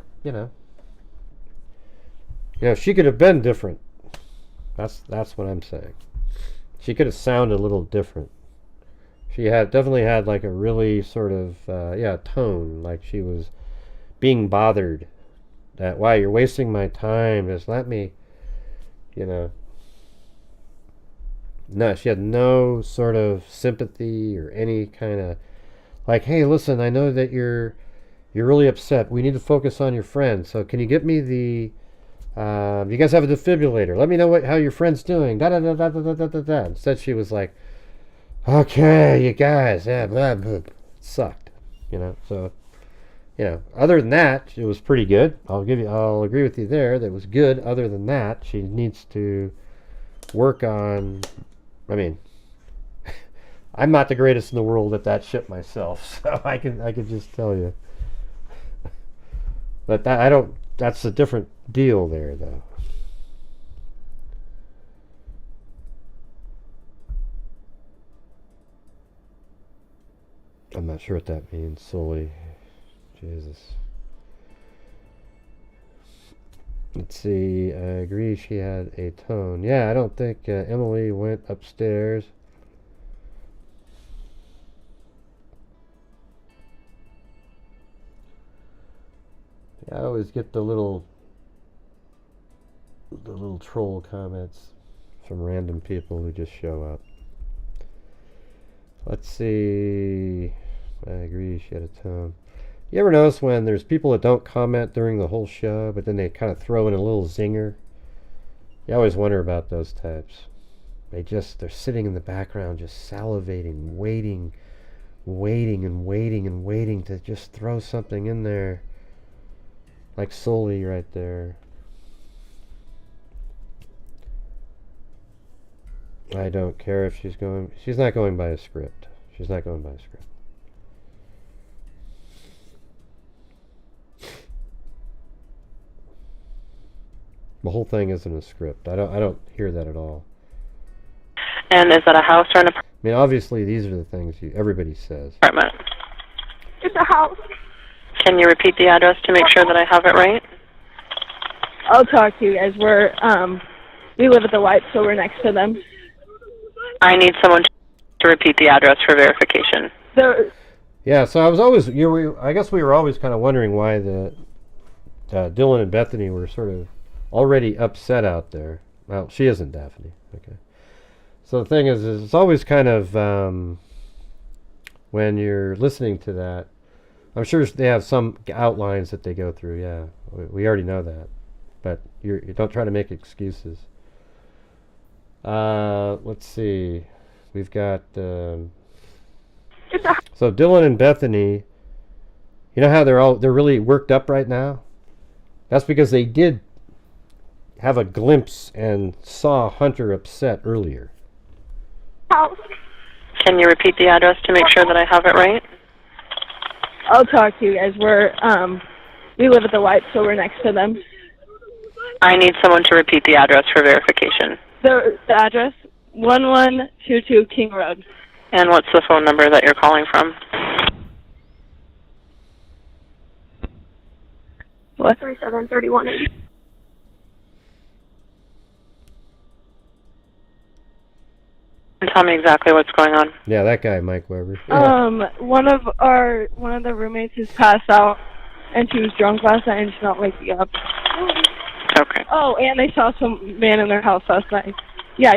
she could have been different. That's what I'm saying. She could have sounded a little different. She definitely had like a really sort of, tone. Like she was being bothered. That, why, you're wasting my time. Just let me, No, she had no sort of sympathy or any kind of, like, hey, listen, I know that you're really upset. We need to focus on your friend. So can you get me the, you guys have a defibrillator. Let me know how your friend's doing. Da-da-da-da-da-da-da-da. Instead, she was like, okay, you guys, yeah, blah, blah. It sucked, So, other than that, it was pretty good. I'll agree with you there. That was good. Other than that, she needs to work on. I mean, I'm not the greatest in the world at that shit myself, so I can just tell you. But that's a different deal there, though. I'm not sure what that means solely. Jesus. Let's see. I agree she had a tone. Yeah, I don't think Emily went upstairs. I always get the little troll comments from random people who just show up. Let's see. I agree she had a tone. You ever notice when there's people that don't comment during the whole show, but then they kind of throw in a little zinger? You always wonder about those types. They're sitting in the background just salivating, waiting to just throw something in there. Like Sully right there. I don't care if she's not going by a script. She's not going by a script. The whole thing isn't a script. I don't hear that at all. And is that a house or an apartment? I mean, obviously these are the things everybody says. Apartment. It's a house. Can you repeat the address to make sure that I have it right? I'll talk to you guys. We live at the White, so we're next to them. I need someone to repeat the address for verification. Yeah, so I was always, I guess we were always kind of wondering why Dylan and Bethany were sort of already upset out there. Well, she isn't Daphne. Okay. So the thing is it's always kind of, when you're listening to that, I'm sure they have some outlines that they go through, yeah. We already know that. But you don't try to make excuses. Let's see. We've got... so Dylan and Bethany, you know how they're really worked up right now? That's because they did have a glimpse and saw Hunter upset earlier. House. Can you repeat the address to make sure that I have it right? I'll talk to you guys. We live at the White, so we're next to them. I need someone to repeat the address for verification. The address, 1122 King Road. And what's the phone number that you're calling from? What? 3731. And tell me exactly what's going on. Yeah, that guy, Mike Weber. One of the roommates is passed out, and she was drunk last night, and she's not waking up. Okay. Oh, and they saw some man in their house last night. Yeah.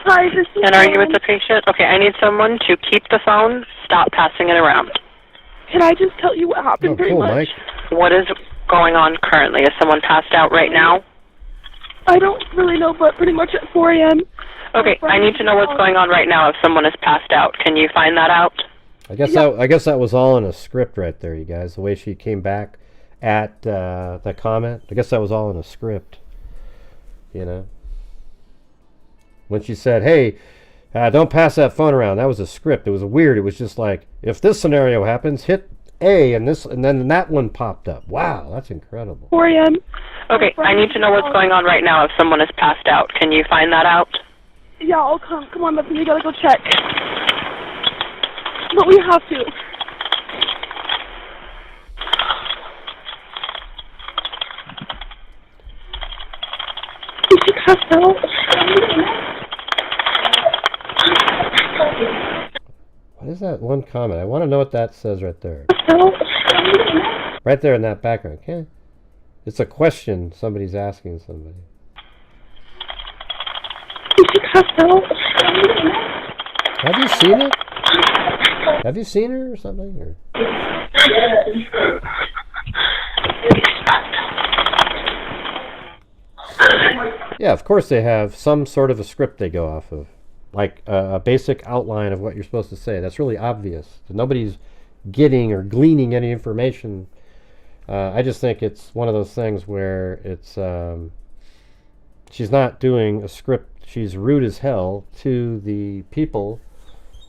Hi, this is And are you with the patient? Okay, I need someone to keep the phone, stop passing it around. Can I just tell you what happened pretty much? Mike. What is going on currently? Is someone passed out right now? I don't really know, but pretty much at 4 a.m. Okay, I need to know what's going on right now if someone is passed out. Can you find that out? I guess that was all in a script right there, you guys. The way she came back at that comment, I guess that was all in a script. You know, when she said, "Hey, don't pass that phone around," that was a script. It was weird. It was just like, if this scenario happens, hit A, and then that one popped up. Wow, that's incredible. 4 a.m. Okay, I need to know what's going on right now if someone is passed out. Can you find that out? Yeah, I'll come. Come on, Benton, we gotta go check. But we have to. Did you pass out? What is that one comment? I want to know what that says right there. Right there in that background. Okay. It's a question somebody's asking somebody. Did you pass out? Have you seen it? Have you seen her or something? Or? Yeah, of course they have some sort of a script they go off of. Like a basic outline of what you're supposed to say. That's really obvious. Nobody's getting or gleaning any information. I just think it's one of those things where it's she's not doing a script. She's rude as hell to the people,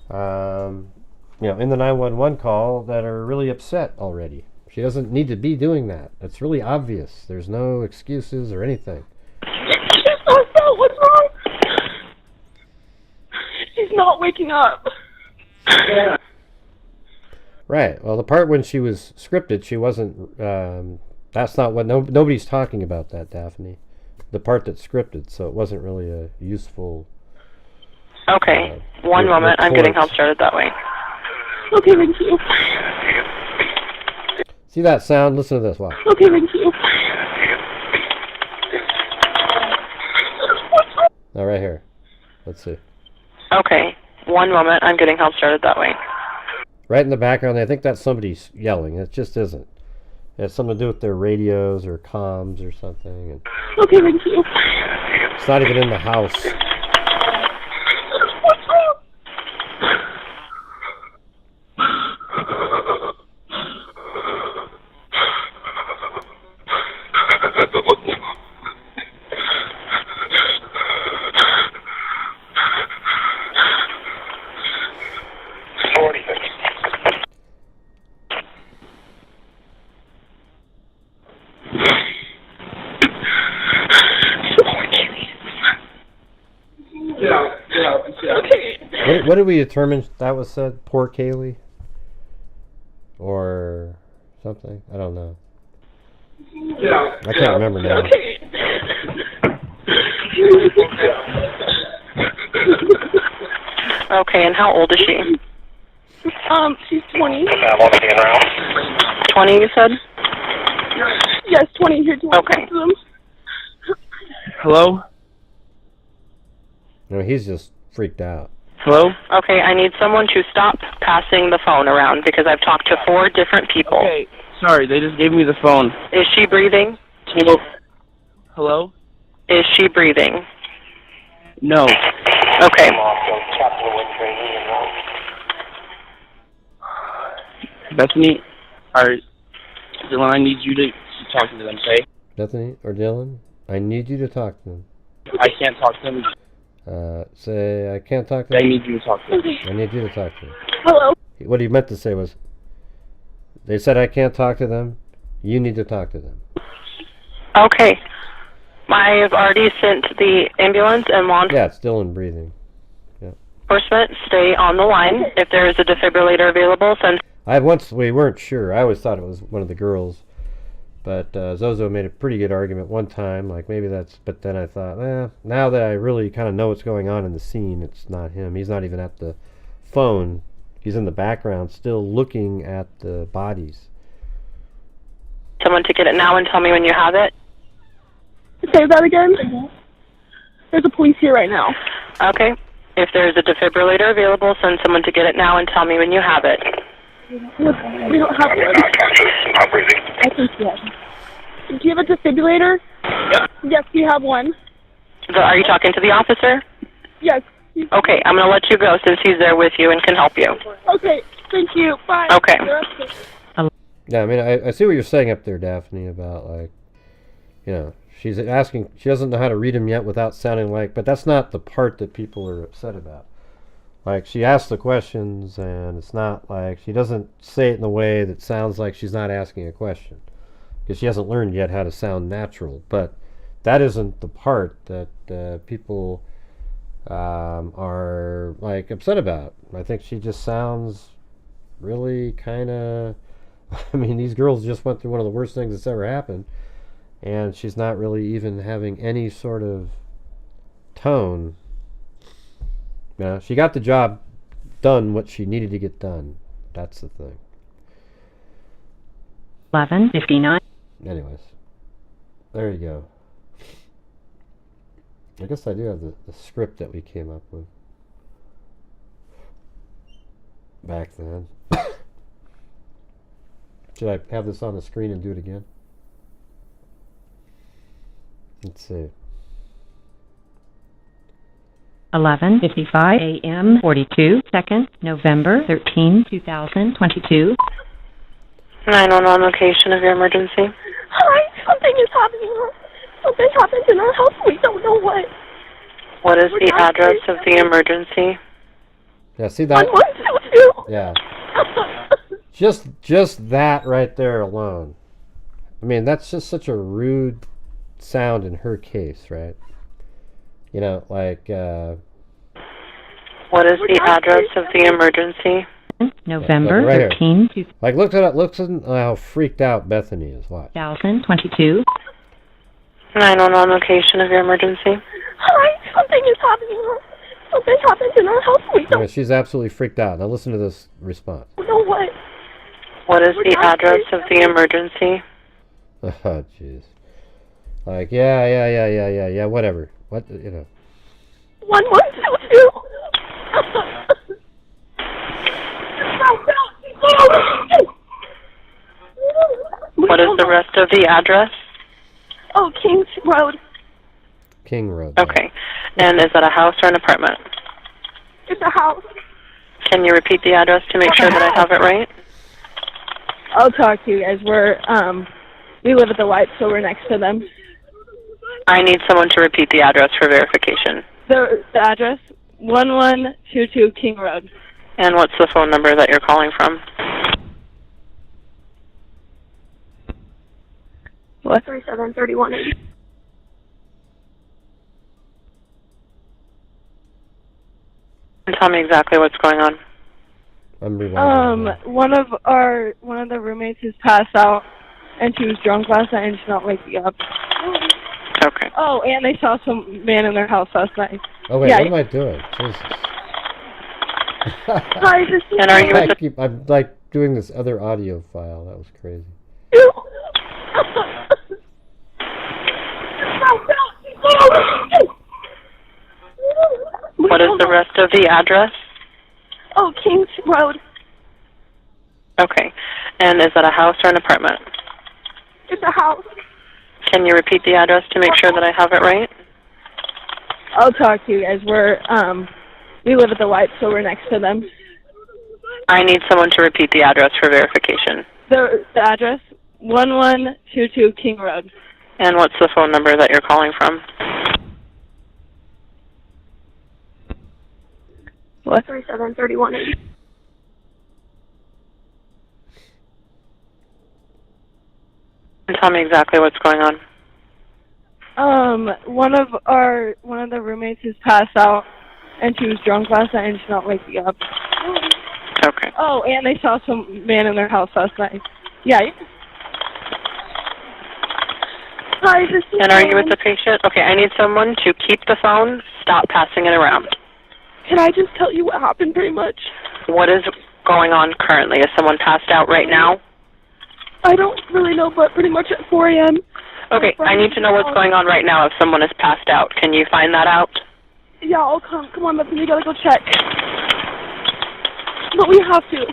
you know, in the 911 call that are really upset already. She doesn't need to be doing that. It's really obvious. There's no excuses or anything. What's wrong? She's not waking up. Right. Well, the part when she was scripted, she wasn't. That's not what. Nobody's talking about that, Daphne. The part that's scripted, so it wasn't really a useful. Okay. One moment. I'm getting help started that way. Okay, thank you. See that sound? Listen to this. Watch. Okay, thank you. Now, right here. Let's see. Okay. One moment. I'm getting help started that way. Right in the background, I think that's somebody's yelling. It just isn't. It has something to do with their radios or comms or something. And okay, thank you. It's not even in the house. What's wrong? What did we determine that was said? Poor Kaylee? Or something? I don't know. I can't remember now. Okay, and how old is she? She's 20. 20, you said? Yes, 20 here to okay. Them. Hello? No, he's just freaked out. Hello? Okay, I need someone to stop passing the phone around because I've talked to 4 different people. Okay, sorry, they just gave me the phone. Is she breathing? Hello? Hello? Is she breathing? No. Okay. Bethany, Dylan, I need you to talk to them, okay? Bethany or Dylan, I need you to talk to them. I can't talk to them. Say, I can't talk to them. I need you to talk to them. I need you to talk to them. Hello? What he meant to say was, they said I can't talk to them. You need to talk to them. Okay. I have already sent the ambulance and law Yeah, it's Dylan breathing. Yeah. enforcement. Stay on the line. If there is a defibrillator available, send... We weren't sure. I always thought it was one of the girls. But Zozo made a pretty good argument one time, like maybe that's, but then I thought, now that I really kind of know what's going on in the scene, it's not him. He's not even at the phone. He's in the background still looking at the bodies. Someone to get it now and tell me when you have it. Say that again? There's a police here right now. Okay. If there is a defibrillator available, send someone to get it now and tell me when you have it. We don't have one. I think yes. Do you have a defibrillator? Yep. Yes, we have one. Are you talking to the officer? Yes. Okay, I'm going to let you go since he's there with you and can help you. Okay, thank you. Bye. Okay. Yeah, I mean, I see what you're saying up there, Daphne, about, like, you know, she's asking, she doesn't know how to read them yet without sounding like, but that's not the part that people are upset about. Like, she asks the questions, and it's not like, she doesn't say it in a way that sounds like she's not asking a question. Because she hasn't learned yet how to sound natural. But that isn't the part that people are, like, upset about. I think she just sounds really kind of, I mean, these girls just went through one of the worst things that's ever happened. And she's not really even having any sort of tone. You know, she got the job done, what she needed to get done. That's the thing. 11:59. Anyways, there you go. I guess I do have the script that we came up with back then. Should I have this on the screen and do it again? Let's see. 11:55 a.m. 42 seconds, November 13, 2022. 911 location of your emergency. Hi, something is happening. Something happened in our house. We don't know what. What is the address of the emergency? Yeah, see that? 1122. Yeah. Just that right there alone. I mean, that's just such a rude sound in her case, right? You know, like, what is the address of the emergency? November right 13, like, look at how freaked out Bethany is. Watch. 2022. 911 location of your emergency. Hi, something is happening. Something happened in our house. We don't She's absolutely freaked out. Now listen to this response. know what. What is the address of the emergency? Oh, jeez. Like, yeah, whatever. What, you know. 1122. What is the rest of the address? Oh, Kings Road. King Road. Okay. And is that a house or an apartment? It's a house. Can you repeat the address to make sure that I have it right? I'll talk to you guys. We live at the White, so we're next to them. I need someone to repeat the address for verification. The address, 1122 King Road. And what's the phone number that you're calling from? What? 373180. And tell me exactly what's going on. I'm rewinding. One of the roommates has passed out, and she was drunk last night, and she's not waking up. Okay. Oh, and they saw some man in their house last night. Oh wait, yeah. what am I doing? Jesus. Hi, this is. And are you? I'm like doing this other audio file. That was crazy. What is the rest of the address? Oh, Kings Road. Okay. And is that a house or an apartment? It's a house. Can you repeat the address to make sure that I have it right? I'll talk to you guys. We live at the White, so we're next to them. I need someone to repeat the address for verification. The address, 1122 King Road. And what's the phone number that you're calling from? What? 373180. And tell me exactly what's going on. One of the roommates has passed out, and she was drunk last night, and she's not waking up. Okay. Oh, and they saw some man in their house last night. Yeah. Hi, this is. And are you with the patient? Okay, I need someone to keep the phone, stop passing it around. Can I just tell you what happened, pretty much? What is going on currently? Is someone passed out right now? I don't really know, but pretty much at 4 a.m. Okay, I need to know what's going on right now if someone is passed out. Can you find that out? Yeah, I'll come. Come on, Benton, we gotta go check. But we have to.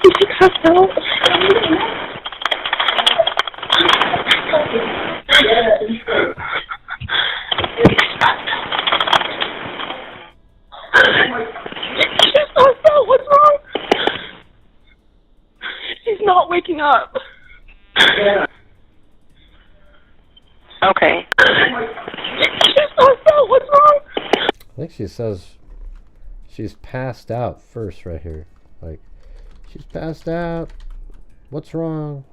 Did you pass out? She's passed out. What's wrong? She's not waking up. Okay. She's passed out. What's wrong? I think she says she's passed out first right here. Like, she's passed out. What's wrong?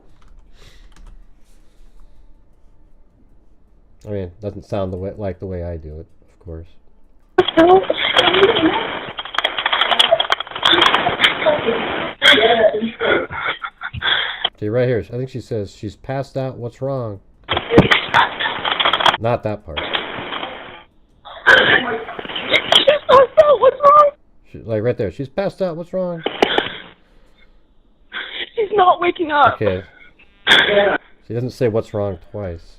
I mean, it doesn't sound like the way I do it, of course. See, right here, I think she says she's passed out. What's wrong? Not that part. She's passed out. What's wrong? Like right there, she's passed out. What's wrong? She's not waking up. Okay. She doesn't say what's wrong twice.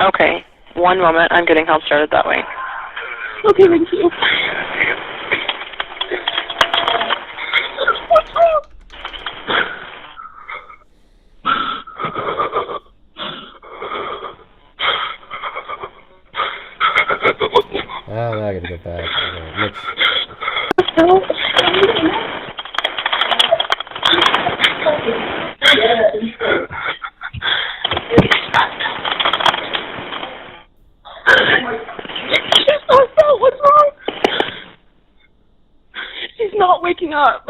Okay. One moment. I'm getting help started that way. Okay, thank you. What's wrong? Now I gotta go back. Okay, mix. She's passed out. What's wrong? She's not waking up.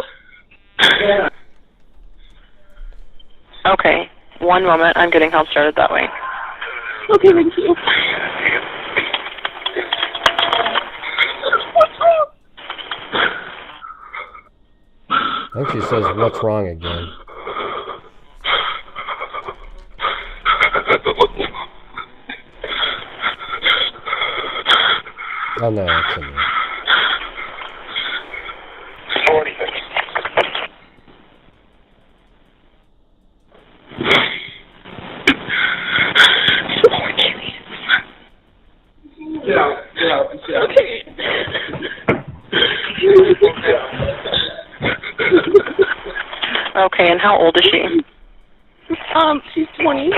Okay. One moment. I'm getting help started that way. Okay, thank you. What's wrong? I think she says what's wrong again. Oh no, that's in there. Okay. Okay, and how old is she? She's 20.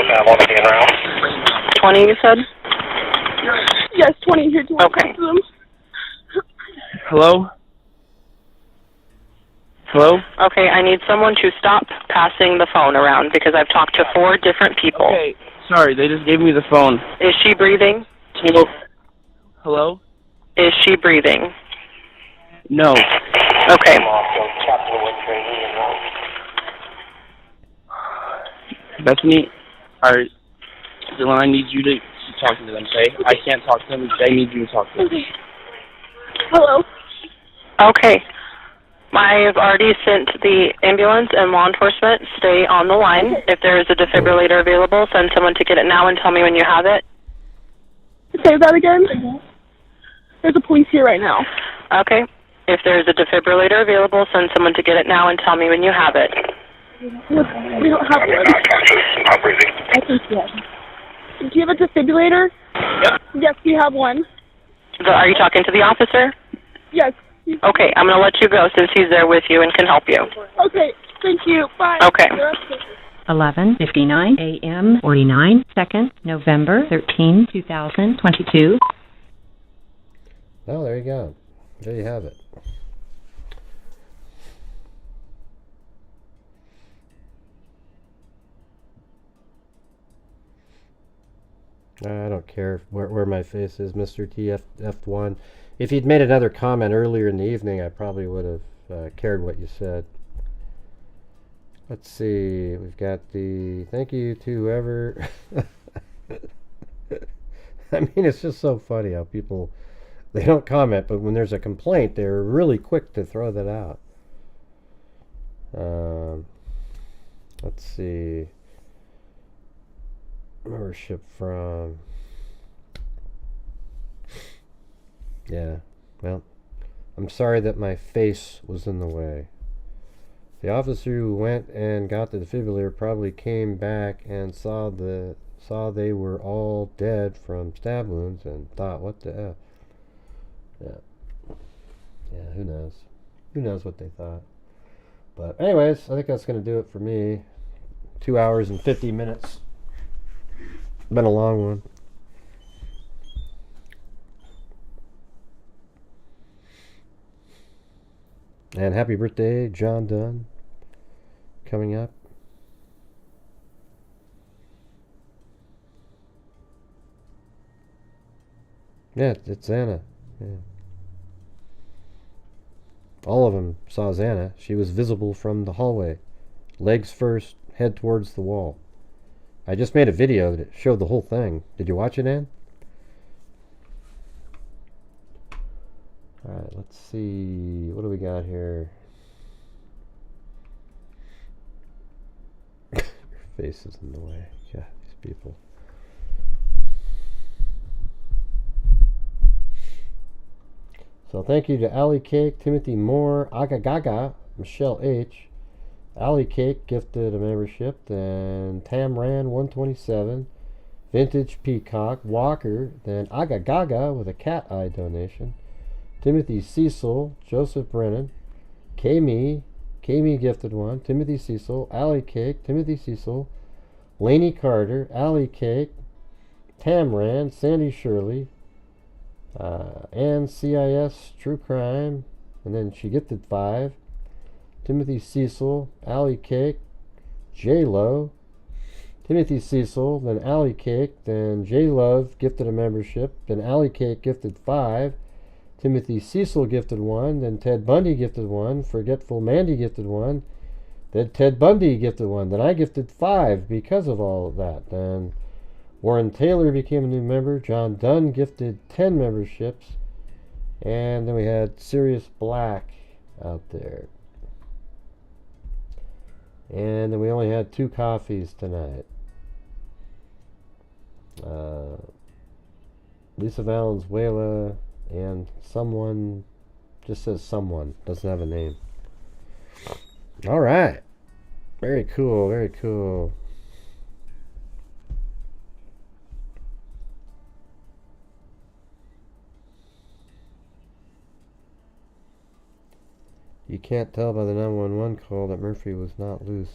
20, you said? Yes, 20 here to Okay. them. Hello? Hello? Okay, I need someone to stop passing the phone around because I've talked to 4 different people. Okay, sorry, they just gave me the phone. Is she breathing? Hello? Hello? Is she breathing? No. Okay. Bethany, Dylan, I need you to talk to them, okay? I can't talk to them. I need you to talk to them. Okay. Hello? Okay. I've already sent the ambulance and law enforcement. Stay on the line. If there is a defibrillator available, send someone to get it now and tell me when you have it. Say that again? There's a police here right now. Okay. If there is a defibrillator available, send someone to get it now and tell me when you have it. We don't have one. I think yes. Do you have a defibrillator? Yep. Yes, we have one. Are you talking to the officer? Yes. Okay, I'm going to let you go since he's there with you and can help you. Okay, thank you. Bye. Okay. 11:59 a.m. 49 seconds, November 13, 2022. Oh, there you go. There you have it. I don't care where my face is, Mr. TF1. If you'd made another comment earlier in the evening, I probably would have cared what you said. Let's see. We've got the thank you to whoever. I mean, it's just so funny how people, they don't comment, but when there's a complaint, they're really quick to throw that out. Let's see. Membership from. Yeah, well, I'm sorry that my face was in the way. The officer who went and got the defibrillator probably came back and saw they were all dead from stab wounds and thought, what the F? Yeah, who knows? Who knows what they thought? But anyways, I think that's going to do it for me. 2 hours and 50 minutes. Been a long one. And happy birthday, John Dunn, coming up. Yeah, it's Xana. Yeah. All of them saw Xana. She was visible from the hallway. Legs first, head towards the wall. I just made a video that showed the whole thing. Did you watch it, Ann? Alright, let's see. What do we got here? Your face is in the way. Yeah, these people. So thank you to Alley Cake, Timothy Moore, Aga Gaga, Michelle H. Alley Cake gifted a membership, then Tamran 127, Vintage Peacock, Walker, then Aga Gaga with a cat eye donation. Timothy Cecil, Joseph Brennan, Kami gifted one, Timothy Cecil, Alley Cake, Timothy Cecil, Laney Carter, Alley Cake, Tamran, Sandy Shirley, and CIS True Crime, and then she gifted 5. Timothy Cecil, Alley Cake, J-Lo, Timothy Cecil, then Alley Cake, then J-Love gifted a membership, then Alley Cake gifted 5. Timothy Cecil gifted 1, then Ted Bundy gifted 1, Forgetful Mandy gifted 1, then Ted Bundy gifted 1, then I gifted 5 because of all of that. Then Warren Taylor became a new member, John Dunn gifted 10 memberships, and then we had Sirius Black out there. And then we only had 2 coffees tonight. Lisa Valenzuela and someone, just says someone, doesn't have a name. All right. Very cool, very cool. You can't tell by the 911 call that Murphy was not loose.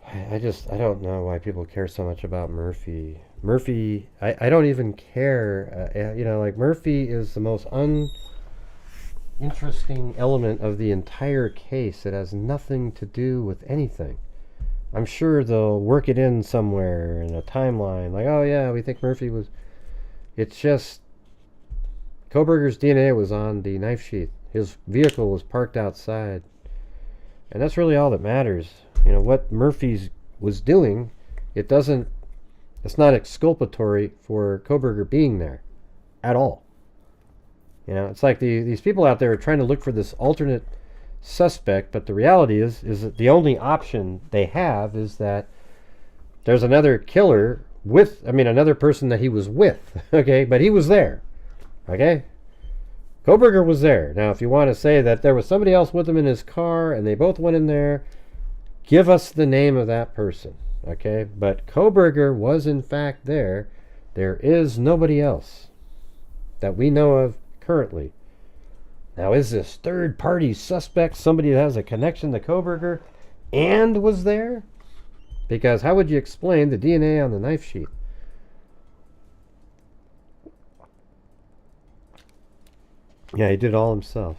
I don't know why people care so much about Murphy. Murphy, I don't even care. Like Murphy is the most uninteresting element of the entire case. It has nothing to do with anything. I'm sure they'll work it in somewhere in a timeline. Like, oh yeah, we think Murphy was... It's just... Kohberger's DNA was on the knife sheath. His vehicle was parked outside. And that's really all that matters. You know, what Murphy was doing, it's not exculpatory for Kohberger being there at all. You know, it's like these people out there are trying to look for this alternate suspect, but the reality is that the only option they have is that there's another killer another person that he was with, okay, but he was there, okay? Kohberger was there. Now, if you want to say that there was somebody else with him in his car and they both went in there, give us the name of that person, okay? But Kohberger was in fact there. There is nobody else that we know of currently. Now, is this third-party suspect somebody that has a connection to Kohberger and was there? Because how would you explain the DNA on the knife sheath? Yeah, he did it all himself.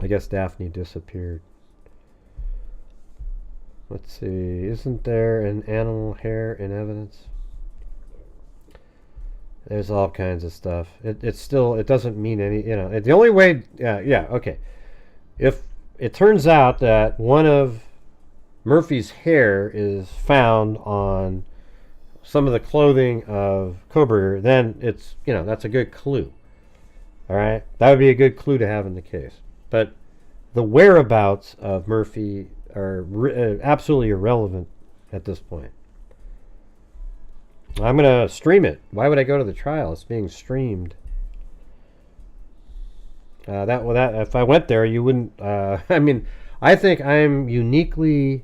I guess Daphne disappeared. Let's see. Isn't there an animal hair in evidence? There's all kinds of stuff. It doesn't mean any, the only way, okay. If it turns out that one of Murphy's hair is found on some of the clothing of Kohberger, then it's, that's a good clue. All right? That would be a good clue to have in the case. But the whereabouts of Murphy are absolutely irrelevant at this point. I'm going to stream it. Why would I go to the trial? It's being streamed. If I went there, you wouldn't. I mean, I think I'm uniquely,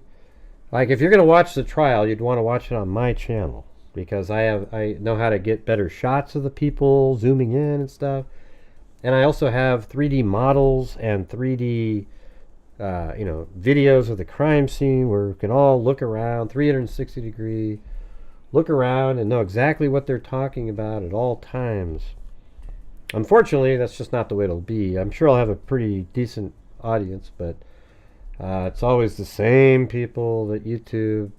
like, if you're going to watch the trial, you'd want to watch it on my channel because I know how to get better shots of the people zooming in and stuff, and I also have 3D models and 3D, videos of the crime scene where we can all look around 360 degree, look around and know exactly what they're talking about at all times. Unfortunately, that's just not the way it'll be. I'm sure I'll have a pretty decent audience, but it's always the same people that YouTube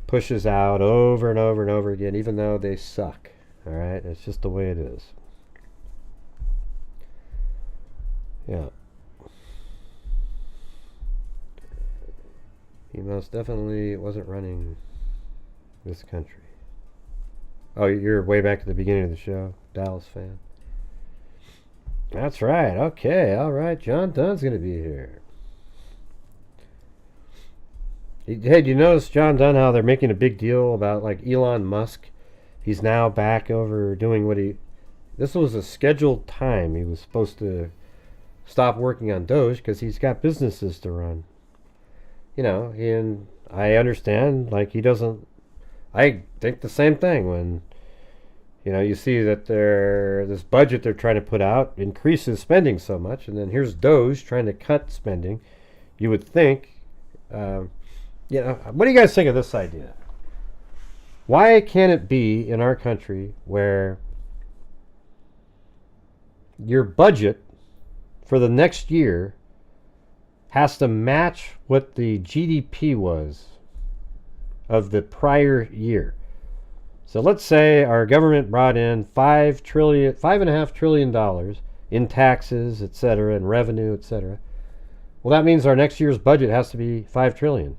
pushes out over and over and over again, even though they suck. All right? It's just the way it is. Yeah. He most definitely wasn't running this country. Oh, you're way back at the beginning of the show, Dallas fan. That's right. Okay. All right. John Dunn's going to be here. Hey, do you notice, John Dunn, how they're making a big deal about, like, Elon Musk? He's now back over doing what he... This was a scheduled time. He was supposed to stop working on Doge because he's got businesses to run. You know, and I understand, like, he doesn't... I think the same thing when... You know, you see that this budget they're trying to put out increases spending so much, and then here's Doge trying to cut spending. You would think, what do you guys think of this idea? Why can't it be in our country where your budget for the next year has to match what the GDP was of the prior year? So let's say our government brought in $5.5 trillion in taxes, etc., and revenue, etc. Well, that means our next year's budget has to be $5 trillion,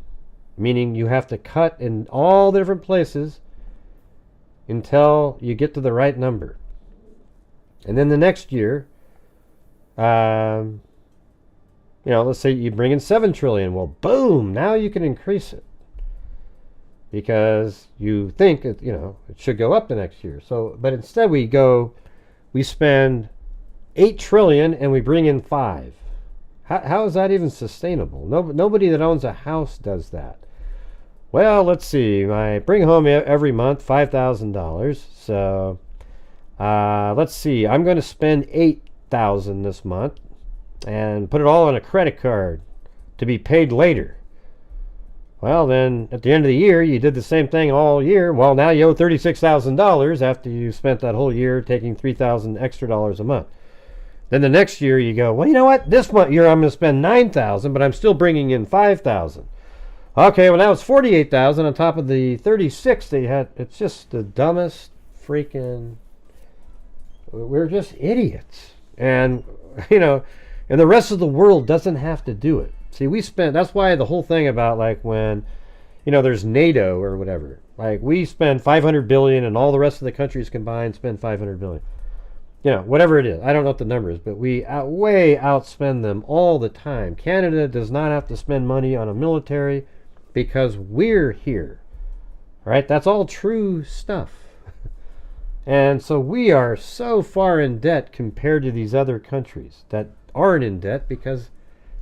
meaning you have to cut in all the different places until you get to the right number. And then the next year, let's say you bring in $7 trillion. Well, boom, now you can increase it, because you think it should go up the next year. So, but instead we spend $8 trillion and we bring in 5. How is that even sustainable? Nobody that owns a house does that. Well, let's see. I bring home every month $5,000. So, let's see. I'm going to spend $8,000 this month and put it all on a credit card to be paid later. Well, then, at the end of the year, you did the same thing all year. Well, now you owe $36,000 after you spent that whole year taking $3,000 extra a month. Then the next year you go, well, you know what? This year I'm going to spend $9,000, but I'm still bringing in $5,000. Okay, well, now it's $48,000 on top of the $36,000 they had. It's just the dumbest freaking... We're just idiots. And, and the rest of the world doesn't have to do it. See, that's why the whole thing about, like, when, there's NATO or whatever, like, we spend $500 billion and all the rest of the countries combined spend $500 billion. Whatever it is. I don't know what the number is, but we way outspend them all the time. Canada does not have to spend money on a military because we're here. All right? That's all true stuff. And so we are so far in debt compared to these other countries that aren't in debt because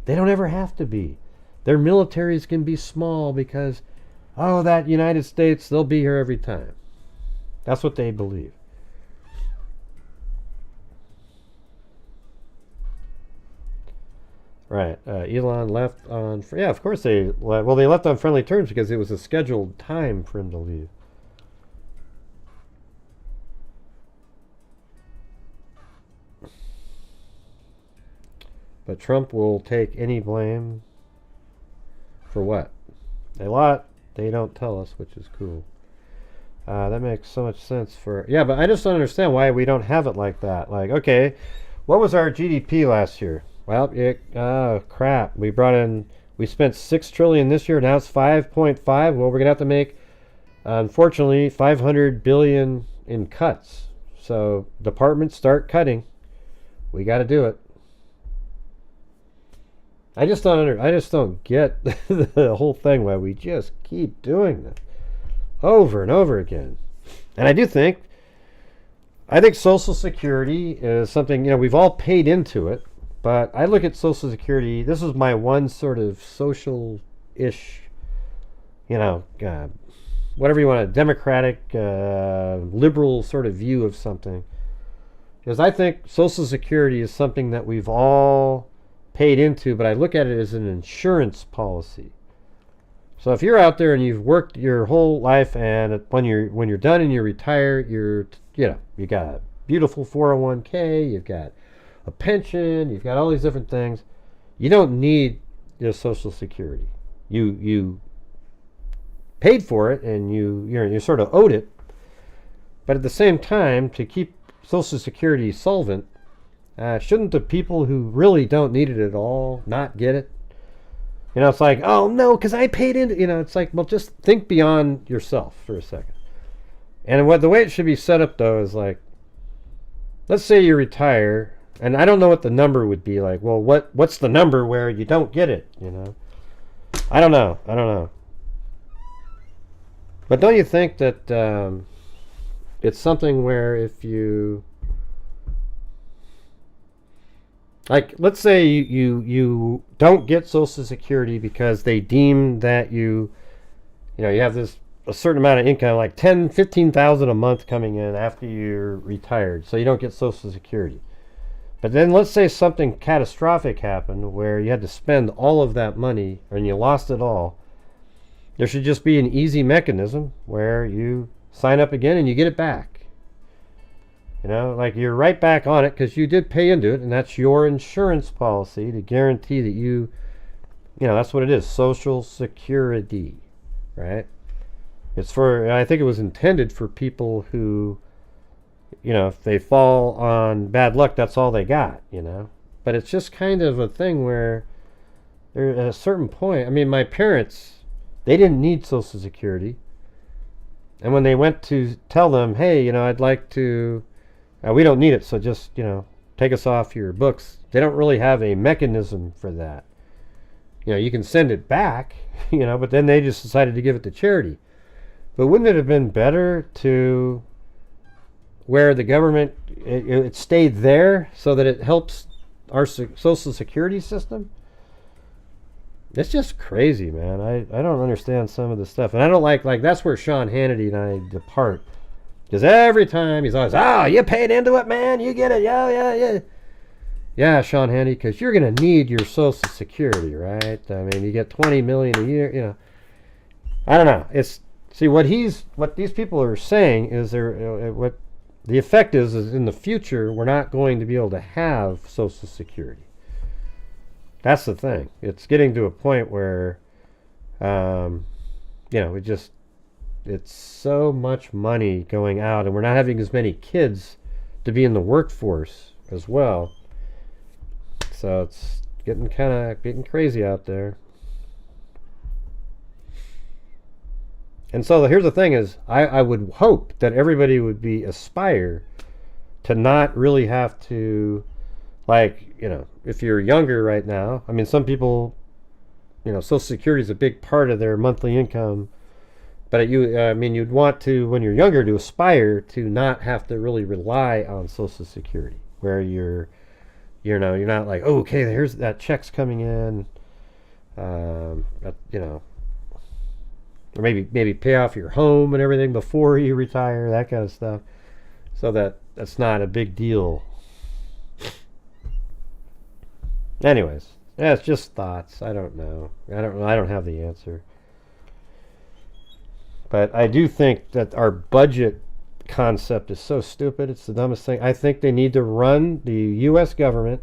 they don't ever have to be. Their militaries can be small because, that United States, they'll be here every time. That's what they believe. Right. Elon left on... Yeah, of course they... Well, they left on friendly terms because it was a scheduled time for him to leave. But Trump will take any blame for what? A lot they don't tell us, which is cool. That makes so much sense for... Yeah, but I just don't understand why we don't have it like that. Like, okay, what was our GDP last year? Well, crap. We spent $6 trillion this year. Now it's 5.5. Well, we're going to have to make, unfortunately, $500 billion in cuts. So departments start cutting. We got to do it. I just don't get the whole thing why we just keep doing this over and over again. And I think Social Security is something, we've all paid into it, but I look at Social Security, this is my one sort of social-ish, whatever you want, a democratic, liberal sort of view of something. Because I think Social Security is something that we've all paid into, but I look at it as an insurance policy. So if you're out there and you've worked your whole life, and when you're done and you retire, you got a beautiful 401k, you've got a pension, you've got all these different things. You don't need your Social Security. You paid for it, and you sort of owed it. But at the same time, to keep Social Security solvent, shouldn't the people who really don't need it at all not get it? It's like, oh no, because I paid into, it's like, well, just think beyond yourself for a second. And the way it should be set up, though, is like, let's say you retire, and I don't know what the number would be like. Well, what's the number where you don't get it, I don't know. But don't you think that it's something where if you, like, let's say you don't get Social Security because they deem that you have a certain amount of income, like $15,000 a month coming in after you're retired, so you don't get Social Security. But then let's say something catastrophic happened where you had to spend all of that money and you lost it all. There should just be an easy mechanism where you sign up again and you get it back. Like you're right back on it because you did pay into it, and that's your insurance policy to guarantee that that's what it is, Social Security, right? I think it was intended for people who, if they fall on bad luck, that's all they got, But it's just kind of a thing where at a certain point, my parents, they didn't need Social Security. And when they went to tell them, hey, I'd like to, we don't need it, so just, take us off your books. They don't really have a mechanism for that. You can send it back, but then they just decided to give it to charity. But wouldn't it have been better to where the government, it stayed there so that it helps our Social Security system? It's just crazy, man. I don't understand some of the stuff. And I don't like that's where Sean Hannity and I depart. Because every time he's always, you paid into it, man. You get it. Yeah. Yeah, Sean Hannity, because you're going to need your Social Security, right? You get $20 million a year, I don't know. What these people are saying is what the effect is in the future, we're not going to be able to have Social Security. That's the thing. It's getting to a point where, it's so much money going out, and we're not having as many kids to be in the workforce as well. So it's getting crazy out there. And so here's the thing is, I would hope that everybody would aspire to not really have to, if you're younger right now, some people, Social Security is a big part of their monthly income. But you'd want to, when you're younger, to aspire to not have to really rely on Social Security, where you're not like, oh, okay, here's that check's coming in, or maybe pay off your home and everything before you retire, that kind of stuff, so that's not a big deal. Anyways, it's just thoughts. I don't know. I don't have the answer. But I do think that our budget concept is so stupid. It's the dumbest thing. I think they need to run the U.S. government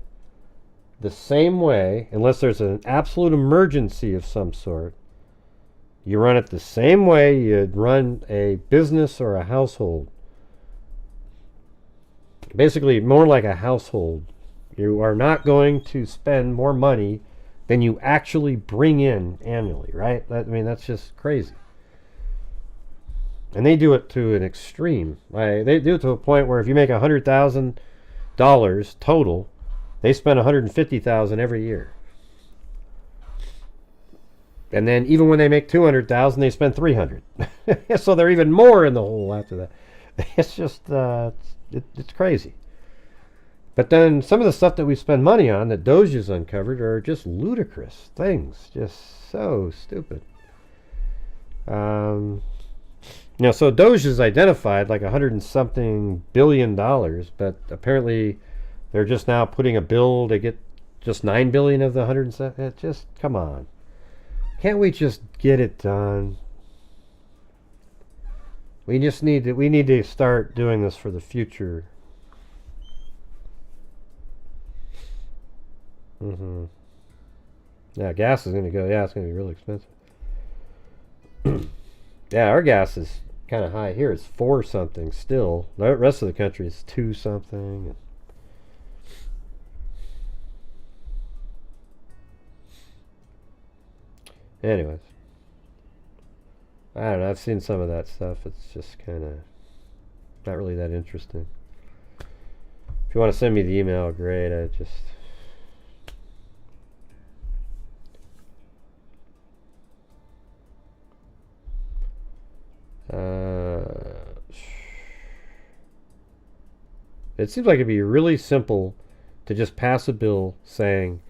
the same way, unless there's an absolute emergency of some sort. You run it the same way you'd run a business or a household. Basically, more like a household. You are not going to spend more money than you actually bring in annually, right? That's just crazy. And they do it to an extreme. They do it to a point where if you make $100,000 total, they spend $150,000 every year. And then even when they make $200,000, they spend $300,000. So they're even more in the hole after that. It's just, it's crazy. But then some of the stuff that we spend money on that Doge has uncovered are just ludicrous things. Just so stupid. So Doge has identified like $100 and something billion, but apparently they're just now putting a bill to get just $9 billion of the 107. Just come on, can't we just get it done? We need to start doing this for the future. Yeah, gas is going to go. Yeah, it's going to be really expensive. Yeah, our gas is kind of high here. It's 4 something still. The rest of the country is 2 something. Anyways, I don't know. I've seen some of that stuff. It's just kind of not really that interesting. If you want to send me the email, great. I just... it seems like it'd be really simple to just pass a bill saying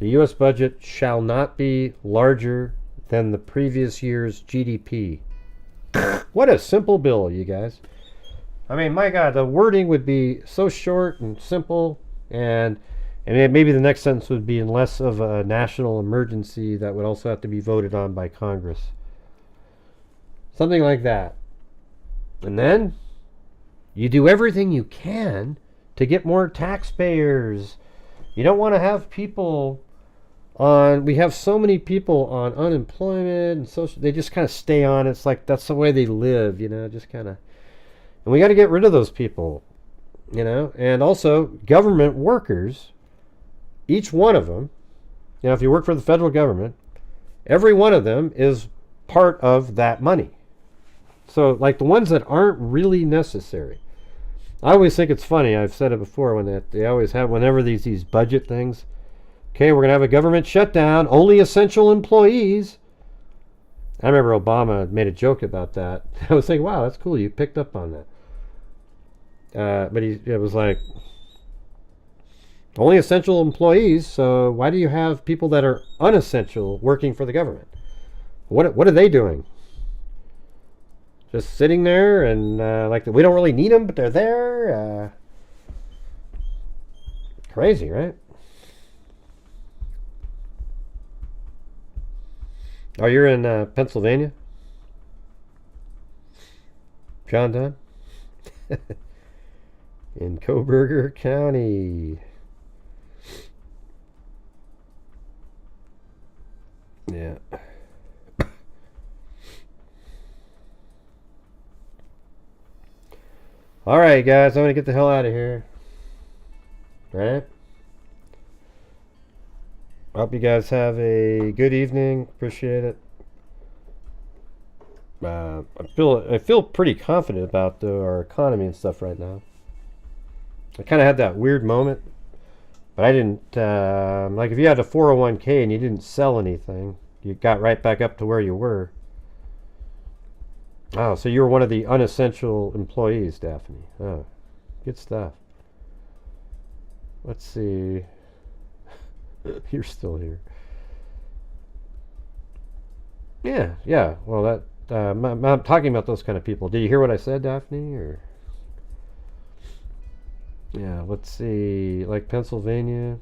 the U.S. budget shall not be larger than the previous year's GDP. What a simple bill, you guys. I mean, my God, the wording would be so short and simple, and maybe the next sentence would be unless of a national emergency that would also have to be voted on by Congress. Something like that. And then you do everything you can to get more taxpayers. You don't want to have people on... We have so many people on unemployment and social... They just kind of stay on. It's like that's the way they live, just kind of... And we got to get rid of those people, And also, government workers, each one of them, if you work for the federal government, every one of them is part of that money. So, like the ones that aren't really necessary. I always think it's funny. I've said it before when they always have, whenever these budget things. Okay, we're going to have a government shutdown. Only essential employees. I remember Obama made a joke about that. I was thinking, wow, that's cool. You picked up on that. But it was like, only essential employees. So why do you have people that are unessential working for the government? What are they doing? Just sitting there and we don't really need them, but they're there. Crazy, right? Oh, you're in Pennsylvania? John Dunn? In Coburger County. Yeah. All right, guys, I'm going to get the hell out of here. All right? I hope you guys have a good evening. Appreciate it. I feel pretty confident about our economy and stuff right now. I kind of had that weird moment, but I didn't, like if you had a 401k and you didn't sell anything, you got right back up to where you were. Oh, so you were one of the unessential employees, Daphne. Oh, good stuff. Let's see. You're still here. Yeah. Well, I'm talking about those kind of people. Did you hear what I said, Daphne? Or yeah, let's see. Like Pennsylvania.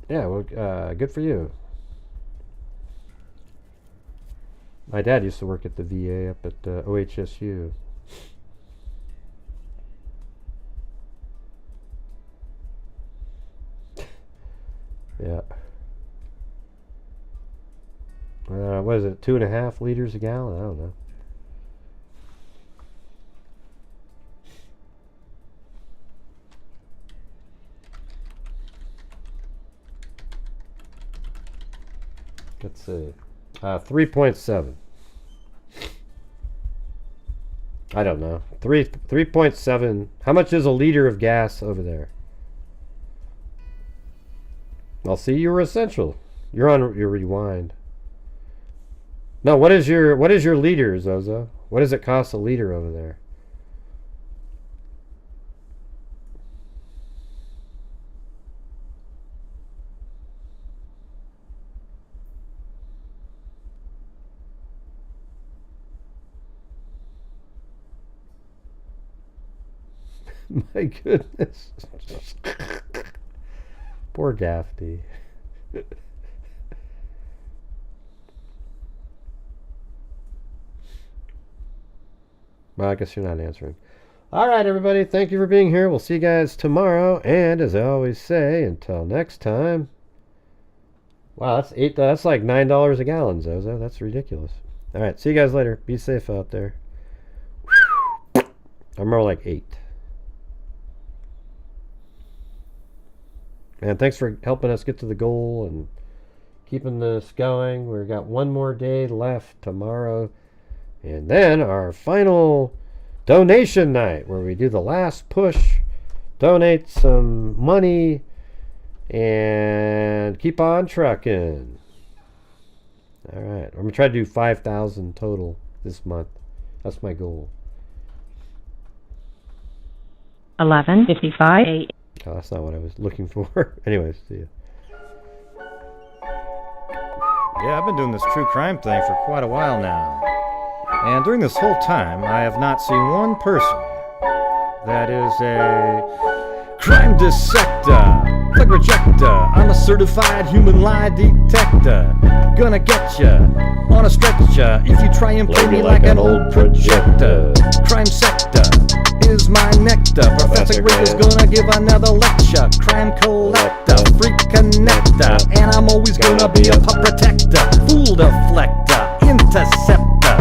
Yeah, well, good for you. My dad used to work at the VA up at OHSU. Yeah. What is it, 2.5 liters a gallon? I don't know. Let's see. 3.7. I don't know. 3.7. How much is a liter of gas over there? I'll see, you were essential. You're on your rewind. No, what is your liter, Zozo? What does it cost a liter over there? My goodness. Poor Daphne. Well, I guess you're not answering. All right, everybody. Thank you for being here. We'll see you guys tomorrow. And as I always say, until next time. Wow, that's like $9 a gallon, Zozo. That's ridiculous. All right, see you guys later. Be safe out there. I'm more like 8. And thanks for helping us get to the goal and keeping this going. We've got one more day left tomorrow. And then our final donation night where we do the last push, donate some money, and keep on trucking. All right. I'm going to try to do 5,000 total this month. That's my goal. 11:55 a.m. Oh, that's not what I was looking for. Anyways, see you. Yeah, I've been doing this true crime thing for quite a while now. And during this whole time, I have not seen one person that is a crime dissector, plug rejector. I'm a certified human lie detector. Gonna get ya on a stretcher if you try and play me like an old projector. Crime sector is my nectar. Professor Rick is gonna give another lecture. Crime collector, freak connector, and I'm always gonna be a pup protector. Fool deflector, interceptor,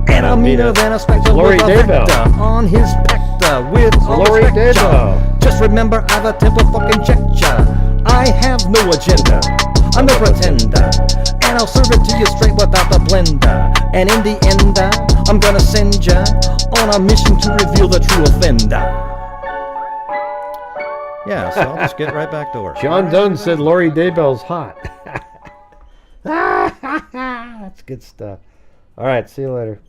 and I'm meaner than a spectral with a vector on his pector with all respect. Just remember I've a temple fucking checked ya. I have no agenda, I'm no pretender, and I'll serve it to you straight without the blender. And in the end, I'm gonna send ya on a mission to reveal the true offender. Yeah, so I'll just get right back to work. John Dunn said Lori Daybell's hot. That's good stuff. All right, see you later.